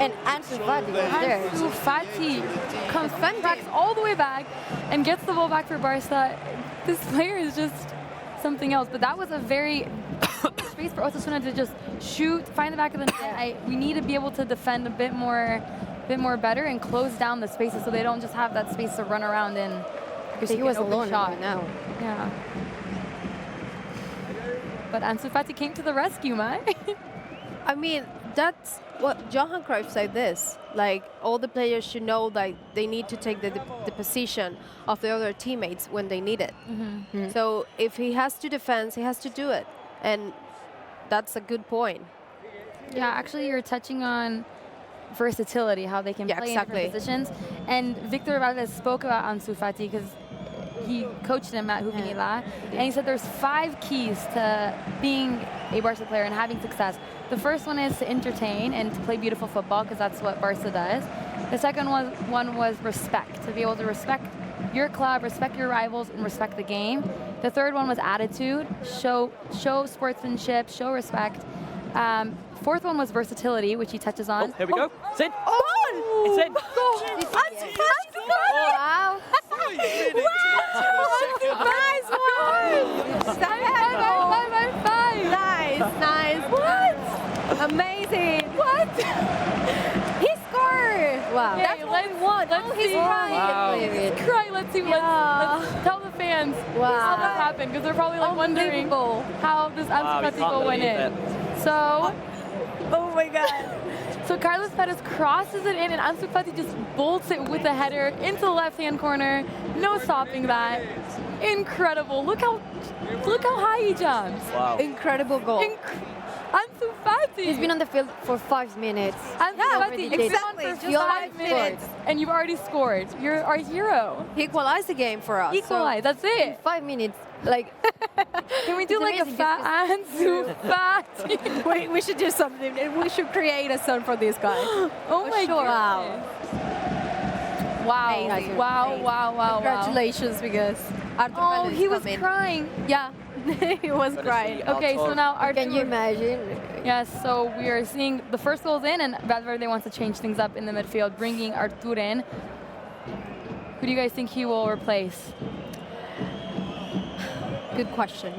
And Ansu Fati was there. Ansu Fati comes tracks all the way back and gets the ball back for Barca. This player is just something else. But that was a very space for Osasuna to just shoot, find the back of the net. We need to be able to defend a bit more better and close down the spaces so they don't just have that space to run around in. Because take he was an open alone shot. right now. Yeah. But Ansu Fati came to the rescue, man. I mean, that's what Johan Cruyff said this. Like, all the players should know that they need to take the position of the other teammates when they need it. So if he has to defend, he has to do it. And that's a good point. Yeah, actually, you're touching on versatility, how they can Yeah, play exactly. in different positions. And Victor Valdez spoke about Ansu Fati because he coached him at Juvenil, and he said there's 5 keys to being a Barca player and having success. The first one is to entertain and to play beautiful football, because that's what Barca does. The second one was respect, to be able to respect your club, respect your rivals, and respect the game. The third one was attitude, show sportsmanship, show respect. Fourth one was versatility, which he touches on. Oh, here we go. It's in. Oh! It's in. Wow. Nice one. Nice. What? Amazing. What? He scored. Wow. Okay, That's what we want. let's Oh, he's see. crying. Wow. He's crying. Let's see. Let's tell the fans how this happened, because they're probably like wondering how this Wow, Ansu we Fati goal can't went in. believe So, Oh my God. so Carlos Perez crosses it in, and Ansu Fati just bolts it with a header into the left-hand corner. No stopping that. Incredible. Look how high he jumps. Wow. Incredible goal. Ansu Fati. He's been on the field for 5 minutes. Ansu Fati, you've been on exactly. for Just just 5 5 minutes, and you've already scored. You're our hero. He equalized the game for us. Equalize. That's it. 5 minutes. Like, Can we do It's like a amazing fat Ansu Fati? Wait, we should do something. We should create a song for this guy. Oh my sure. god. Wow. Amazing. Wow. Congratulations, because Arthur Oh, Melo is he was coming. crying. Yeah, he was crying. Okay, so now Artur. can you imagine? Yes, so we are seeing the first goal's in, and Valverde wants to change things up in the midfield, bringing Artur in. Who do you guys think he will replace? Good question.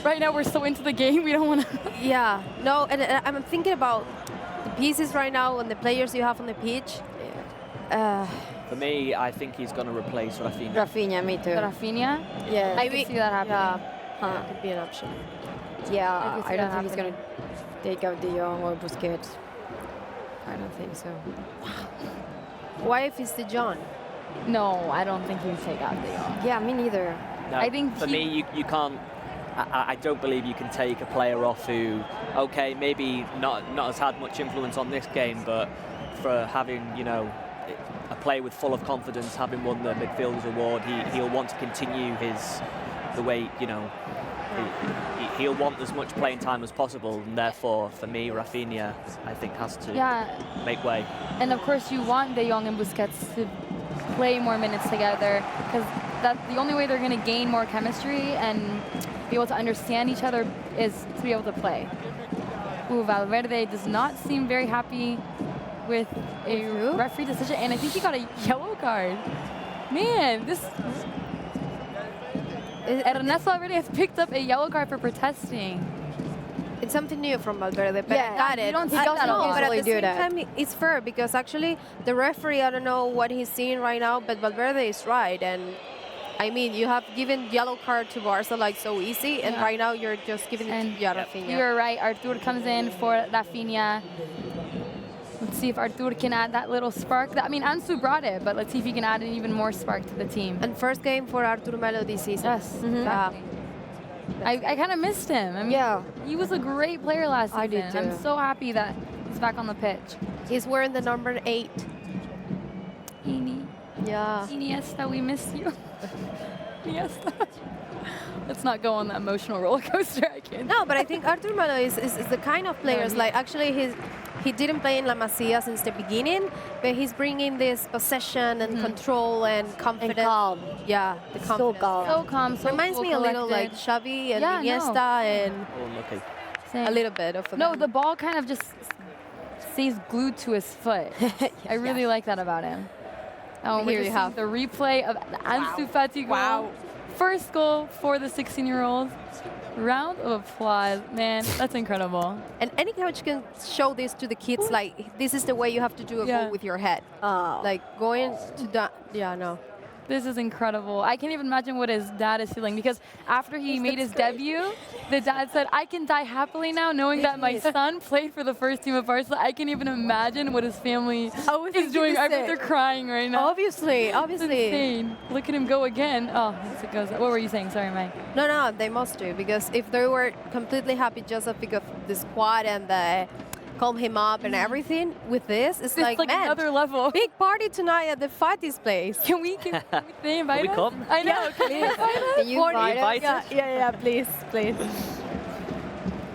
Right now, we're so into the game, we don't want to. Yeah, no, and I'm thinking about the pieces right now and the players you have on the pitch. For me, I think he's going to replace Rafinha. Rafinha, me too. Rafinha? Yeah. I can see that happening. Yeah, could be an option. Yeah, see I don't that think he's going to take out De Jong or Busquets. I don't think so. Why if it's the John? No, I don't think he would take out De Jong. Yeah, me neither. No, I think for he- me, you can't. I don't believe you can take a player off who, okay, maybe not has had much influence on this game, but for having, you know, a player with full of confidence, having won the midfielders award, he'll want to continue the way, you know, he'll want as much playing time as possible, and therefore, for me, Rafinha, I think, has to make way. And of course, you want De Jong and Busquets to play more minutes together, because that's the only way they're going to gain more chemistry and be able to understand each other is to be able to play. Ooh, Valverde does not seem very happy with a referee decision, and I think he got a yellow card. Man, this... Ernesto Valverde has picked up a yellow card for protesting. It's something new from Valverde, but Yeah, I got it. you don't see I that a know, lot. but at the Usually do same that. time, it's fair, because actually the referee, I don't know what he's seeing right now, but Valverde is right. And I mean, you have given yellow card to Barca like so easy, and right now you're just giving it to Rafinha. You are right. Artur comes in for Rafinha. Let's see if Artur can add that little spark. I mean, Ansu brought it, but let's see if he can add an even more spark to the team. And first game for Artur Melo this season. Yes, exactly. I kind of missed him. I mean, he was a great player last season. I did too. I'm so happy that he's back on the pitch. He's wearing the number 8. Yeah. Iniesta, we miss you. Iniesta. Let's not go on that emotional roller coaster. I can't. No, but I think Artur Melo is the kind of players, like, actually he didn't play in La Masia since the beginning, but he's bringing this possession and control and confidence. And calm. Yeah, the So confidence. calm. So calm, so Reminds cool, me a little like collected. Xavi and Yeah, no. Iniesta and Oh, lucky. Same. a little bit of No, them. the ball kind of just stays glued to his foot. I really like that about him. Oh, Here here you you have the replay of the Ansu Fati goal. Wow. First goal for the 16-year-old. Round of applause. Man, that's incredible. And any coach can show this to the kids, like, this is the way you have to do a Yeah. goal with your head. Oh. Like, going to that, yeah, no. This is incredible. I can't even imagine what his dad is feeling, because after he made his debut, the dad said, I can die happily now knowing that my son played for the first team of Barca. I can even imagine what his family is doing. I bet they're crying right now. Obviously. It's insane. Look at him go again. Oh, it goes. What were you saying? Sorry, Mike. No, they must do, because if they were completely happy just because of the squad and the calm him up and everything, with this, it's like, man, another level. Big party tonight at the Fati's place. Can they invite us? come? I know. Yeah, Can they invite us? Can you invite us? Yeah, please.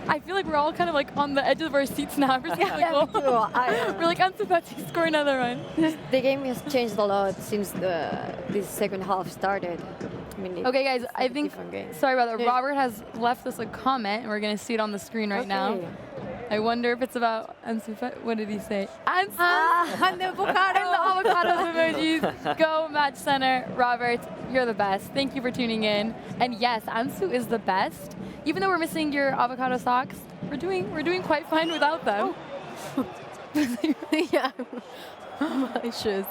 I feel like we're all kind of like on the edge of our seats now. We're Me too. We're like, Ansu Fati, score another one. The game has changed a lot since this second half started. I mean, Okay, guys, I think, different game. sorry about that. Robert has left us a comment, and we're going to see it on the screen right now. I wonder if it's about Ansu Fati. What did he say? Ansu! And the avocado. And the avocados emojis. Go Matchcenter. Robert, you're the best. Thank you for tuning in. And yes, Ansu is the best. Even though we're missing your avocado socks, we're doing quite fine without them. Yeah. My shoes.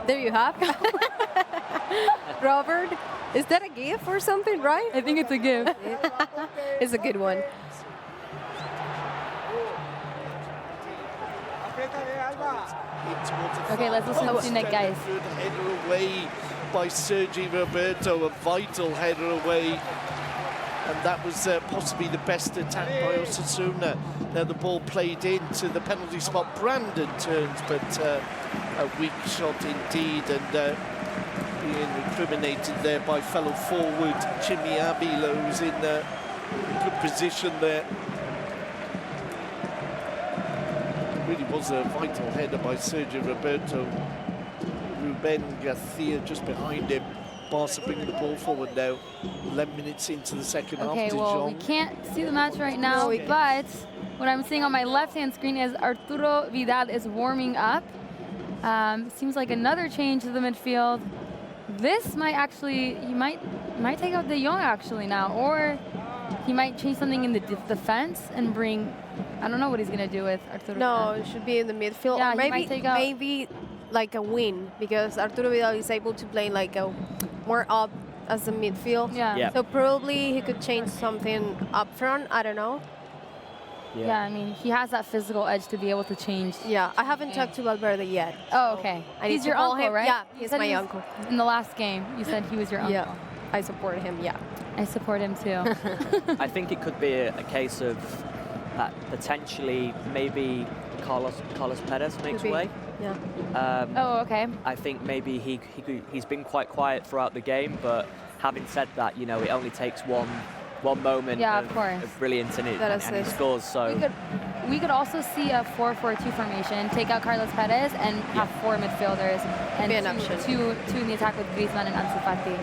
There you have. Robert, is that a gift or something, right? I think it's a gift. It's a good one. Okay, let's listen to Nick, guys. Good header away by Sergi Roberto, a vital header away. And that was possibly the best attack by Osasuna. Now the ball played into the penalty spot. Brandon turns, but a weak shot indeed, and being recriminated there by fellow forward Jimmy Abilo, who's in a good position there. Really was a vital header by Sergio Roberto. Ruben Garcia just behind him. Barca bringing the ball forward now. 11 minutes into the second half. Okay, well, we can't see the match right now, but what I'm seeing on my left-hand screen is Arturo Vidal is warming up. Seems like another change to the midfield. This might actually, he might take out De Jong actually now, or he might change something in the defense and bring, I don't know what he's going to do with Arturo No, Vidal. it should be in the midfield. Yeah, Or he might take out- maybe like a wing, because Arturo Vidal is able to play like a more up as a midfield. Yeah. So probably he could change something up front. I don't know. Yeah, I mean, he has that physical edge to be able to change. Yeah, I haven't talked to Valverde yet. Oh, okay. I need He's to your call uncle, him. right? Yeah, You he's said my he was- uncle. In the last game, you said he was your uncle. Yeah, I support him. Yeah. I support him too. I think it could be a case of that potentially maybe Carlos Perez makes Could be. way. Yeah. Oh, okay. I think maybe he's been quite quiet throughout the game, but having said that, you know, it only takes one moment Yeah, of course. of brilliance in it, That and he assist. scores. So We could also see a 4-4-2 formation, take out Carlos Perez and have four midfielders and Be an option. two in the attack with Griezmann and Ansu Fati.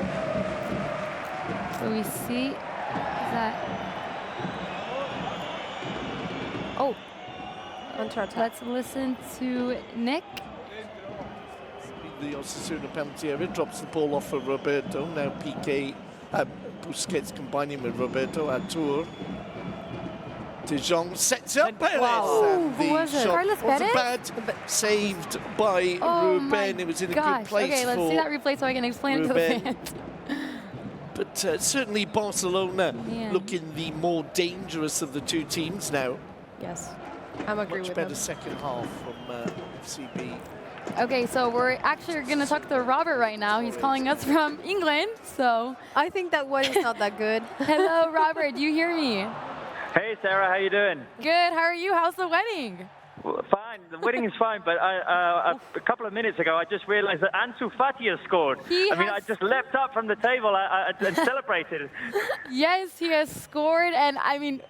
So we see that. Oh, let's listen to Nick. The Osasuna penalty area drops the ball off for Roberto. Now Piqué, Busquets combining with Roberto. Artur. De Jong sets up Perez. Wow. And Who the was it? shot Carlos wasn't Perez? bad. Saved by Oh my Ruben. It was in a gosh. good place Okay, let's for see that replay so I can explain it to the Ruben. fans. But certainly Barcelona Man. looking the more dangerous of the two teams now. Yes. I'm agree Much with better him. second half from FCB. Okay, so we're actually going to talk to Robert right now. He's calling us from England, so. I think that one is not that good. Hello, Robert. Do you hear me? Hey, Sarah, how you doing? Good. How are you? How's the wedding? Well, fine. The wedding is fine, but a couple of minutes ago, I just realized that Ansu Fati has scored. I just leapt up from the table and celebrated. Yes, he has scored, and I mean,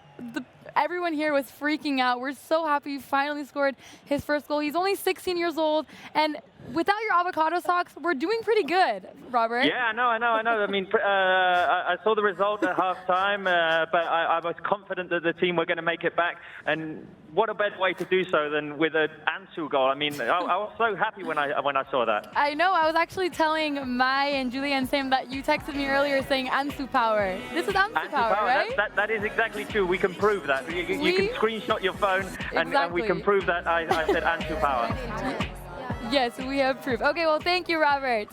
everyone here was freaking out. We're so happy he finally scored his first goal. He's only 16 years old, and without your avocado socks, we're doing pretty good, Robert. Yeah, I know. I mean, I saw the result at halftime, but I was confident that the team were going to make it back. And what a better way to do so than with an Ansu goal. I mean, I was so happy when I saw that. I know. I was actually telling Mai and Julia and Sam that you texted me earlier saying Ansu power. This is Ansu power, right? That is exactly true. We can prove that. You can screenshot your phone, and we can prove that I said Ansu power. Yes, we have proof. Okay, well, thank you, Robert.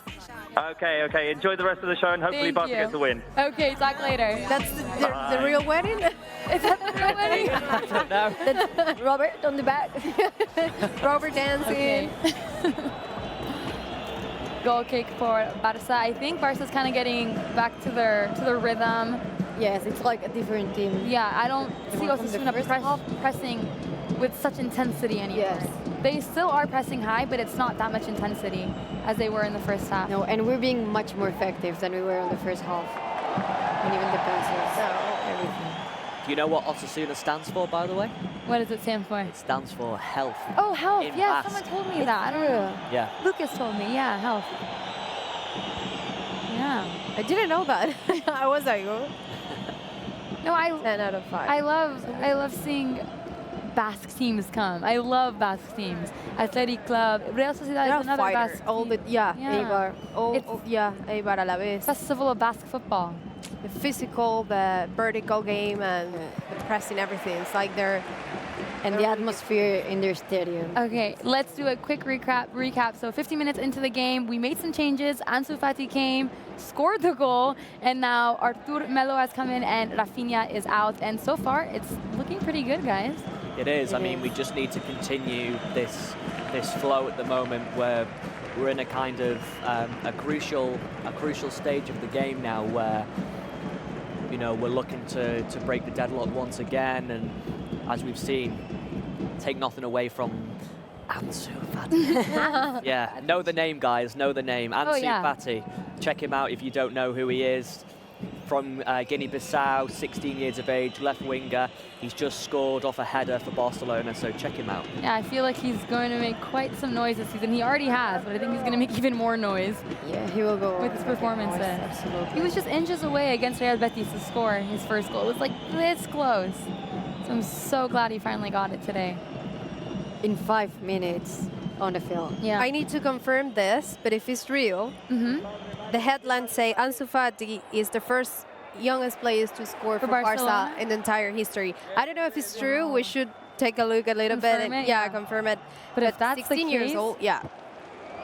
Okay, okay. Enjoy the rest of the show and hopefully Thank Barca you. gets the win. Okay, talk later. That's the real wedding? Is that the real wedding? No. That's Robert on the back. Robert dancing. Okay. Goal kick for Barça. I think Barca's kind of getting back to their rhythm. Yes, it's like a different team. Yeah, I don't see one from the Osasuna first half? pressing with such intensity anymore. Yes. They still are pressing high, but it's not that much intensity as they were in the first half. No, and we're being much more effective than we were in the first half. And even the passes, everything. Do you know what Osasuna stands for, by the way? What does it stand for? It stands for health. Oh, health. In Yeah, Basque. someone told me that. I don't know. Yeah. Lucas told me. Yeah, health. Yeah. I didn't know that. I was like, oh. No, 10 out of 5. I love seeing Basque teams come. I love Basque teams. Athletic Club, Real Sociedad They're is another fighter. Basque All team. the, yeah, Yeah. Eibar. It's- Yeah, Eibar a la vez. Festival of Basque football. The physical, the vertical game, and the pressing, everything. It's like they're... And the atmosphere in their stadium. Okay, let's do a quick recap. So 50 minutes into the game, we made some changes. Ansu Fati came, scored the goal, and now Artur Melo has come in and Rafinha is out. And so far, it's looking pretty good, guys. It is. I mean, we just need to continue this flow at the moment where we're in a kind of a crucial stage of the game now where, you know, we're looking to break the deadlock once again, and as we've seen, take nothing away from Ansu Fati. Yeah, know the name, guys. Know the name. Ansu Fati. Check him out if you don't know who he is. From Guinea-Bissau, 16 years of age, left winger. He's just scored off a header for Barcelona, so check him out. Yeah, I feel like he's going to make quite some noise this season. He already has, but I think he's going to make even more noise. Yeah, he will go with his performances. Absolutely. He was just inches away against Real Betis to score his first goal. It was like this close. So I'm so glad he finally got it today. In 5 minutes on the field. Yeah. I need to confirm this, but if it's real, the headlines say Ansu Fati is the first youngest player to score for Barcelona? Barça in the entire history. I don't know if it's true. We should take a look a little bit. Confirm And, it? Yeah. confirm it. But if that's 16 the years case, old, yeah,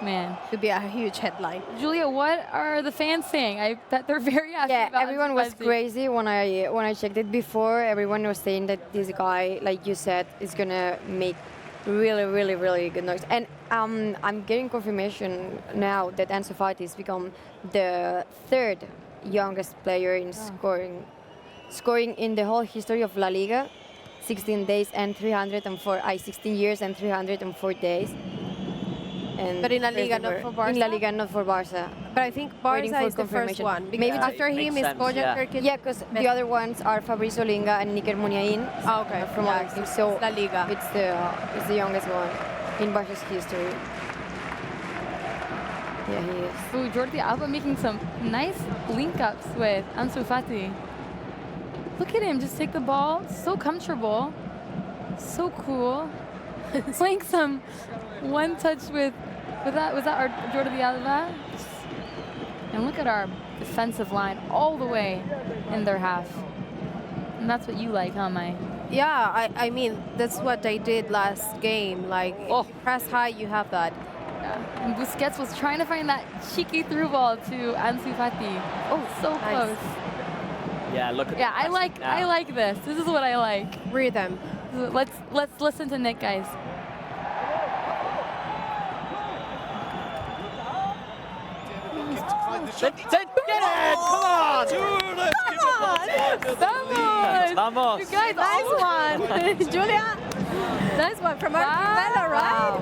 man, could be a huge headline. Julia, what are the fans saying? I bet they're very happy Yeah, about everyone Ansu was Fati. crazy when I checked it before. Everyone was saying that this guy, like you said, is gonna make really good noise. And I'm getting confirmation now that Ansu Fati has become the third youngest player in scoring in the whole history of La Liga. 16 days and 16 years and 304 days. And But in La Liga, not for Barça? In La Liga, not for Barça. But I think Waiting Barça for is the first confirmation. one. Because Maybe after makes him is sense, Bojan yeah. Kirkic. Yeah, because the other ones are Fabrice Olinga and Nicker Muniain. Oh, okay. From Yeah, other teams. So it's La Liga. it's the youngest one in Barca's history. Yeah, he is. Ooh, Jordi Alba making some nice link-ups with Ansu Fati. Look at him, just take the ball, so comfortable, so cool. Playing some one-touch with that, was that our Jordi Alba? And look at our defensive line all the way in their half. And that's what you like, huh, Mai? Yeah, I mean, that's what they did last game. Like, if you press high, you have that. Yeah. And Busquets was trying to find that cheeky through ball to Ansu Fati. Oh, so close. Yeah, look at Yeah, the passing now. I like this. This is what I like. Rhythm. Let's listen to Nick, guys. Get it! Come on! Vamos! You guys, Nice one. Julia, nice one from Artur Melo, right?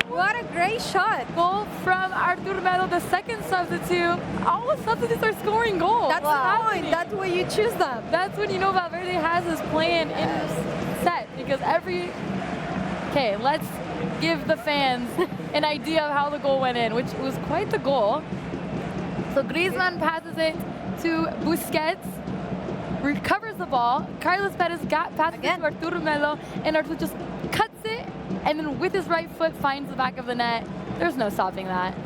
What a great shot. Goal from Artur Melo, the second substitute. All the substitutes are scoring goals. That's the point. That's why you choose them. That's when you know Valverde has his plan in set, because Okay, let's give the fans an idea of how the goal went in, which was quite the goal. So Griezmann passes it to Busquets, recovers the ball. Carlos Perez passes it to Artur Melo, and Artur just cuts it, and then with his right foot finds the back of the net. There's no stopping that.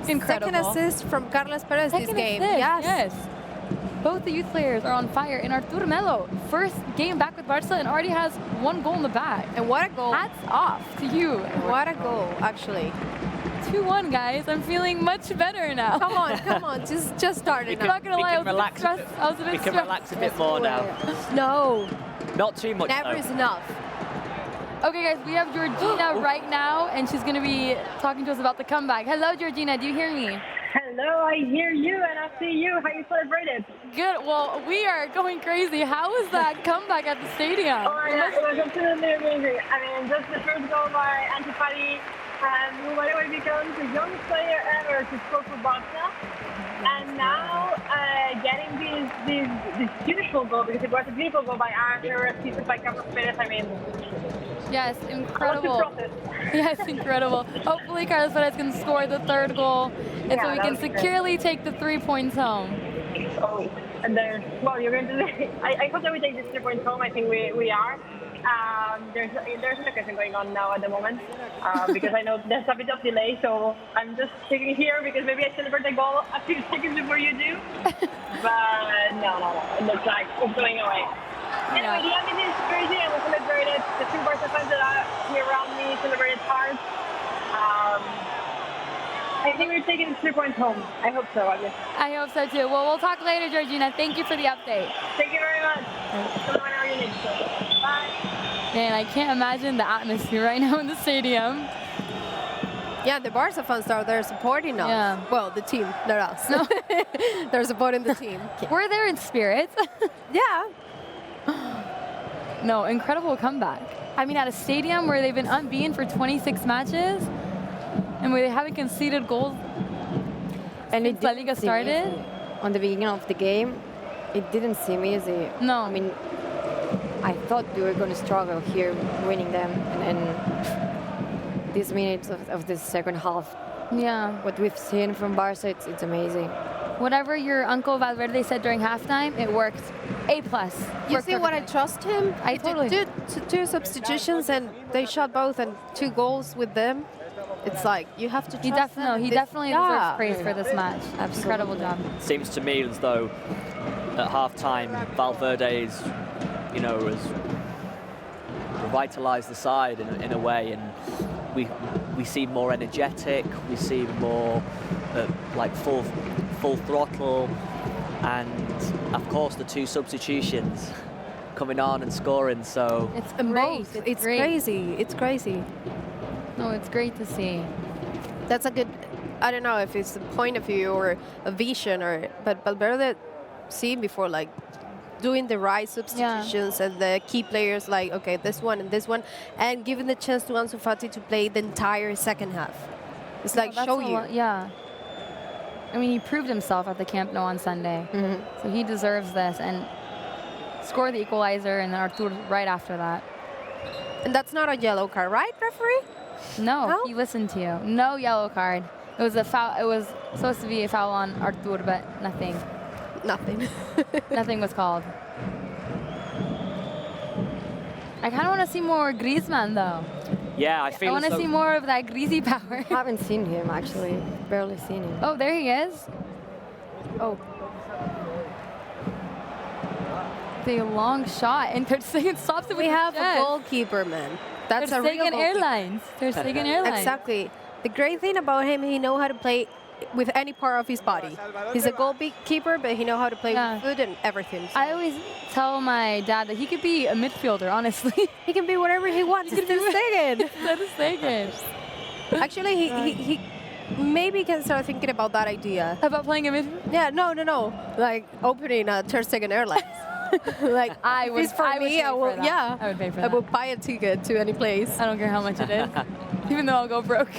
It's incredible. Second assist from Carlos Perez this game. Assist, Yes. Both the youth players are on fire. And Artur Melo, first game back with Barca and already has one goal in the bag. And what a goal. Hats off to you. What a goal, actually. 2-1, guys. I'm feeling much better now. Come on, just start it I'm now. not gonna lie, I was a bit We can stressed. relax a bit more now. No, Not too much. never though. is enough. Okay, guys, we have Georgina right now, and she's gonna be talking to us about the comeback. Hello, Georgina. Do you hear me? Hello, I hear you and I see you. How you celebrated? Good. Well, we are going crazy. How was that comeback at the stadium? Oh my God, it was absolutely amazing. I mean, just the first goal by Ansu Fati, who by the way becomes the youngest player ever to score for Barça. And now getting this beautiful goal, because it was a beautiful goal by Arthur, assisted by Carlos Perez. I mean, Yes, incredible. what's the process? Yes, incredible. Hopefully, Carlos Perez can score the third goal, and so Yeah, we that can would be great. securely take the 3 points home. Oh, and then, well, you're going to. I hope that we take this 3 points home. I think we are. There's an occasion going on now at the moment because I know there's a bit of delay, so I'm just sitting here because maybe I celebrate the goal a few seconds before you do. But no, it looks like it's going away. Anyway, the end is crazy, and we celebrated. The two Barca fans that are here around me celebrated hard. I think we're taking 3 points home. I hope so, at least. I hope so too. Well, we'll talk later, Georgina. Thank you for the update. Thank you very much. Whenever you need to. Bye. Man, I can't imagine the atmosphere right now in the stadium. Yeah, the Barca fans are there supporting us. Yeah. Well, the team, not us. No. They're supporting the team. We're there in spirit. Yeah. No, incredible comeback. I mean, at a stadium where they've been unbeaten for 26 matches and where they haven't conceded goals And since La Liga didn't seem started. easy. On the beginning of the game, it didn't seem easy. No. I mean, I thought we were going to struggle here winning them, and these minutes of the second half, Yeah. what we've seen from Barca, it's amazing. Whatever your Uncle Valverde said during halftime, it worked. A+. You see what I trust him? I He totally- did two substitutions and they shot both and 2 goals with them. It's like you have to trust He definitely Yeah. deserves praise for this match. Incredible job. Seems to me as though at half-time Valverde is, has revitalised the side in a way, and we seem more energetic. We seem more like full throttle, and of course the 2 substitutions coming on and scoring. So It's And great. both. It's It's great. crazy. It's crazy. No, it's great to see. That's a good. I don't know if it's a point of view or a vision, but Valverde seen before, like doing the right substitutions and the key players, like okay, this one and this one, and giving the chance to Ansu Fati to play the entire second half. It's like That's show a you. lot- yeah. I mean, he proved himself at the Camp Nou on Sunday, so he deserves this and score the equalizer, and then Artur right after that. And that's not a yellow card, right, referee? No, No? he listened to you. No yellow card. It was a foul. It was supposed to be a foul on Artur, but nothing. Nothing. Nothing was called. I kind of want to see more Griezmann, though. yeah, I I feel want as to though see more of that greasy power. I haven't seen him actually, barely seen him. Oh, there he is. Oh, The long shot, and Ter Stegen stops it with We his have a chest. goalkeeper, man. That's Ter a real Stegen goalkeeper. Airlines. Ter Stegen Airlines. Exactly. The great thing about him, he knows how to play with any part of his body. He's a goalkeeper, but he knows how to play Yeah. with foot and everything. So I always tell my dad that he could be a midfielder, honestly. he can be whatever he wants. He's Ter Stegen. Ter Stegen. Actually, he maybe can start thinking about that idea. About playing a midfielder? Yeah, no. Like opening a Ter Stegen Airlines. Like I if would. it's for I would me, pay I for will. that. Yeah, I would pay for I that. would buy a ticket to any place. I don't care how much it is, even though I'll go broke.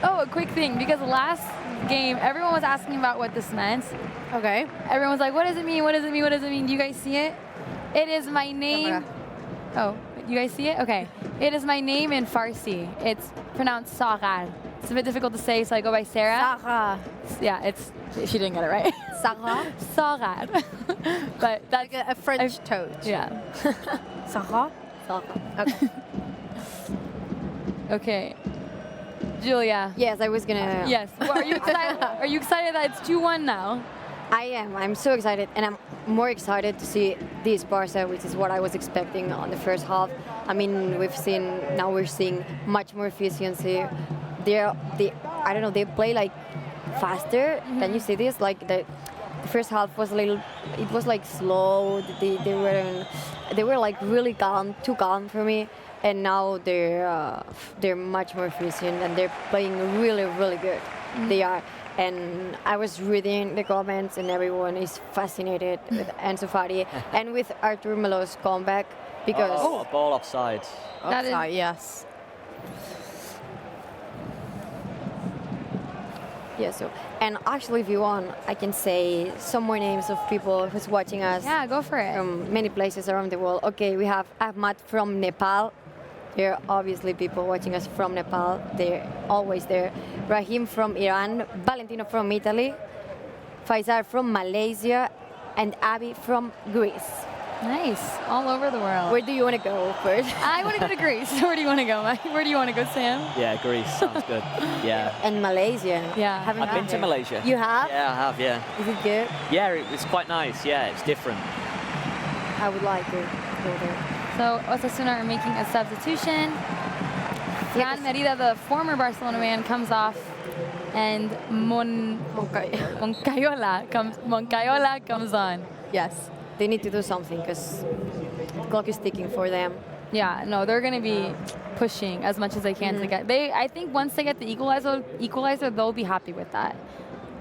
Oh, a quick thing, because last game, everyone was asking about what this meant. Okay. Everyone was like, what does it mean? What does it mean? What does it mean? Do you guys see it? It is my name. Oh, you guys see it? Okay. It is my name in Farsi. It's pronounced Sarar. It's a bit difficult to say, so I go by Sarah. Sarah. Yeah, it's, she didn't get it right. Sarah. Sarar. But that's Like a French toad. yeah. Sarah. Sarah. Okay. Julia. Yes, I was gonna. Yes. Well, are you excited? Are you excited that it's 2-1 now? I am. I'm so excited, and I'm more excited to see this Barça, which is what I was expecting on the first half. I mean, we're seeing much more efficiency. I don't know, they play like faster. Can you see this? Like the first half was it was like slow. They were like really calm, too calm for me. And now they're much more efficient and they're playing really, really good. They are. And I was reading the comments and everyone is fascinated with Ansu Fati and with Artur Melo's comeback because... Oh, a ball offside. Offside, yes. Yeah, so, and actually if you want, I can say some more names of people who's watching us. Yeah, go for it. From many places around the world. Okay, we have Ahmad from Nepal. There are obviously people watching us from Nepal. They're always there. Rahim from Iran, Valentino from Italy, Faisal from Malaysia, and Abby from Greece. Nice. All over the world. Where do you want to go first? I want to go to Greece. Where do you want to go? Where do you want to go, Sam? Yeah, Greece sounds good. Yeah. And Malaysia. Yeah. I've been to Malaysia. You have? Yeah, I have, yeah. Is it good? Yeah, it's quite nice. Yeah, it's different. I would like to go there. So Osasuna are making a substitution. Fran Merida, the former Barcelona man, comes off, and Moncayola comes on. Yes, they need to do something because the clock is ticking for them. Yeah, no, they're going to be pushing as much as they can to get. I think once they get the equalizer, they'll be happy with that.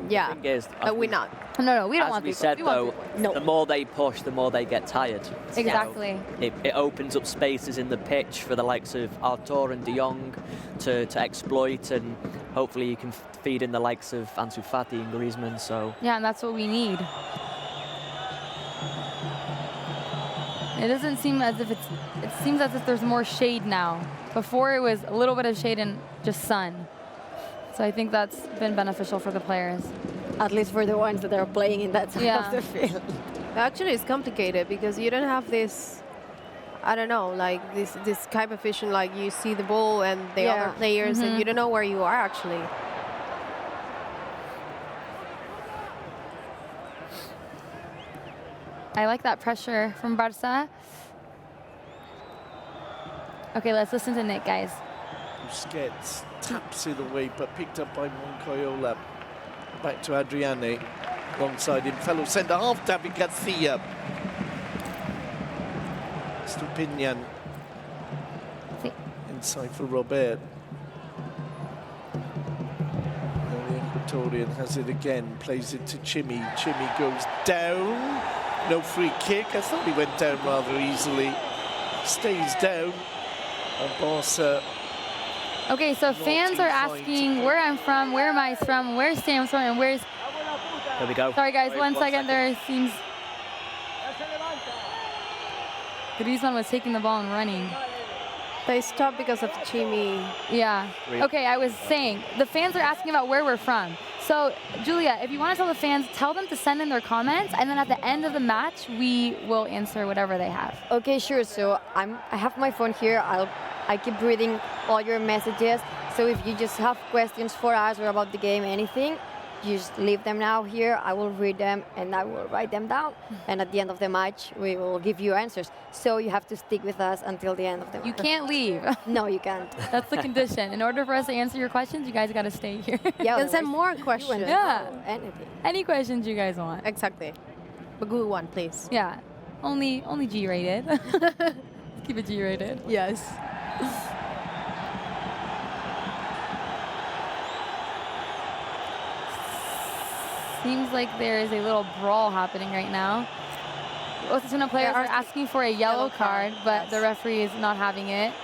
Yeah, Thing is, we're not. No, we don't as want we people. said We want though, people. the more they push, the more they get tired. Exactly. So it opens up spaces in the pitch for the likes of Artur and De Jong to exploit, and hopefully you can feed in the likes of Ansu Fati and Griezmann. So Yeah, and that's what we need. It doesn't seem as if it seems as if there's more shade now. Before it was a little bit of shade and just sun. So I think that's been beneficial for the players. At least for the ones that are playing in that side of the field. Actually, it's complicated because you don't have this, I don't know, like this type of vision, like you see the ball and the other players and you don't know where you are actually. I like that pressure from Barça. Okay, let's listen to Nick, guys. Busquets taps it away, but picked up by Moncayola. Back to Adriane, alongside him, fellow centre-half, David Garcia. Stupinian. Inside for Robert. And the Ecuadorian has it again, plays it to Chimi. Chimi goes down. No free kick. I thought he went down rather easily. Stays down. And Barça. Okay, so fans are asking where I'm from, where am I from, where's Sam from, and where's... There we go. Sorry guys, one second. There seems... Griezmann was taking the ball and running. They stopped because of Chimi. Yeah. Okay, I was saying, the fans are asking about where we're from. So, Julia, if you want to tell the fans, tell them to send in their comments, and then at the end of the match, we will answer whatever they have. Okay, sure. So I have my phone here. I keep reading all your messages. So if you just have questions for us or about the game, anything, you just leave them now here. I will read them and I will write them down. And at the end of the match, we will give you answers. So you have to stick with us until the end of the match. You can't leave. No, you can't. That's the condition. In order for us to answer your questions, you guys got to stay here. Yeah, You can send more questions. Yeah. Anything. Any questions you guys want. Exactly. A good one, please. Yeah. Only G-rated. Let's keep it G-rated. Yes. Seems like there is a little brawl happening right now. Osasuna players are asking for a yellow card, but the referee is not having it.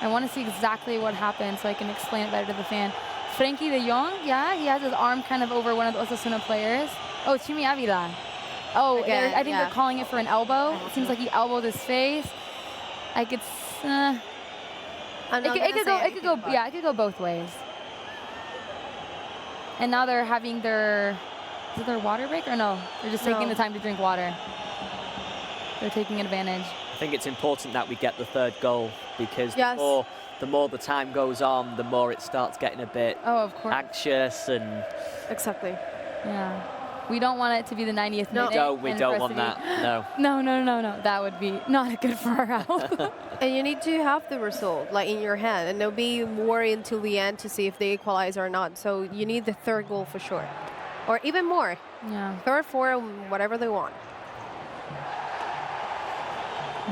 I want to see exactly what happened so I can explain it better to the fan. Frankie de Jong, yeah, he has his arm kind of over one of the Osasuna players. Oh, Chimi Avila. Oh, Again, I think they're calling it for an elbow. It seems like he elbowed his face. I could, it could go both ways. And now they're having their, is it their water break or no? They're just taking the time to drink water. They're taking advantage. I think it's important that we get the third goal because Yes. the more the time goes on, the more it starts getting a bit Oh, of course. anxious and Exactly. Yeah. We don't want it to be the 90th minute. We and don't for us want to be- that. No. That would be not good for our health. And you need to have the result like in your hand, and they'll be worried until the end to see if they equalize or not. So you need the third goal for sure, or even more. Yeah. Third, fourth, whatever they want.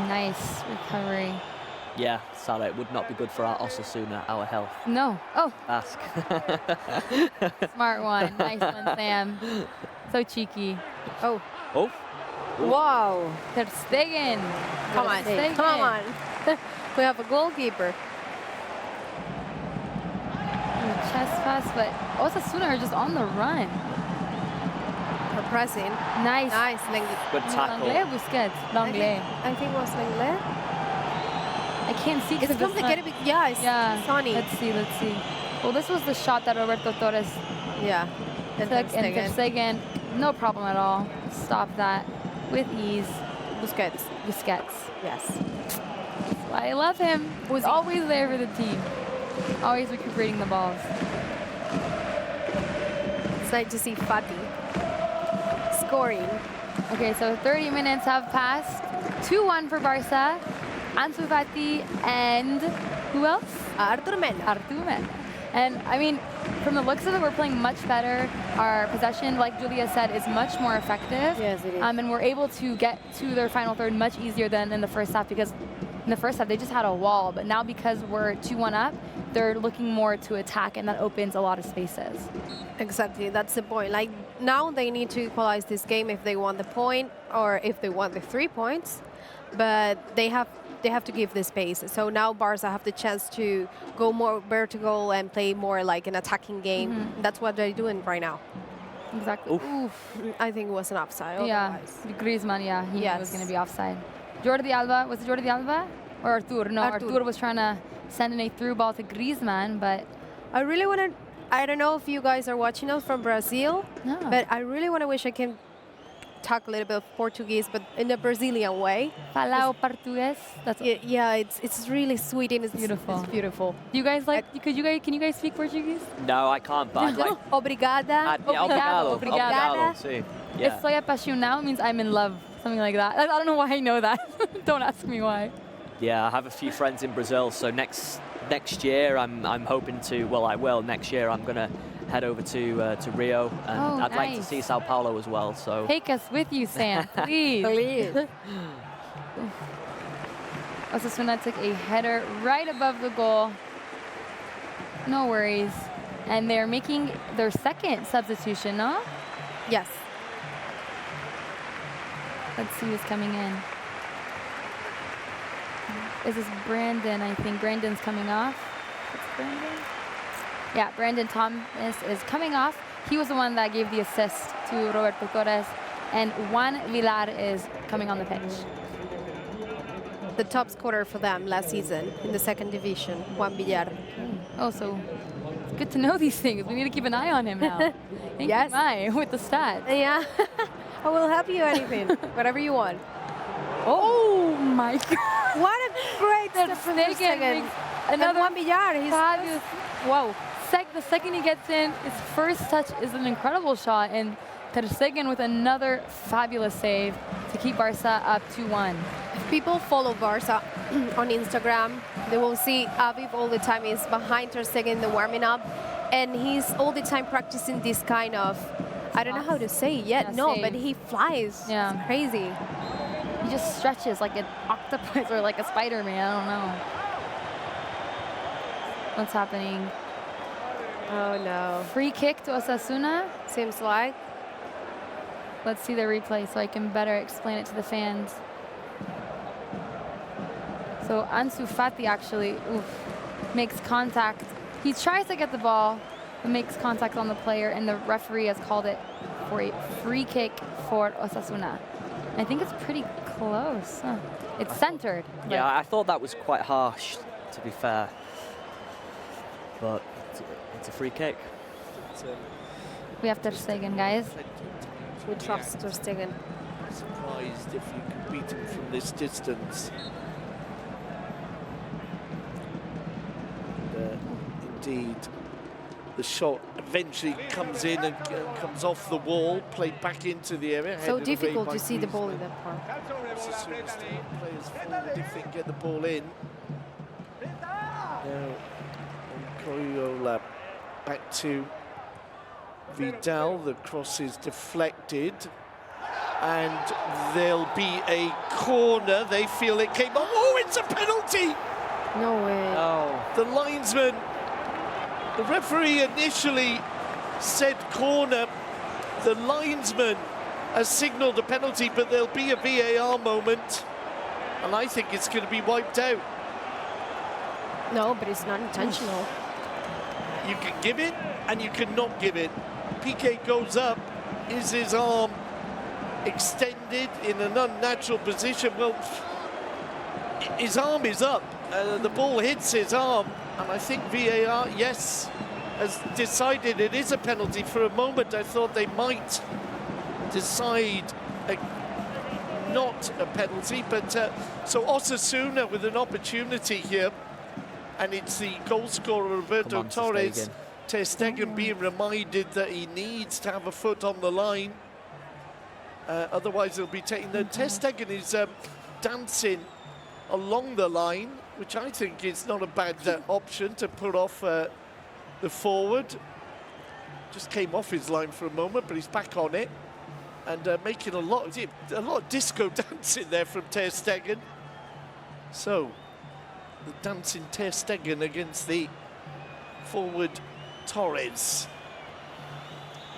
Nice recovery. Yeah, Sarah, it would not be good for our Osasuna, our health. No. Oh, Ask. smart one. Nice one, Sam. So cheeky. Oh. Oh. Wow. Ter Stegen. Come on. Ter Stegen. Come on. We have a goalkeeper. Chest pass, but Osasuna are just on the run. We're pressing. Nice. Nice. Good tackle. Langlais, Busquets. Langlais. I think it was Langlais. I can't see. 'cause It's of the complicated. sun. Yeah, it's sunny. Let's see. Well, this was the shot that Roberto Torres Yeah. took, and Ter Stegen, no problem at all. Stop that with ease. Busquets. Yes. That's why I love him. He's always there for the team. Always recuperating the balls. It's nice to see Fati scoring. Okay, so 30 minutes have passed. 2-1 for Barça. Ansu Fati and who else? Artur Mena. And I mean, from the looks of it, we're playing much better. Our possession, like Julia said, is much more effective. Yes, it is. And we're able to get to their final third much easier than in the first half, because in the first half they just had a wall. But now because we're 2-1 up, they're looking more to attack, and that opens a lot of spaces. Exactly, that's the point. Like now they need to equalize this game if they want the point or if they want the 3 points, but they have to give the space. So now Barca have the chance to go more vertical and play more like an attacking game. That's what they're doing right now. Exactly. Oof. I think it was an offside. Yeah, Otherwise. Griezmann, yeah, he Yes. was going to be offside. Jordi Alba, was it Jordi Alba? Or Artur? No, Artur was trying to send in a through ball to Griezmann, but... I really want to, I don't know if you guys are watching us from Brazil, No. but I really want to wish I can talk a little bit of Portuguese, but in a Brazilian way. Falar português. That's Yeah, it's really sweet and it's beautiful. It's beautiful. Do you guys like? Can you guys speak Portuguese? No, I can't, but I'd like... Obrigada. Obrigado. See. Yeah. Estoy apaixonado means I'm in love, something like that. I don't know why I know that. Don't ask me why. Yeah, I have a few friends in Brazil, so next year I'm hoping to. Well, I will. Next year I'm gonna head over to Rio, and I'd like to see Sao Paulo as well. So take us with you, Sam, please. Please. Osasuna took a header right above the goal. No worries, and they're making their second substitution, no? Yes. Let's see who's coming in. This is Brandon, I think. Brandon's coming off. It's Brandon? Yeah, Brandon Thomas is coming off. He was the one that gave the assist to Roberto Torres. And Juan Villar is coming on the pitch. The top scorer for them last season in the second division, Juan Villar. Oh, so it's good to know these things. We need to keep an eye on him now. Thank Yes. you, Mai, with the stats. Yeah. I will help you anything, whatever you want. Oh my God. What a great Ter step from Ter Stegen Stegen. makes And another Juan Villar, he's fabulous. wow. The second he gets in, his first touch is an incredible shot, and Ter Stegen with another fabulous save to keep Barca up 2-1. If people follow Barca on Instagram, they will see Aviv all the time. He's behind Ter Stegen in the warming up, and he's all the time practicing this kind of, I don't know how to say it yet, Yeah, no, save. but he flies. Yeah. It's crazy. He just stretches like an octopus or like a Spider-Man, I don't know. What's happening? Oh no. Free kick to Osasuna. Seems like. Let's see the replay so I can better explain it to the fans. So Ansu Fati actually makes contact. He tries to get the ball, but makes contact on the player, and the referee has called it for a free kick for Osasuna. I think it's pretty close. Huh. It's centered. yeah, I thought that was quite harsh, to be fair. But it's a free kick. We have Ter Stegen, guys. We trust Ter Stegen. Surprised if you can beat him from this distance. Indeed, the shot eventually comes in and comes off the wall, played back into the area. So headed away difficult by to see the Griezmann. ball in that part. Osasuna's players forward if they can get the ball in. Now, Coriola back to Vidal. The cross is deflected. And there'll be a corner. They feel it came on. Oh, it's a penalty! No way. Oh. The linesman, the referee initially said corner. The linesman has signalled a penalty, but there'll be a VAR moment. And I think it's going to be wiped out. No, but it's not intentional. You can give it and you can not give it. Piqué goes up. Is his arm extended in an unnatural position? Well, his arm is up. The ball hits his arm, and I think VAR, yes, has decided it is a penalty. For a moment, I thought they might decide not a penalty, but so Osasuna with an opportunity here, and it's the goal scorer Roberto Torres. Ter Stegen being reminded that he needs to have a foot on the line. Otherwise, he'll be taking the. Ter Stegen is dancing along the line, which I think is not a bad option to put off the forward. Just came off his line for a moment, but he's back on it and making a lot of disco dancing there from Ter Stegen. So, the dancing Ter Stegen against the forward Torres.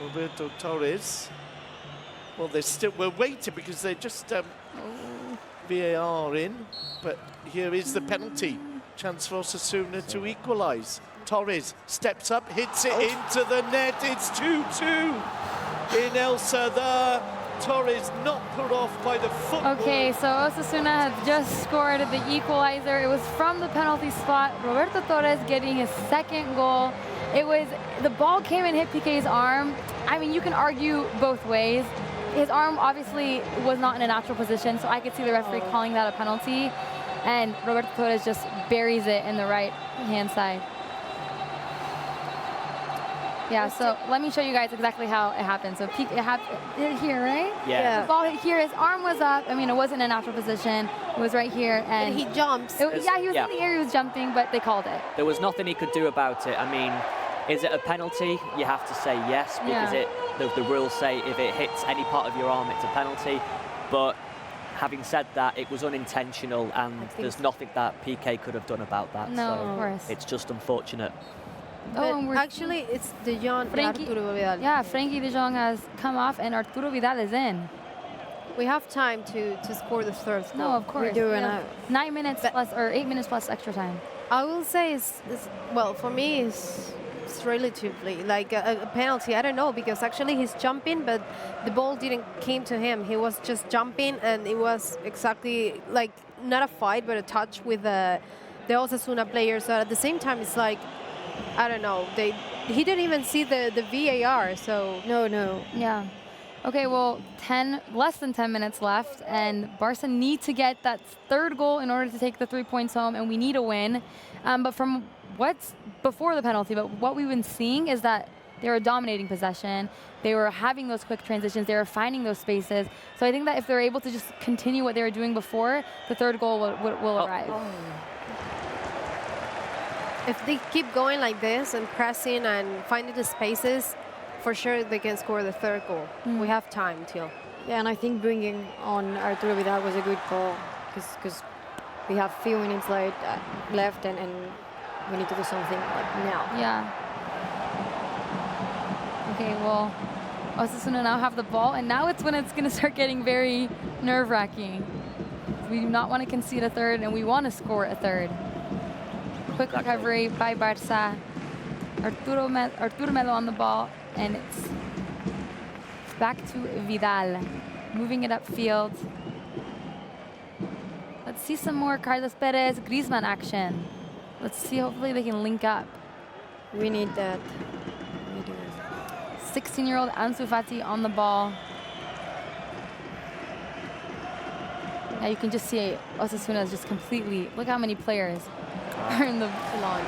Roberto Torres. Well, we're waiting because they're just VAR in, but here is the penalty. Chance for Osasuna to equalise. Torres steps up, hits it into the net. It's 2-2 in El Sadar. Torres not put off by the football. Okay, so Osasuna has just scored the equalizer. It was from the penalty spot. Roberto Torres getting his second goal. The ball came and hit Piqué's arm. I mean, you can argue both ways. His arm obviously was not in a natural position, so I could see the referee calling that a penalty. And Roberto Torres just buries it in the right hand side. Yeah, so let me show you guys exactly how it happened. So it happened here, right? Yeah. The ball hit here, his arm was up. I mean, it wasn't in a natural position. It was right here. And he jumps. Yeah, he was in the air, he was jumping, but they called it. There was nothing he could do about it. I mean, is it a penalty? You have to say yes, because the rules say if it hits any part of your arm, it's a penalty. But having said that, it was unintentional, and there's nothing that Piqué could have done about that. No, so of course. It's just unfortunate. But actually, it's De Jong and Arturo Vidal. Yeah, Frenkie De Jong has come off, and Arturo Vidal is in. We have time to score the third goal. No, of course. We do, and 9 minutes plus, or 8 minutes plus extra time. I will say, well, for me, it's relatively like a penalty. I don't know, because actually he's jumping, but the ball didn't came to him. He was just jumping, and it was exactly like not a fight, but a touch with the Osasuna players. So at the same time, it's like, I don't know. He didn't even see the VAR. So no. Yeah. Okay, well, less than 10 minutes left, and Barca need to get that third goal in order to take the 3 points home, and we need a win. But from what's before the penalty, but what we've been seeing is that they were dominating possession. They were having those quick transitions. They were finding those spaces. So I think that if they're able to just continue what they were doing before, the third goal will arrive. If they keep going like this and pressing and finding the spaces, for sure they can score the third goal. We have time till. Yeah, and I think bringing on Arturo Vidal was a good call, because we have few minutes left, and we need to do something now. Yeah. Okay, well, Osasuna now have the ball, and now it's when it's going to start getting very nerve-wracking. We do not want to concede a third, and we want to score a third. Quick recovery by Barça. Arturo Melo on the ball, and it's back to Vidal, moving it upfield. Let's see some more Carlos Perez, Griezmann action. Let's see, hopefully they can link up. We need that. 16-year-old Ansu Fati on the ball. Now you can just see Osasuna is just completely, look how many players are in the line.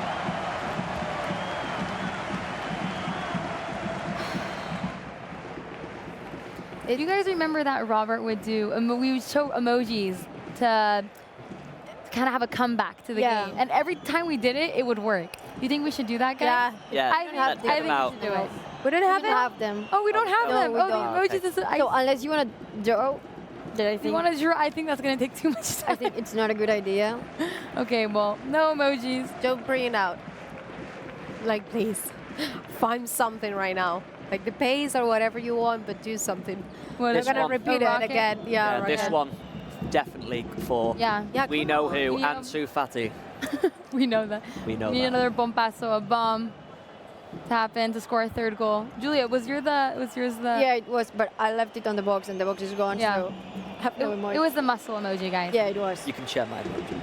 If you guys remember that Robert would do, we would show emojis to kind of have a comeback to the Yeah. game. And every time we did it, it would work. Do you think we should do that, guys? Yeah. Yeah, I think, let I them think out. we should do it. We don't have We it? don't have them. Oh, we don't have No, them. we Oh, don't. the emojis is. So unless you want to draw, then I You think want to draw? I think that's going to take too much time. I think it's not a good idea. Okay, well, no emojis. Don't bring it out. Like, please, find something right now. Like the pace or whatever you want, but do something. What We're is gonna one. repeat A it rocket? again. Yeah, Yeah, this rocket. one definitely for Yeah, Yeah, we come know on. who, We know- Ansu Fati. we know that. We know We need that. another bombasso, a bomb to happen to score a third goal. Julia, was yours the? Yeah, it was, but I left it on the box and the box is gone. Yeah. So I have no emoji. It was the muscle emoji, guys. Yeah, it was. You can share my emoji.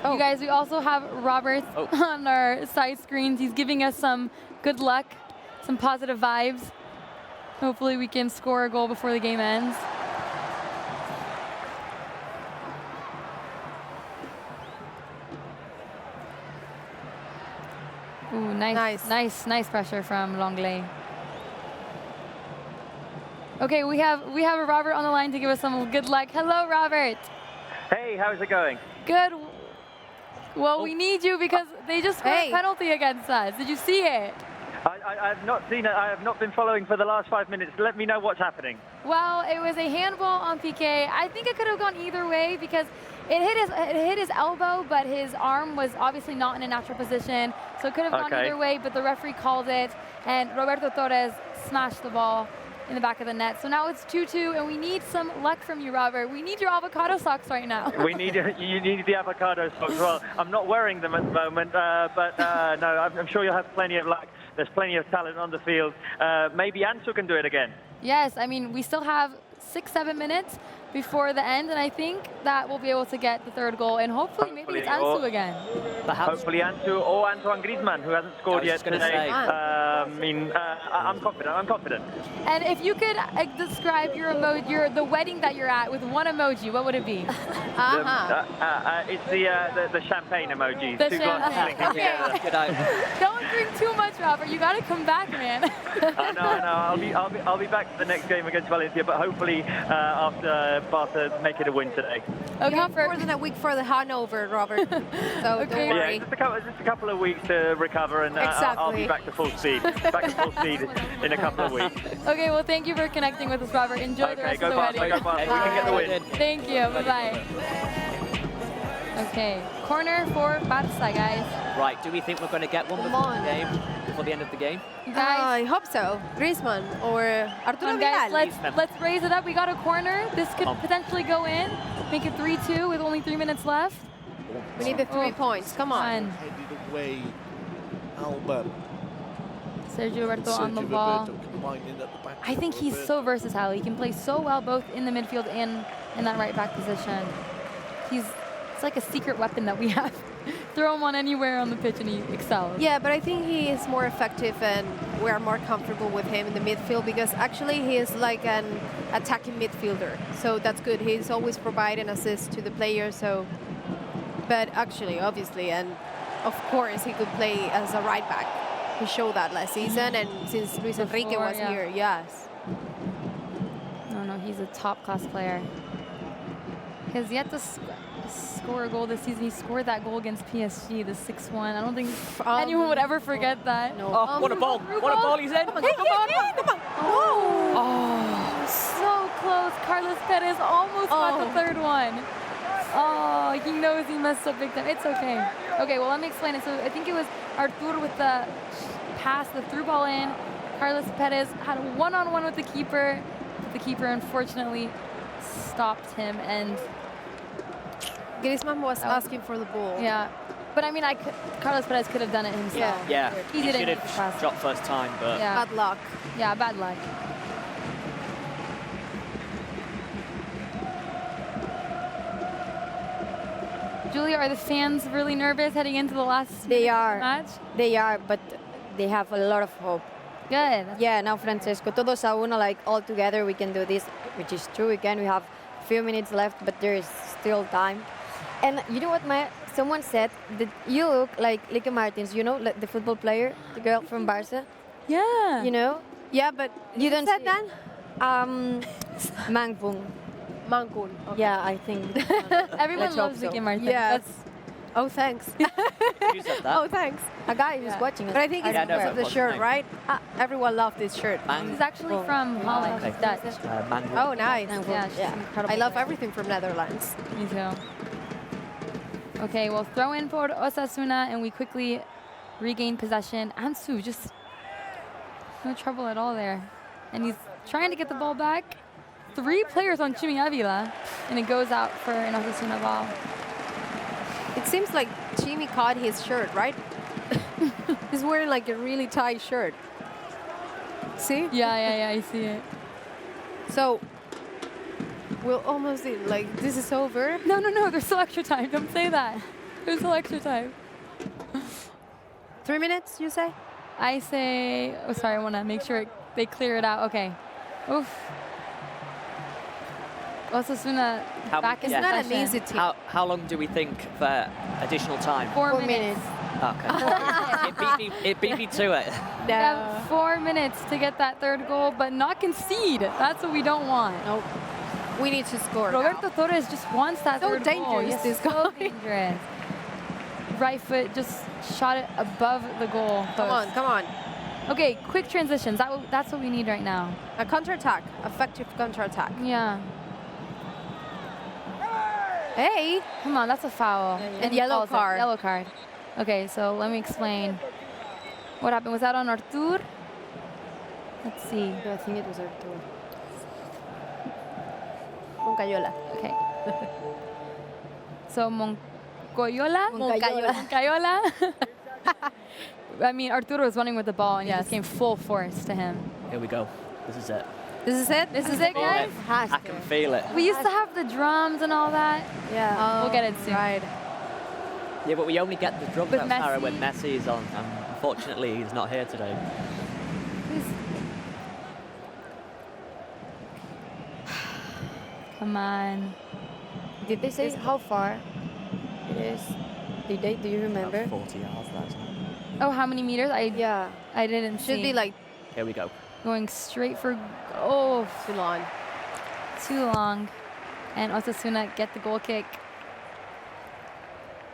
You guys, we also have Robert Oh. on our side screens. He's giving us some good luck, some positive vibes. Hopefully we can score a goal before the game ends. Ooh, nice pressure from Longley. Okay, we have a Robert on the line to give us some good luck. Hello, Robert. Hey, how's it going? Good. Well, we need you because they just scored Hey. a penalty against us. Did you see it? I've not seen it. I have not been following for the last 5 minutes. Let me know what's happening. Well, it was a handball on PK. I think it could have gone either way because it hit his elbow, but his arm was obviously not in a natural position. So it could have gone Okay. either way, but the referee called it, and Roberto Torres smashed the ball in the back of the net. So now it's 2-2, and we need some luck from you, Robert. We need your avocado socks right now. You need the avocado socks. Well, I'm not wearing them at the moment, but no, I'm sure you'll have plenty of luck. There's plenty of talent on the field. Maybe Ansu can do it again. Yes, I mean, we still have 6-7 minutes before the end, and I think that we'll be able to get the third goal, and hopefully maybe it's Hopefully, Ansu or- again. Perhaps. Hopefully Ansu or Antoine Griezmann, who hasn't scored I was yet just gonna today. say. I'm confident. I'm confident. And if you could describe your emoji, the wedding that you're at with one emoji, what would it be? It's the champagne emoji. The Two glasses champagne. clinking Okay. together. Good idea. Don't drink too much, Robert. You gotta come back, man. I know. I'll be back for the next game against Valencia, but hopefully after Barca make it a win today. You Okay, have more than a week for the Hanover, Robert. So Okay. don't Yeah, worry. just a couple of weeks to recover, and I'll be Exactly. back to full speed. Back to full speed in a couple of weeks. Okay, well, thank you for connecting with us, Robert. Enjoy the Okay, rest go of the Barca, wedding. go Barca. We can get the win. Thank you. Bye-bye. Okay, corner for Barça, guys. Right, do we think we're going to get one Come before on. the game? Before the end of the game? You guys, I hope so. Griezmann or Arturo come on, guys, Vidal. let's raise it up. We got a corner. This could Come on. potentially go in. Make it 3-2 with only 3 minutes left. We need the 3 points. Come on. Fine. Headed away. Alba. Sergio Roberto on the Sergio ball. Roberto combining at the back. I think he's so versatile. He can play so well both in the midfield and in that right back position. It's like a secret weapon that we have. Throw him on anywhere on the pitch and he excels. Yeah, but I think he is more effective and we are more comfortable with him in the midfield because actually he is like an attacking midfielder. So that's good. He's always providing assists to the players. So, but actually, obviously, and of course, he could play as a right back. He showed that last season, and since Luis Enrique Before, was yeah. here, yes. No, he's a top-class player. He has yet to score a goal this season. He scored that goal against PSG, the 6-1. I don't think anyone would ever forget that. No. Oh, what a ball! What a ball he's in! Come on. Oh, so close. Carlos Perez almost got the third one. Oh, he knows he messed up big time. It's okay. Okay, well, let me explain it. So I think it was Artur with the pass, the through ball in. Carlos Perez had a one-on-one with the keeper. The keeper, unfortunately, stopped him. And Griezmann was asking for the ball. yeah, but I mean, Carlos Perez could have done it himself. Yeah, He he didn't should make the pass. have shot first time, but Yeah, Bad luck. yeah, bad luck. Julia, are the fans really nervous heading into the last They are. match? They are, but they have a lot of hope. Good. Yeah, now Francesco, todos a uno, like all together we can do this, which is true. Again, we have a few minutes left, but there is still time. And you know what, someone said that you look like Lieke Martins, you know, like the football player, the girl from Barça. Yeah. You know? Yeah, but You don't said see- that? Mangpung. Mangkun. Okay. Yeah, I think. Everyone Let's loves hope so. Lieke Martins. Yes. That's Oh, thanks. Who said that? Oh, thanks. A guy who's Yeah. watching us. But I think it's Yeah, no, because of the what's his shirt, name? right? Everyone loved this shirt. She's actually from Holland. Okay. She's Dutch. Mango. Oh, nice. Yeah, she's incredible. I love everything from Netherlands. Me too. Okay, we'll throw in for Osasuna, and we quickly regain possession. Ansu just no trouble at all there. And he's trying to get the ball back. 3 players on Chimi Avila, and it goes out for an Osasuna ball. It seems like Jimmy caught his shirt, right? He's wearing like a really tight shirt. See? Yeah, I see it. So we'll almost like this is over. No, there's still extra time. Don't say that. There's still extra time. 3 minutes, you say? I say, oh, sorry, I want to make sure they clear it out. Okay. Oof. Osasuna How- back in yeah. It's not an possession. easy team. How long do we think for additional time? 4 4 minutes. minutes. Okay. it beat me to it. We have 4 minutes to get that 3rd goal, but not concede. That's what we don't want. Nope. We need to score. Roberto Torres just wants that So 3rd goal. dangerous, this so guy. dangerous. Right foot just shot it above the goal post. Come on, come on. Okay, quick transitions. That's what we need right now. A counterattack, effective counterattack. Yeah. Hey, Come on, that's a foul. And he yellow calls it. card. Yellow card. Okay, so let me explain. What happened? Was that on Artur? Let's see. I think it was Arturo. Moncayola. Okay. So Moncayola? Moncayola. I mean, Arturo was running with the ball, and he just came full force to him. Here we go. This is it. This is it? This is it, guys? I can feel it. We used to have the drums and all that. Yeah. We'll get it soon. Right. Yeah, but we only get the drums With out Sarah, when Messi. Messi is on. And unfortunately, he's not here today. Come on. Did they say how far it is? Did they? Do you remember? About 40 yards, that's it. Oh, how many meters? Yeah. I didn't see. Should be like Here we go. Going straight for, oh, too long. Too long. And Osasuna get the goal kick.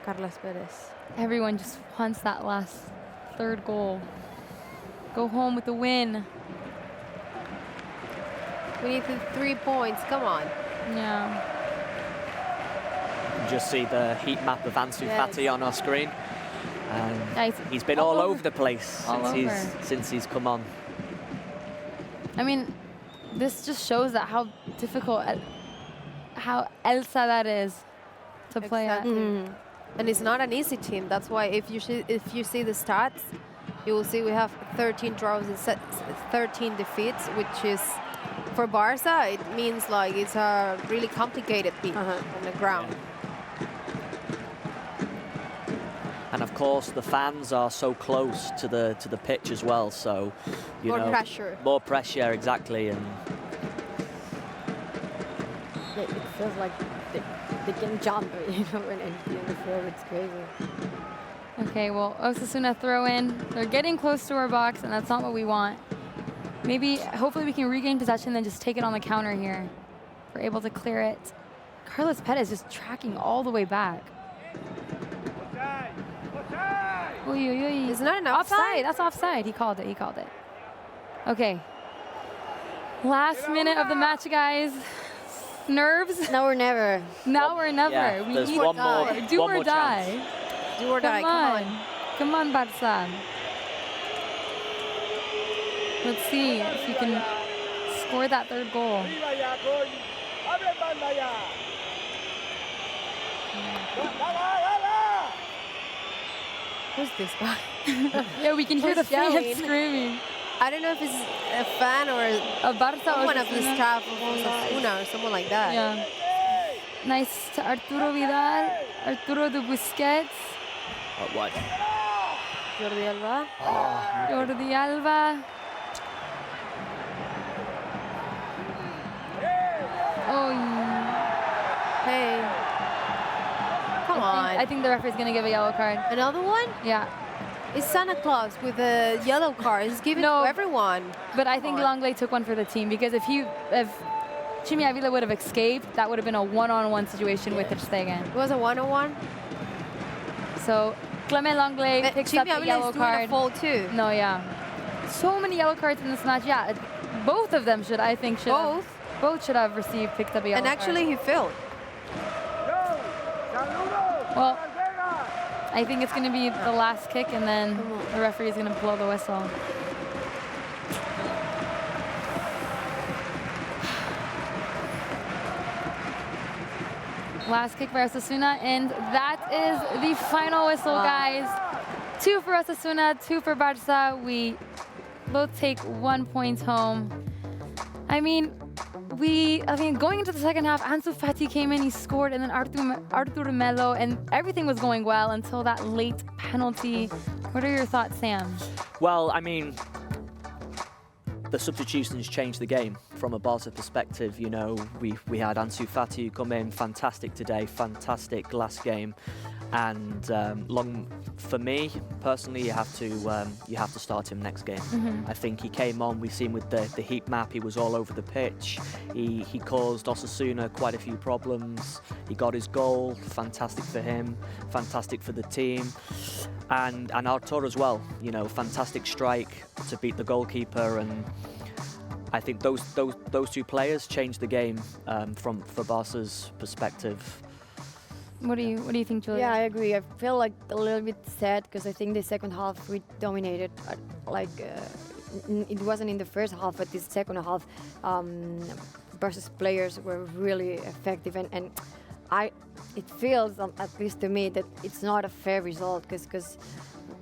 Carlos Perez. Everyone just wants that last 3rd goal. Go home with the win. We need the 3 points. Come on. Yeah. You can just see the heat map of Ansu Yes. Fati on our screen. And he's been all over the place All since he's come on. I mean, this just shows that how difficult, how El Sadar is to play at. Exactly. And it's not an easy team. That's why if you see the stats, you will see we have 13 draws and 13 defeats, which is for Barça. It means like it's a really complicated team on the ground. And of course, the fans are so close to the pitch as well. So, you More know, pressure. More pressure, exactly. And It feels like they can jump, you know, and be on the floor. It's crazy. Okay, well, Osasuna throw in. They're getting close to our box, and that's not what we want. Maybe, hopefully we can regain possession and just take it on the counter here. We're able to clear it. Carlos Perez just tracking all the way back. Oy, oy, oy. It's not an Offside. offside. That's offside. He called it. He called it. Okay. Last minute of the match, guys. Nerves. Now or never. Now or never. Yeah, we there's need one more- do one or more die. chance. Do or die. Come on. Come on, Barça. Let's see if you can score that 3rd goal. Who's this guy? Yeah, we can hear the Who's fans yelling? screaming. I don't know if it's a fan or A Barça someone of the Osasuna. staff of Osasuna or someone like that. Yeah. Nice to Arturo Vidal, Arturo de Busquets, oh, what? Jordi Alba. Jordi Alba. Oh, Hey. I think the referee's going to give a yellow card. Another one? Yeah. It's Santa Claus with a yellow card. He's giving No, to everyone. But I think Langley took one for the team because if Chimi Avila would have escaped, that would have been a one-on-one situation with Ter Stegen. It was a one-on-one. So Clement Langley picks up the yellow card. A foul too. No, yeah. So many yellow cards in this match. Yeah, both of them should, I think, both should have picked up a yellow and actually card. he failed. Well, I think it's going to be the last kick, and then the referee is going to blow the whistle. Last kick for Osasuna, and that is the final whistle, guys. 2 for Osasuna, 2 for Barça. We both take 1 point home. I mean, going into the second half, Ansu Fati came in, he scored, and then Artur Melo, and everything was going well until that late penalty. What are your thoughts, Sam? Well, I mean, the substitutions changed the game from a Barca perspective. You know, we had Ansu Fati who come in, fantastic today, fantastic last game, and for me personally, you have to start him next game. I think he came on. We've seen with the heat map, he was all over the pitch. He caused Osasuna quite a few problems. He got his goal, fantastic for him, fantastic for the team, and Artur as well. You know, fantastic strike to beat the goalkeeper, and I think those 2 players changed the game for Barca's perspective. What do you think, Julia? Yeah, I agree. I feel like a little bit sad because I think the second half we dominated. It wasn't in the first half, but this second half, Barca's players were really effective, and it feels, at least to me, that it's not a fair result because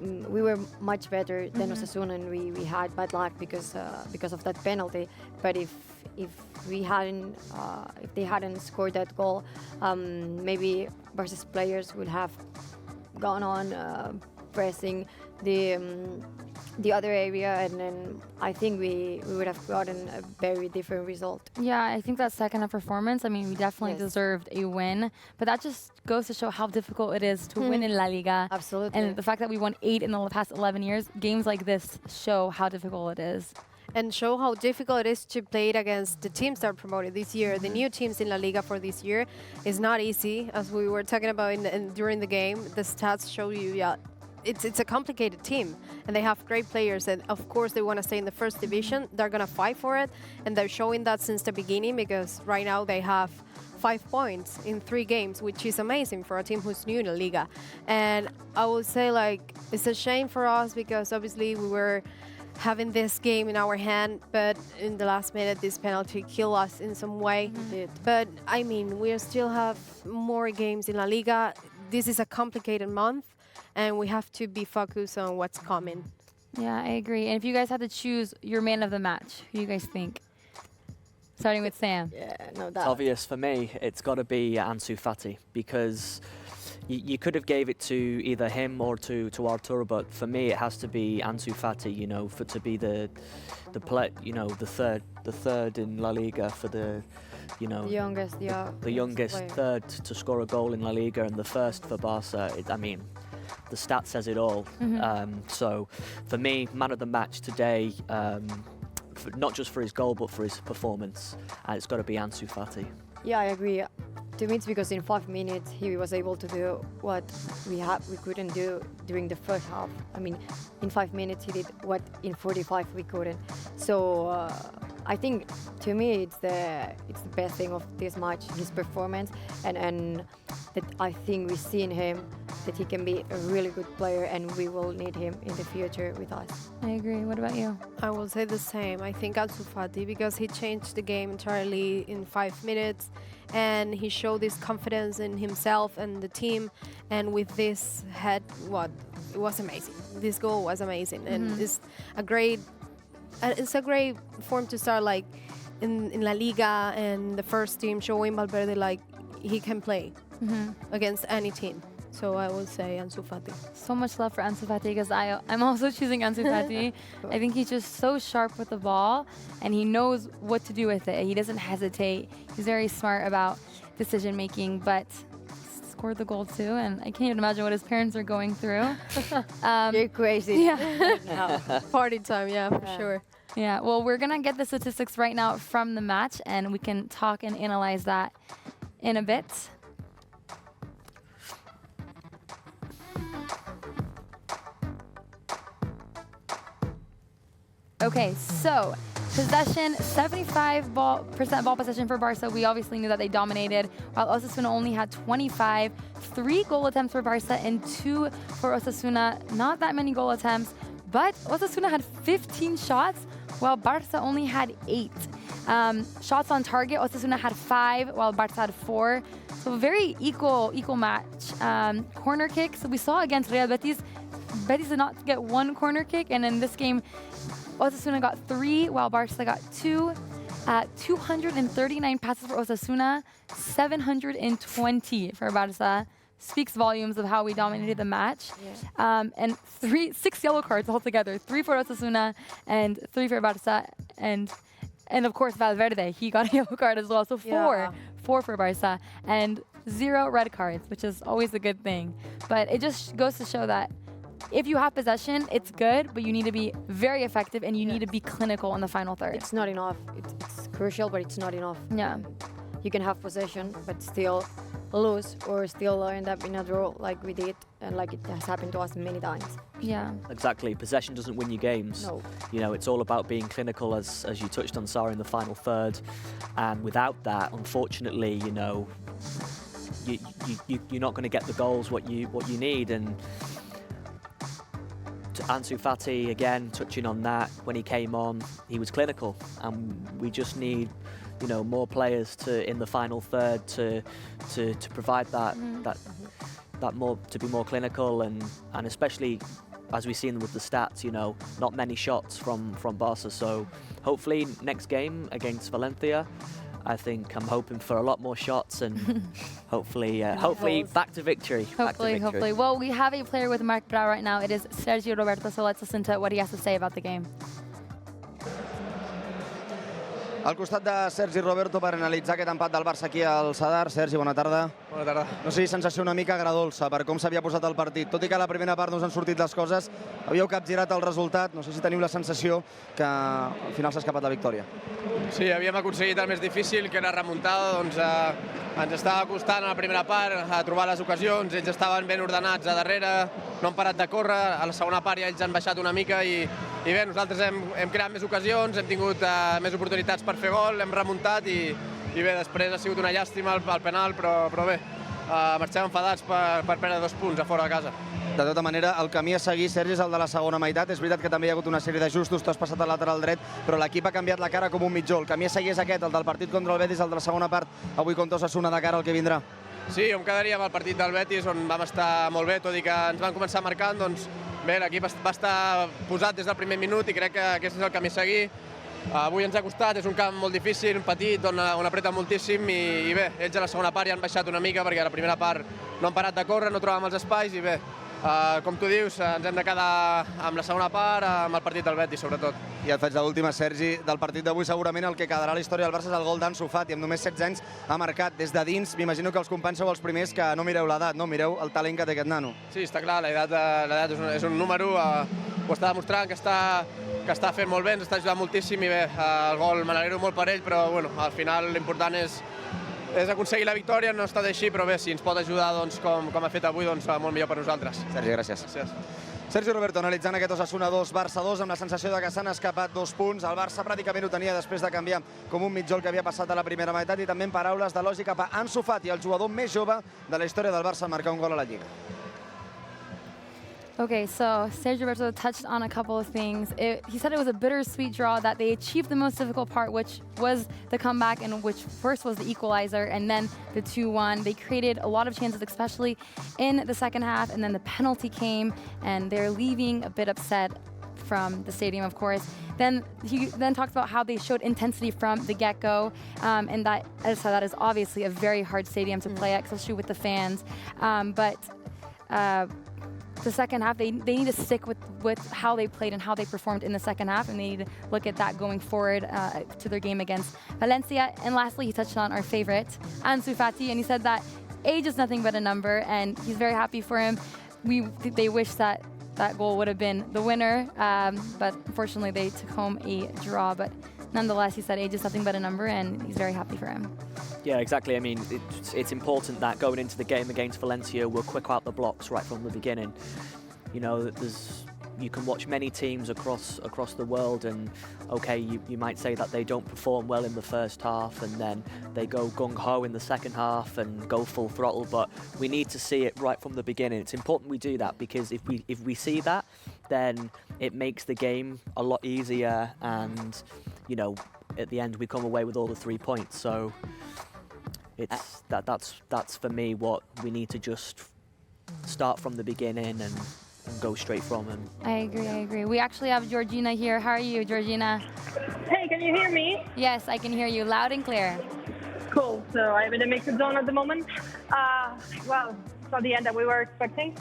we were much better than Osasuna, and we had bad luck because of that penalty. But if they hadn't scored that goal, maybe Barca's players would have gone on pressing the other area, and then I think we would have gotten a very different result. Yeah, I think that second half performance, I mean, we definitely deserved a win, but that just goes to show how difficult it is to win in La Liga. Absolutely. And the fact that we won 8 in the past 11 years, games like this show how difficult it is. And show how difficult it is to play it against the teams that are promoted this year. The new teams in La Liga for this year is not easy, as we were talking about during the game. The stats show you, it's a complicated team, and they have great players, and of course they want to stay in the first division. They're going to fight for it, and they're showing that since the beginning, because right now they have 5 points in 3 games, which is amazing for a team who's new in La Liga. And I would say, like, it's a shame for us because obviously we were having this game in our hand, but in the last minute this penalty killed us in some way. But I mean, we still have more games in La Liga. This is a complicated month, and we have to be focused on what's coming. Yeah, I agree. And if you guys had to choose your man of the match, who do you guys think? Starting with Sam. Yeah, no doubt. It's obvious for me. It's got to be Ansu Fati, because you could have gave it to either him or to Artur, but for me it has to be Ansu Fati. You know, to be the third in La Liga for the, the youngest, the youngest player. Third to score a goal in La Liga, and the first for Barca. I mean, the stat says it all. So for me, man of the match today, not just for his goal but for his performance, it's got to be Ansu Fati. Yeah, I agree. To me, it's because in 5 minutes he was able to do what we couldn't do during the first half. I mean, in 5 minutes he did what in 45 we couldn't. So I think to me it's the best thing of this match, his performance, and that I think we see in him that he can be a really good player, and we will need him in the future with us. I agree. What about you? I will say the same. I think Ansu Fati, because he changed the game entirely in 5 minutes, and he showed this confidence in himself and the team, and with this head, it was amazing. This goal was amazing, and it's a great form to start, like in La Liga, and the first team showing Valverde like he can play against any team. So I will say Ansu Fati. So much love for Ansu Fati, because I'm also choosing Ansu Fati. I think he's just so sharp with the ball, and he knows what to do with it. He doesn't hesitate. He's very smart about decision making, but scored the goal too, and I can't even imagine what his parents are going through. You're crazy. Yeah. Party time, yeah, for sure. Yeah, well, we're going to get the statistics right now from the match, and we can talk and analyze that in a bit. Okay, so possession, 75% ball possession for Barça. We obviously knew that they dominated, while Osasuna only had 25. 3 goal attempts for Barça and 2 for Osasuna. Not that many goal attempts, but Osasuna had 15 shots, while Barça only had 8. Shots on target, Osasuna had 5, while Barça had 4. So very equal match. Corner kicks, we saw against Real Betis. Betis did not get 1 corner kick, and in this game, Osasuna got 3, while Barça got 2. 239 passes for Osasuna, 720 for Barça. Speaks volumes of how we dominated the match. Yeah. And 6 yellow cards altogether. 3 for Osasuna and 3 for Barça. And of course Valverde, he got a yellow card as well. So 4 for Barça and 0 red cards, which is always a good thing. But it just goes to show that if you have possession, it's good, but you need to be very effective and you need to be clinical in the final third. It's not enough. It's crucial, but it's not enough. Yeah. You can have possession, but still lose or still end up in a draw like we did and like it has happened to us many times. Yeah. Exactly. Possession doesn't win you games. No. You know, it's all about being clinical, as you touched on, Sarah, in the final third. And without that, unfortunately, you know, you're not going to get the goals what you need. And Ansu Fati, again, touching on that, when he came on, he was clinical, and we just need, you know, more players in the final third to provide that more, to be more clinical, and especially as we've seen with the stats, you know, not many shots from Barça. So hopefully next game against Valencia, I think I'm hoping for a lot more shots and hopefully back to victory. Hopefully. Well, we have a player with Marc Brau right now. It is Sergio Roberto, so let's listen to what he has to say about the game. Al costat de Sergi Roberto per analitzar aquest empat del Barça aquí al Sadar. Sergi, bona tarda. Bona tarda. No sé si sensació una mica agradolça per com s'havia posat el partit. Tot i que a la primera part no us han sortit les coses, havíeu capgirat el resultat. No sé si teniu la sensació que al final s'ha escapat la victòria. Sí, havíem aconseguit el més difícil, que era remuntada. Doncs ens estava costant a la primera part a trobar les ocasions. Ells estaven ben ordenats a darrere, no han parat de córrer. A la segona part ja ells han baixat una mica i bé, nosaltres hem creat més ocasions, hem tingut més oportunitats per fer gol, hem remuntat i bé, després ha sigut una llàstima el penal, però bé, marxem enfadats per perdre 2 punts a fora de casa. De tota manera, el camí a seguir, Sergi, és el de la segona meitat. És veritat que també hi ha hagut una sèrie d'ajustos, tu has passat al lateral dret, però l'equip ha canviat la cara com un mitjó. El camí a seguir és aquest, el del partit contra el Betis, el de la segona part, avui contra Osasuna de cara al que vindrà. Sí, jo em quedaria amb el partit del Betis, on vam estar molt bé, tot i que ens van començar marcant, doncs bé, l'equip va estar posat des del primer minut i crec que aquest és el camí a seguir. Avui ens ha costat, és un camp molt difícil, petit, on apreta moltíssim i bé, ells a la segona part ja han baixat una mica perquè a la primera part no han parat de córrer, no trobàvem els espais i bé, com tu dius, ens hem de quedar amb la segona part, amb el partit del Betis, sobretot. I et faig l'última, Sergi, del partit d'avui segurament el que quedarà a la història del Barça és el gol d'Ansu Fati, amb només 16 anys ha marcat des de dins. M'imagino que els companys sou els primers que no mireu l'edat, no? Mireu el talent que té aquest nano. Sí, està clar, l'edat és un número, ho està demostrant que està fent molt bé, ens està ajudant moltíssim i bé, el gol me n'alegro molt per ell, però bueno, al final l'important és aconseguir la victòria, no ha estat així, però bé, si ens pot ajudar doncs, com ha fet avui, doncs molt millor per nosaltres. Sergi, gràcies. Sergi Roberto analitzant aquest Osasuna 2, Barça 2, amb la sensació de que s'han escapat 2 punts. El Barça pràcticament ho tenia després de canviar com un mitjó el que havia passat a la primera meitat, i també en paraules d'elogi cap a Ansu Fati, el jugador més jove de la història del Barça en marcar un gol a la Lliga. Okay, so Sergio Roberto touched on a couple of things. He said it was a bittersweet draw, that they achieved the most difficult part, which was the comeback, and which first was the equalizer and then the 2-1. They created a lot of chances, especially in the second half, and then the penalty came, and they're leaving a bit upset from the stadium, of course. Then he talked about how they showed intensity from the get-go, and that is obviously a very hard stadium to play at, especially with the fans. The second half, they need to stick with how they played and how they performed in the second half, and they need to look at that going forward to their game against Valencia. And lastly, he touched on our favorite, Ansu Fati, and he said that age is nothing but a number, and he's very happy for him. They wish that goal would have been the winner, but unfortunately they took home a draw. But nonetheless, he said age is nothing but a number, and he's very happy for him. Yeah, exactly. I mean, it's important that going into the game against Valencia, we're quick out the blocks right from the beginning. You know, you can watch many teams across the world, and okay, you might say that they don't perform well in the first half, and then they go gung-ho in the second half and go full throttle. But we need to see it right from the beginning. It's important we do that, because if we see that, then it makes the game a lot easier, and you know, at the end we come away with all the 3 points. So it's that's for me what we need to just start from the beginning and go straight from him. I agree. We actually have Georgina here. How are you, Georgina? Hey, can you hear me? Yes, I can hear you loud and clear. Cool. So I'm in a mixed zone at the moment. Well, it's not the end that we were expecting,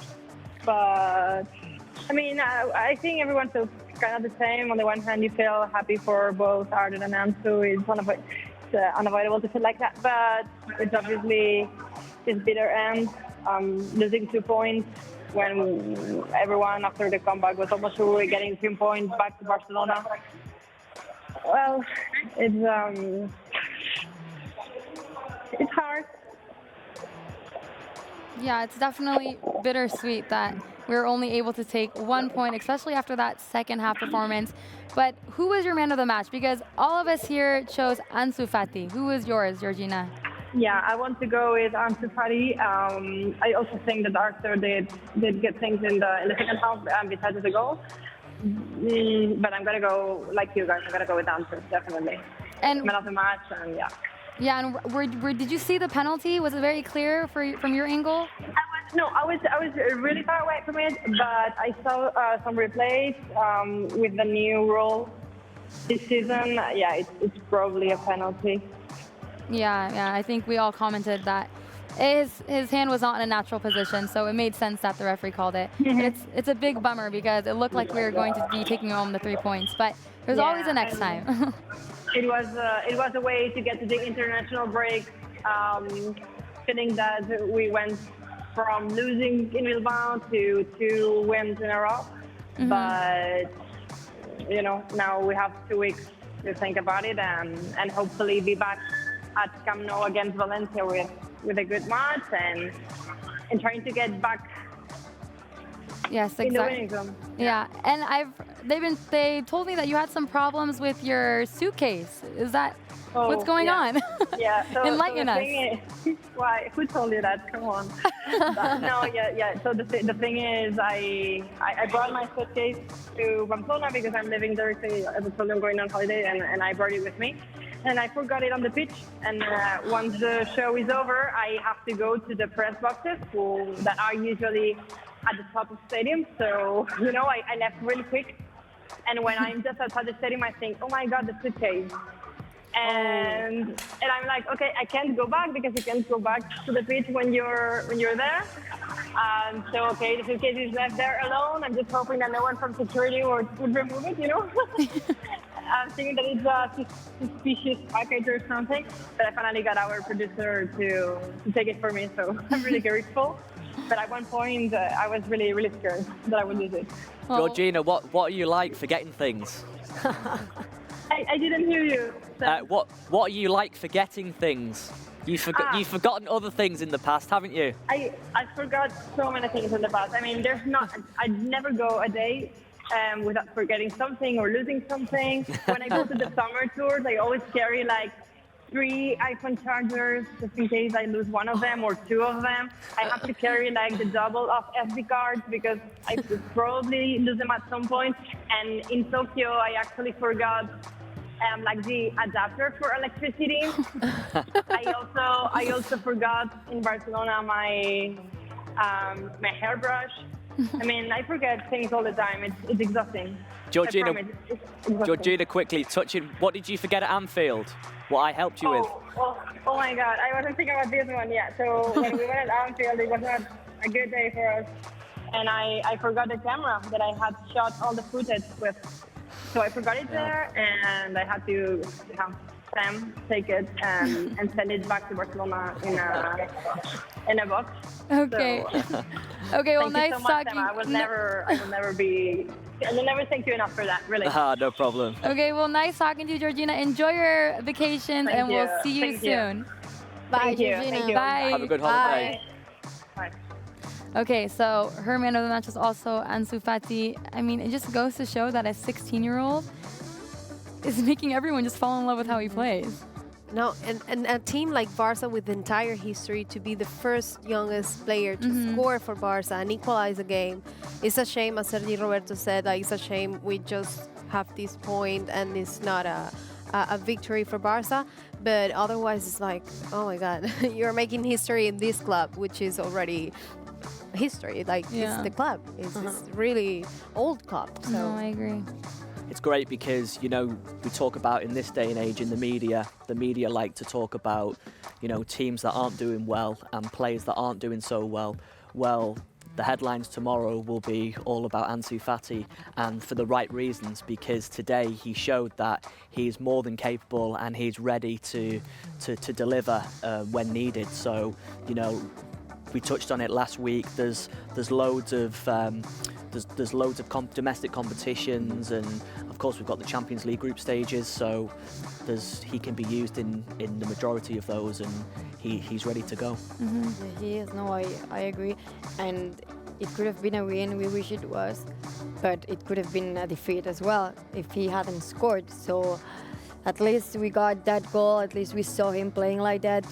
but I mean, I think everyone feels kind of the same. On the one hand, you feel happy for both Arden and Ansu. It's unavoidable to feel like that, but it's obviously this bitter end, losing 2 points when everyone after the comeback was almost sure we were getting 3 points back to Barcelona. Well, it's hard. Yeah, it's definitely bittersweet that we were only able to take 1 point, especially after that second half performance. But who was your man of the match? Because all of us here chose Ansu Fati. Who was yours, Georgina? Yeah, I want to go with Ansu Fati. I also think that Arthur did good things in the second half besides the goal. But I'm going to go, like you guys, I'm going to go with Ansu, definitely. And man of the match, and yeah. Yeah, and did you see the penalty? Was it very clear from your angle? I was really far away from it, but I saw some replays with the new rule this season. Yeah, it's probably a penalty. Yeah, I think we all commented that his hand was not in a natural position, so it made sense that the referee called it. It's a big bummer because it looked like we were going to be taking home the 3 points, but there's always a next time. It was a way to get to the international break, feeling that we went from losing in Bilbao to 2 wins in a row. Mm-hmm. But you know, now we have 2 weeks to think about it and hopefully be back at Camp Nou against Valencia with a good match and trying to get back. Yes, in exactly. the winning zone. Yeah, and they told me that you had some problems with your suitcase. Is that what's going on? Yeah. So, Enlighten us. Why? Who told you that? Come on. No, yeah. So the thing is, I brought my suitcase to Pamplona because I'm living there. As I told you, I'm going on holiday, and I brought it with me. And I forgot it on the pitch. And once the show is over, I have to go to the press boxes that are usually at the top of the stadium. So, you know, I left really quick. And when I'm just outside the stadium, I think, oh my God, the suitcase. And I'm like, okay, I can't go back because you can't go back to the pitch when you're there. So, okay, the suitcase is left there alone. I'm just hoping that no one from security would remove it, you know. I'm thinking that it's a suspicious package or something. But I finally got our producer to take it for me, so I'm really grateful. But at one point, I was really, really scared that I would lose it. Georgina, what are you like forgetting things? I didn't hear you. What are you like forgetting things? You've forgotten other things in the past, haven't you? I forgot so many things in the past. I mean, I never go a day without forgetting something or losing something. When I go to the summer tours, I always carry like 3 iPhone chargers just in case I lose one of them or 2 of them. I have to carry like the double of SD cards because I could probably lose them at some point. And in Tokyo, I actually forgot like the adapter for electricity. I also forgot in Barcelona my hairbrush. I mean, I forget things all the time. It's exhausting. Georgina, quickly, touching, what did you forget at Anfield? What I helped you with? Oh my God, I wasn't thinking about this one yet. So when we went at Anfield, it was not a good day for us. And I forgot the camera that I had shot all the footage with. So I forgot it there, and I had to Sam take it and send it back to Barcelona in a box. Okay. So, Okay, well, thank nice you so much, talking. Sam. I will never thank you enough for that, really. No problem. Okay, well, nice talking to you, Georgina. Enjoy your vacations, Thank and we'll you. see you Thank you. soon. Bye, Thank you. Georgina. Thank you. Bye. Have a good holiday. Bye. Okay, so her man of the match was also Ansu Fati. I mean, it just goes to show that a 16-year-old is making everyone just fall in love with how he plays. No, and a team like Barça with the entire history to be the first youngest player to score for Barça and equalize a game. It's a shame, as Sergi Roberto said, like, it's a shame we just have this point and it's not a victory for Barça. But otherwise, it's like, oh my God, you're making history in this club, which is already history. Like, it's the club. It's really old club. So. No, I agree. It's great because, you know, we talk about in this day and age in the media like to talk about, you know, teams that aren't doing well and players that aren't doing so well. Well, the headlines tomorrow will be all about Ansu Fati, and for the right reasons, because today he showed that he's more than capable and he's ready to deliver when needed. So, you know, we touched on it last week. There's loads of there's loads of domestic competitions, and of course we've got the Champions League group stages. So he can be used in the majority of those, and he's ready to go. Yeah, he is. No, I agree. And it could have been a win. We wish it was, but it could have been a defeat as well if he hadn't scored. So at least we got that goal. At least we saw him playing like that.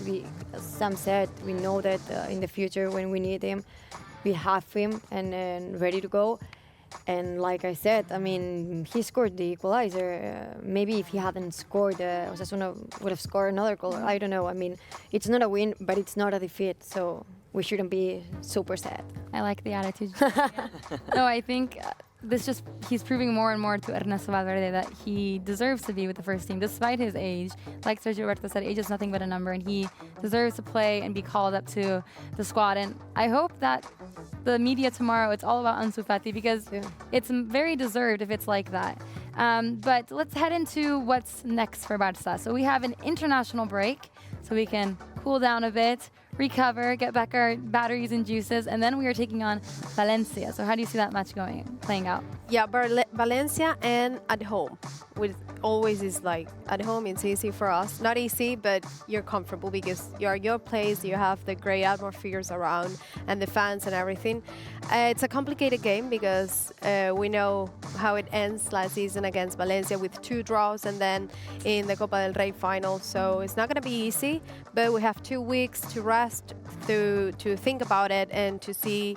As Sam said, we know that in the future when we need him, we have him and ready to go. And like I said, I mean, he scored the equalizer. Maybe if he hadn't scored, Osasuna would have scored another goal. I don't know. I mean, it's not a win, but it's not a defeat. So we shouldn't be super sad. I like the attitude. No, I think he's proving more and more to Ernesto Valverde that he deserves to be with the first team, despite his age. Like Sergio Roberto said, age is nothing but a number, and he deserves to play and be called up to the squad. And I hope that the media tomorrow, it's all about Ansu Fati, because it's very deserved if it's like that. But let's head into what's next for Barça. So we have an international break, so we can cool down a bit, recover, get back our batteries and juices, and then we are taking on Valencia. So how do you see that match playing out? Yeah, Valencia and at home. With always is like at home, it's easy for us. Not easy, but you're comfortable because you're your place. You have the great atmospheres around and the fans and everything. It's a complicated game because we know how it ends last season against Valencia with 2 draws and then in the Copa del Rey final. So it's not going to be easy, but we have 2 weeks to rest, to think about it and to see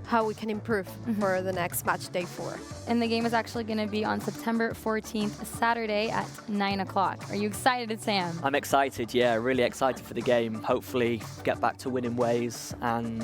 how we can improve for the next match day 4. And the game is actually going to be on September 14th, Saturday at 9 o'clock. Are you excited, Sam? I'm excited, yeah, really excited for the game. Hopefully get back to winning ways and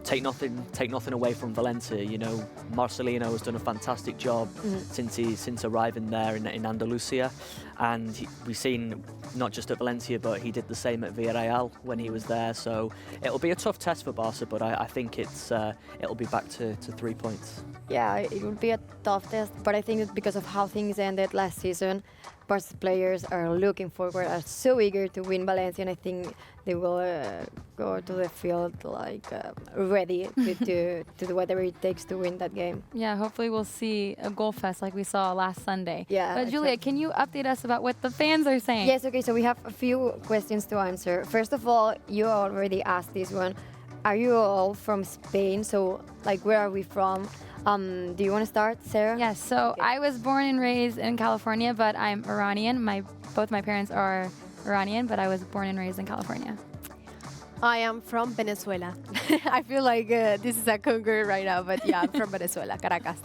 take nothing away from Valencia. You know, Marcelino has done a fantastic job since arriving there in Andalusia, and we've seen not just at Valencia, but he did the same at Villarreal when he was there. So it'll be a tough test for Barca, but I think it'll be back to 3 points. Yeah, it would be a tough test, but I think it's because of how things ended last season. Barca players are looking forward, are so eager to win Valencia, and I think they will go to the field like ready to do whatever it takes to win that game. Yeah, hopefully we'll see a goal fest like we saw last Sunday. Yeah. But Julia, can you update us about what the fans are saying? Yes, okay, so we have a few questions to answer. First of all, you already asked this one. Are you all from Spain? So, like, where are we from? Do you want to start, Sarah? Yes, so I was born and raised in California, but I'm Iranian. Both my parents are Iranian, but I was born and raised in California. I am from Venezuela. I feel like this is a conquer right now, but yeah, I'm from Venezuela, Caracas.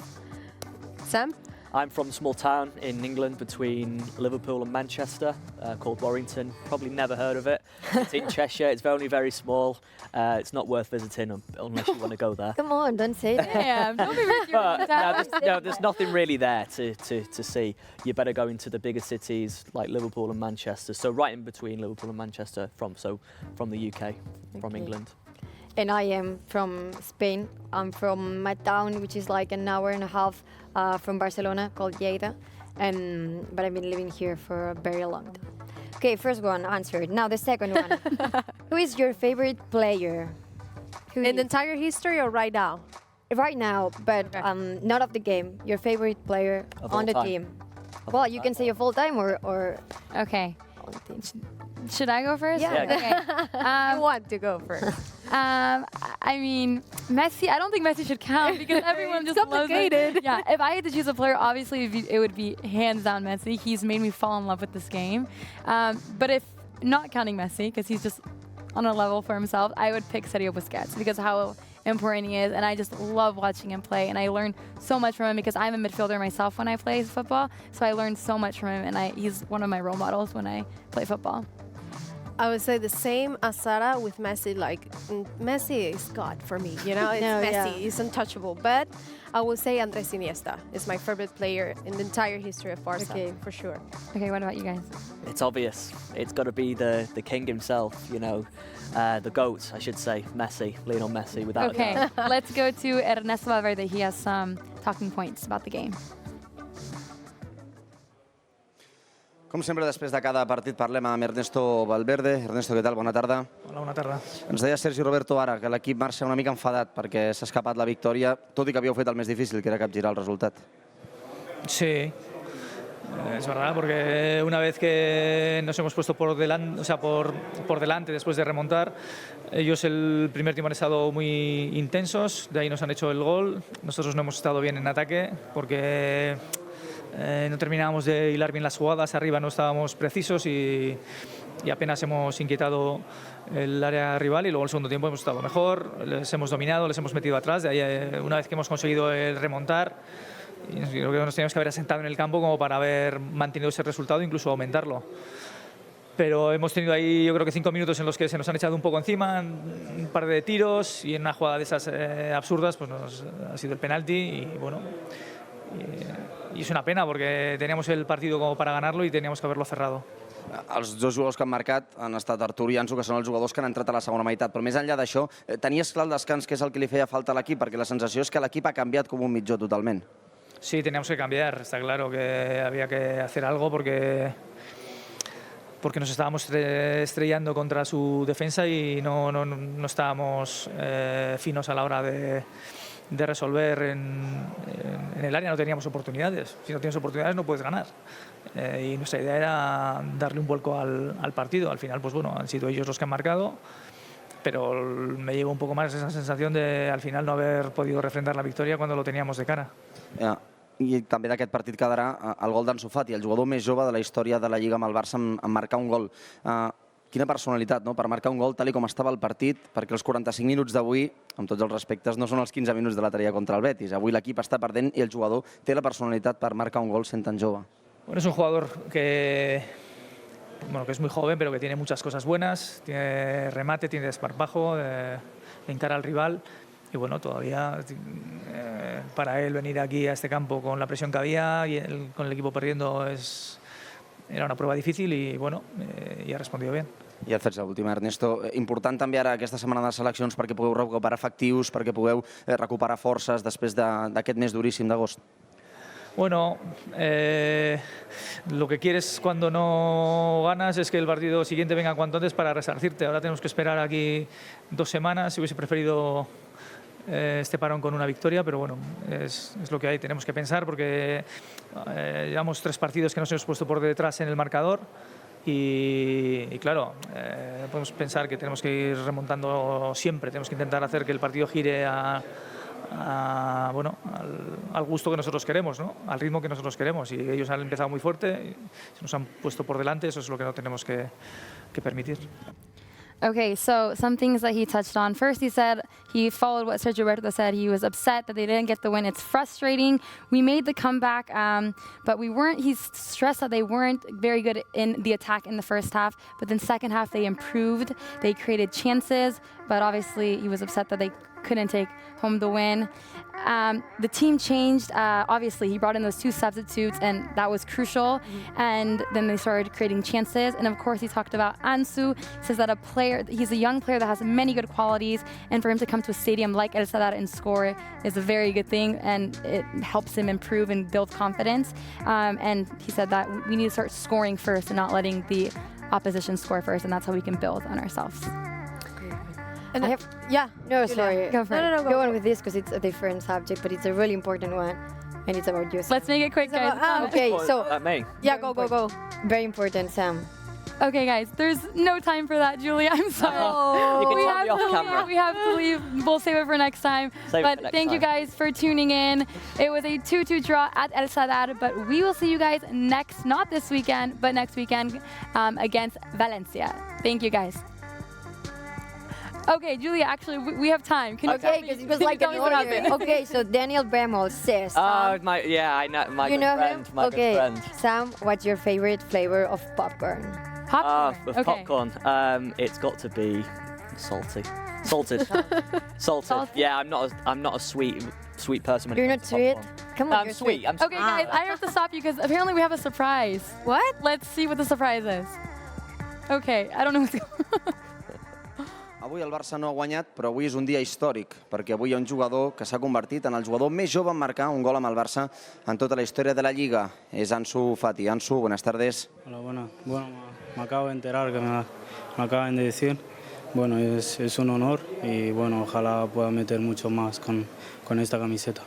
Sam? I'm from a small town in England between Liverpool and Manchester called Warrington. Probably never heard of it. It's in Cheshire. It's only very small. It's not worth visiting unless you want to go there. Come on, don't say that. Yeah, don't be rude. But there's nothing really there to see. You better go into the bigger cities like Liverpool and Manchester. So right in between Liverpool and Manchester from the UK, from England. And I am from Spain. I'm from my town, which is like an hour and a half from Barcelona, called Lleida. But I've been living here for a very long time. Okay, first one answered. Now the second one. Who is your favorite player? In the entire history or right now? Right now, but not of the game. Your favorite player on the team. Well, you can say of all time or Okay. on the team. Should I go first? Yeah. Okay. I want to go first. I mean, Messi, I don't think Messi should count because everyone just loves complicated. it. Yeah, if I had to choose a player, obviously it would be hands down Messi. He's made me fall in love with this game. But if not counting Messi, because he's just on a level for himself, I would pick Sergio Busquets because of how important he is, and I just love watching him play, and I learn so much from him because I'm a midfielder myself when I play football, so I learned so much from him, and he's one of my role models when I play football. I would say the same as Sara with Messi. Like, Messi is God for me, you know? It's Messi, yeah. he's untouchable. But I would say Andrés Iniesta is my favorite player in the entire history of Barça, for sure. Okay, what about you guys? It's obvious. It's got to be the king himself, you know, the GOAT, I should say, Messi, Lionel Messi, without a doubt. Okay, let's go to Ernesto Valverde. He has some talking points about the game. Com sempre, després de cada partit parlem amb Ernesto Valverde. Ernesto, què tal? Bona tarda. Hola, bona tarda. Ens deia Sergi Roberto ara que l'equip marxa una mica enfadat perquè s'ha escapat la victòria, tot i que havíeu fet el més difícil, que era capgirar el resultat. Sí, es verdad, porque una vez que nos hemos puesto por delante, o sea, por delante después de remontar, ellos el primer tiempo han estado muy intensos, de ahí nos han hecho el gol. Nosotros no hemos estado bien en ataque porque no terminábamos de hilar bien las jugadas, arriba no estábamos precisos y apenas hemos inquietado el área rival, y luego el segundo tiempo hemos estado mejor, les hemos dominado, les hemos metido atrás. De ahí, una vez que hemos conseguido el remontar, creo que nos teníamos que haber asentado en el campo como para haber mantenido ese resultado e incluso aumentarlo. Pero hemos tenido ahí, yo creo que 5 minutos en los que se nos han echado un poco encima, un par de tiros, y en una jugada de esas absurdas pues ha sido el penalti, y bueno, y es una pena porque teníamos el partido como para ganarlo y teníamos que haberlo cerrado. Els dos jugadors que han marcat han estat Artur i Ansu, que són els jugadors que han entrat a la segona meitat. Però més enllà d'això, tenies clar el descans, que és el que li feia falta a l'equip? Perquè la sensació és que l'equip ha canviat com un mitjó totalment. Sí, teníamos que cambiar. Está claro que había que hacer algo porque nos estábamos estrellando contra su defensa y no estábamos finos a la hora de resolver en el área. No teníamos oportunidades. Si no tienes oportunidades no puedes ganar. Y nuestra idea era darle un vuelco al partido. Al final, pues bueno, han sido ellos los que han marcado, pero me llevo un poco más esa sensación de al final no haber podido refrendar la victoria cuando lo teníamos de cara. I també d'aquest partit quedarà el gol d'Ansu Fati, el jugador més jove de la història de la Lliga amb el Barça en marcar un gol. Quina personalitat, no?, per marcar un gol tal com estava el partit, perquè els 45 minuts d'avui, amb tots els respectes, no són els 15 minuts de l'altre dia contra el Betis. Avui l'equip està perdent i el jugador té la personalitat per marcar un gol sent tan jove. Bueno, es un jugador que es muy joven, pero que tiene muchas cosas buenas. Tiene remate, tiene desparpajo, encara al rival. Y bueno, todavía para él venir aquí a este campo con la presión que había y con el equipo perdiendo era una prueba difícil, y bueno, y ha respondido bien. I et faig l'última, Ernesto. Important també ara aquesta setmana de seleccions perquè pugueu recuperar efectius, perquè pugueu recuperar forces després d'aquest mes duríssim d'agost. Bueno, lo que quieres cuando no ganas es que el partido siguiente venga cuanto antes para resarcirte. Ahora tenemos que esperar aquí 2 semanas. Si hubiese preferido este parón con una victoria, pero bueno, es lo que hay. Tenemos que pensar porque llevamos 3 partidos que nos hemos puesto por detrás en el marcador, y claro, podemos pensar que tenemos que ir remontando siempre. Tenemos que intentar hacer que el partido gire al gusto que nosotros queremos, ¿no?, al ritmo que nosotros queremos, y ellos han empezado muy fuerte, se nos han puesto por delante. Eso es lo que no tenemos que permitir. Okay, so some things that he touched on. First, he said he followed what Sergio Roberto said. He was upset that they didn't get the win. It's frustrating. We made the comeback, but he's stressed that they weren't very good in the attack in the first half, but then second half they improved. They created chances, but obviously he was upset that they couldn't take home the win. The team changed. Obviously, he brought in those 2 substitutes, and that was crucial. And then they started creating chances. And of course, he talked about Ansu. He says that he's a young player that has many good qualities, and for him to come to a stadium like El Sadar and score is a very good thing, and it helps him improve and build confidence. And he said that we need to start scoring first and not letting the opposition score first, and that's how we can build on ourselves. And no, Julia, sorry. go for it. No, go on with this because it's a different subject, but it's a really important one, and it's about you. Let's make it quick, guys. Okay, so me. Yeah, go. Very important, Sam. Okay, guys, there's no time for that, Julia. I'm sorry. You can tell me off camera. We have to leave. We'll save it for next time. Thank you guys for tuning in. It was a 2-2 draw at El Sadar, but we will see you guys not this weekend, but next weekend against Valencia. Thank you, guys. Okay, Julia, actually, we have time. Can you tell me? Because it was like an order. Okay, so Daniel Bramall says. I know my you good know friend. him? My Okay, good friend. Sam, what's your favorite flavor of popcorn? With popcorn, it's got to be salted. Salted. Yeah, I'm not a sweet person. When You're it not comes to sweet? popcorn. Come on, I'm you're sweet. I'm Okay, guys, I have to stop you because apparently we have a surprise. What? Let's see what the surprise is. Okay, I don't know what's going on. Avui el Barça no ha guanyat, però avui és un dia històric, perquè avui hi ha un jugador que s'ha convertit en el jugador més jove en marcar un gol amb el Barça en tota la història de la Lliga. És Ansu Fati. Ansu, buenas tardes. Hola, bueno, me acabo de enterar que me acaban de decir. Bueno, es un honor y bueno, ojalá pueda meter mucho más con esta camiseta.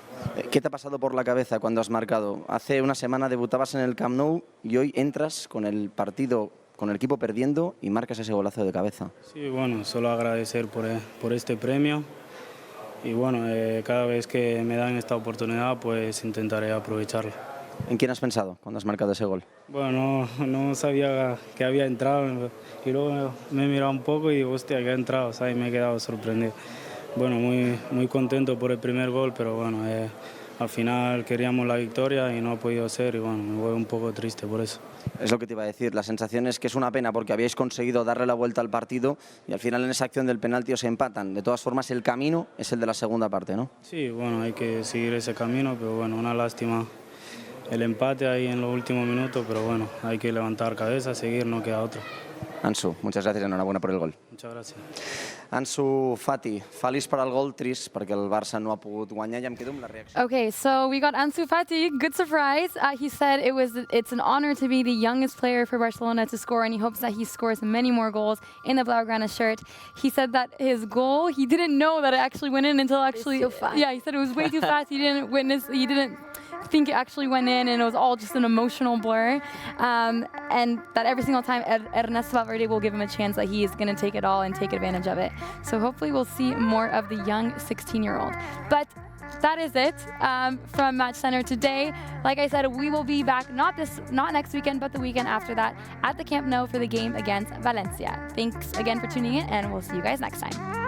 ¿Qué te ha pasado por la cabeza cuando has marcado? Hace una semana debutabas en el Camp Nou y hoy entras con el partido, con el equipo perdiendo y marcas ese golazo de cabeza. Sí, bueno, solo agradecer por este premio y bueno, cada vez que me dan esta oportunidad pues intentaré aprovecharla. ¿En quién has pensado cuando has marcado ese gol? Bueno, no sabía que había entrado y luego me he mirado un poco y digo, hostia, que ha entrado, ¿sabes? Y me he quedado sorprendido. Bueno, muy contento por el primer gol, pero bueno, al final queríamos la victoria y no ha podido ser y bueno, me voy un poco triste por eso. Es lo que te iba a decir, la sensación es que es una pena porque habíais conseguido darle la vuelta al partido y al final en esa acción del penalti os empatan. De todas formas, el camino es el de la segunda parte, ¿no? Sí, bueno, hay que seguir ese camino, pero bueno, una lástima el empate ahí en los últimos minutos, pero bueno, hay que levantar cabeza, seguir, no queda otra. Ansu, muchas gracias, enhorabuena por el gol. Muchas gracias. Ansu Fati, feliç per al gol, trist perquè el Barça no ha pogut guanyar i em quedo amb la reacció. Okay, so we got Ansu Fati, good surprise. He said it's an honor to be the youngest player for Barcelona to score, and he hopes that he scores many more goals in the Blaugrana shirt. He said that his goal, he didn't know that it actually went in until actually, It's too fast. Yeah, he said it was way too fast. He didn't think it actually went in, and it was all just an emotional blur. And that every single time Ernesto Valverde will give him a chance, that he is going to take it all and take advantage of it. So hopefully we'll see more of the young 16-year-old. But that is it from Matchcenter today. Like I said, we will be back not next weekend, but the weekend after that at the Camp Nou for the game against Valencia. Thanks again for tuning in, and we'll see you guys next time.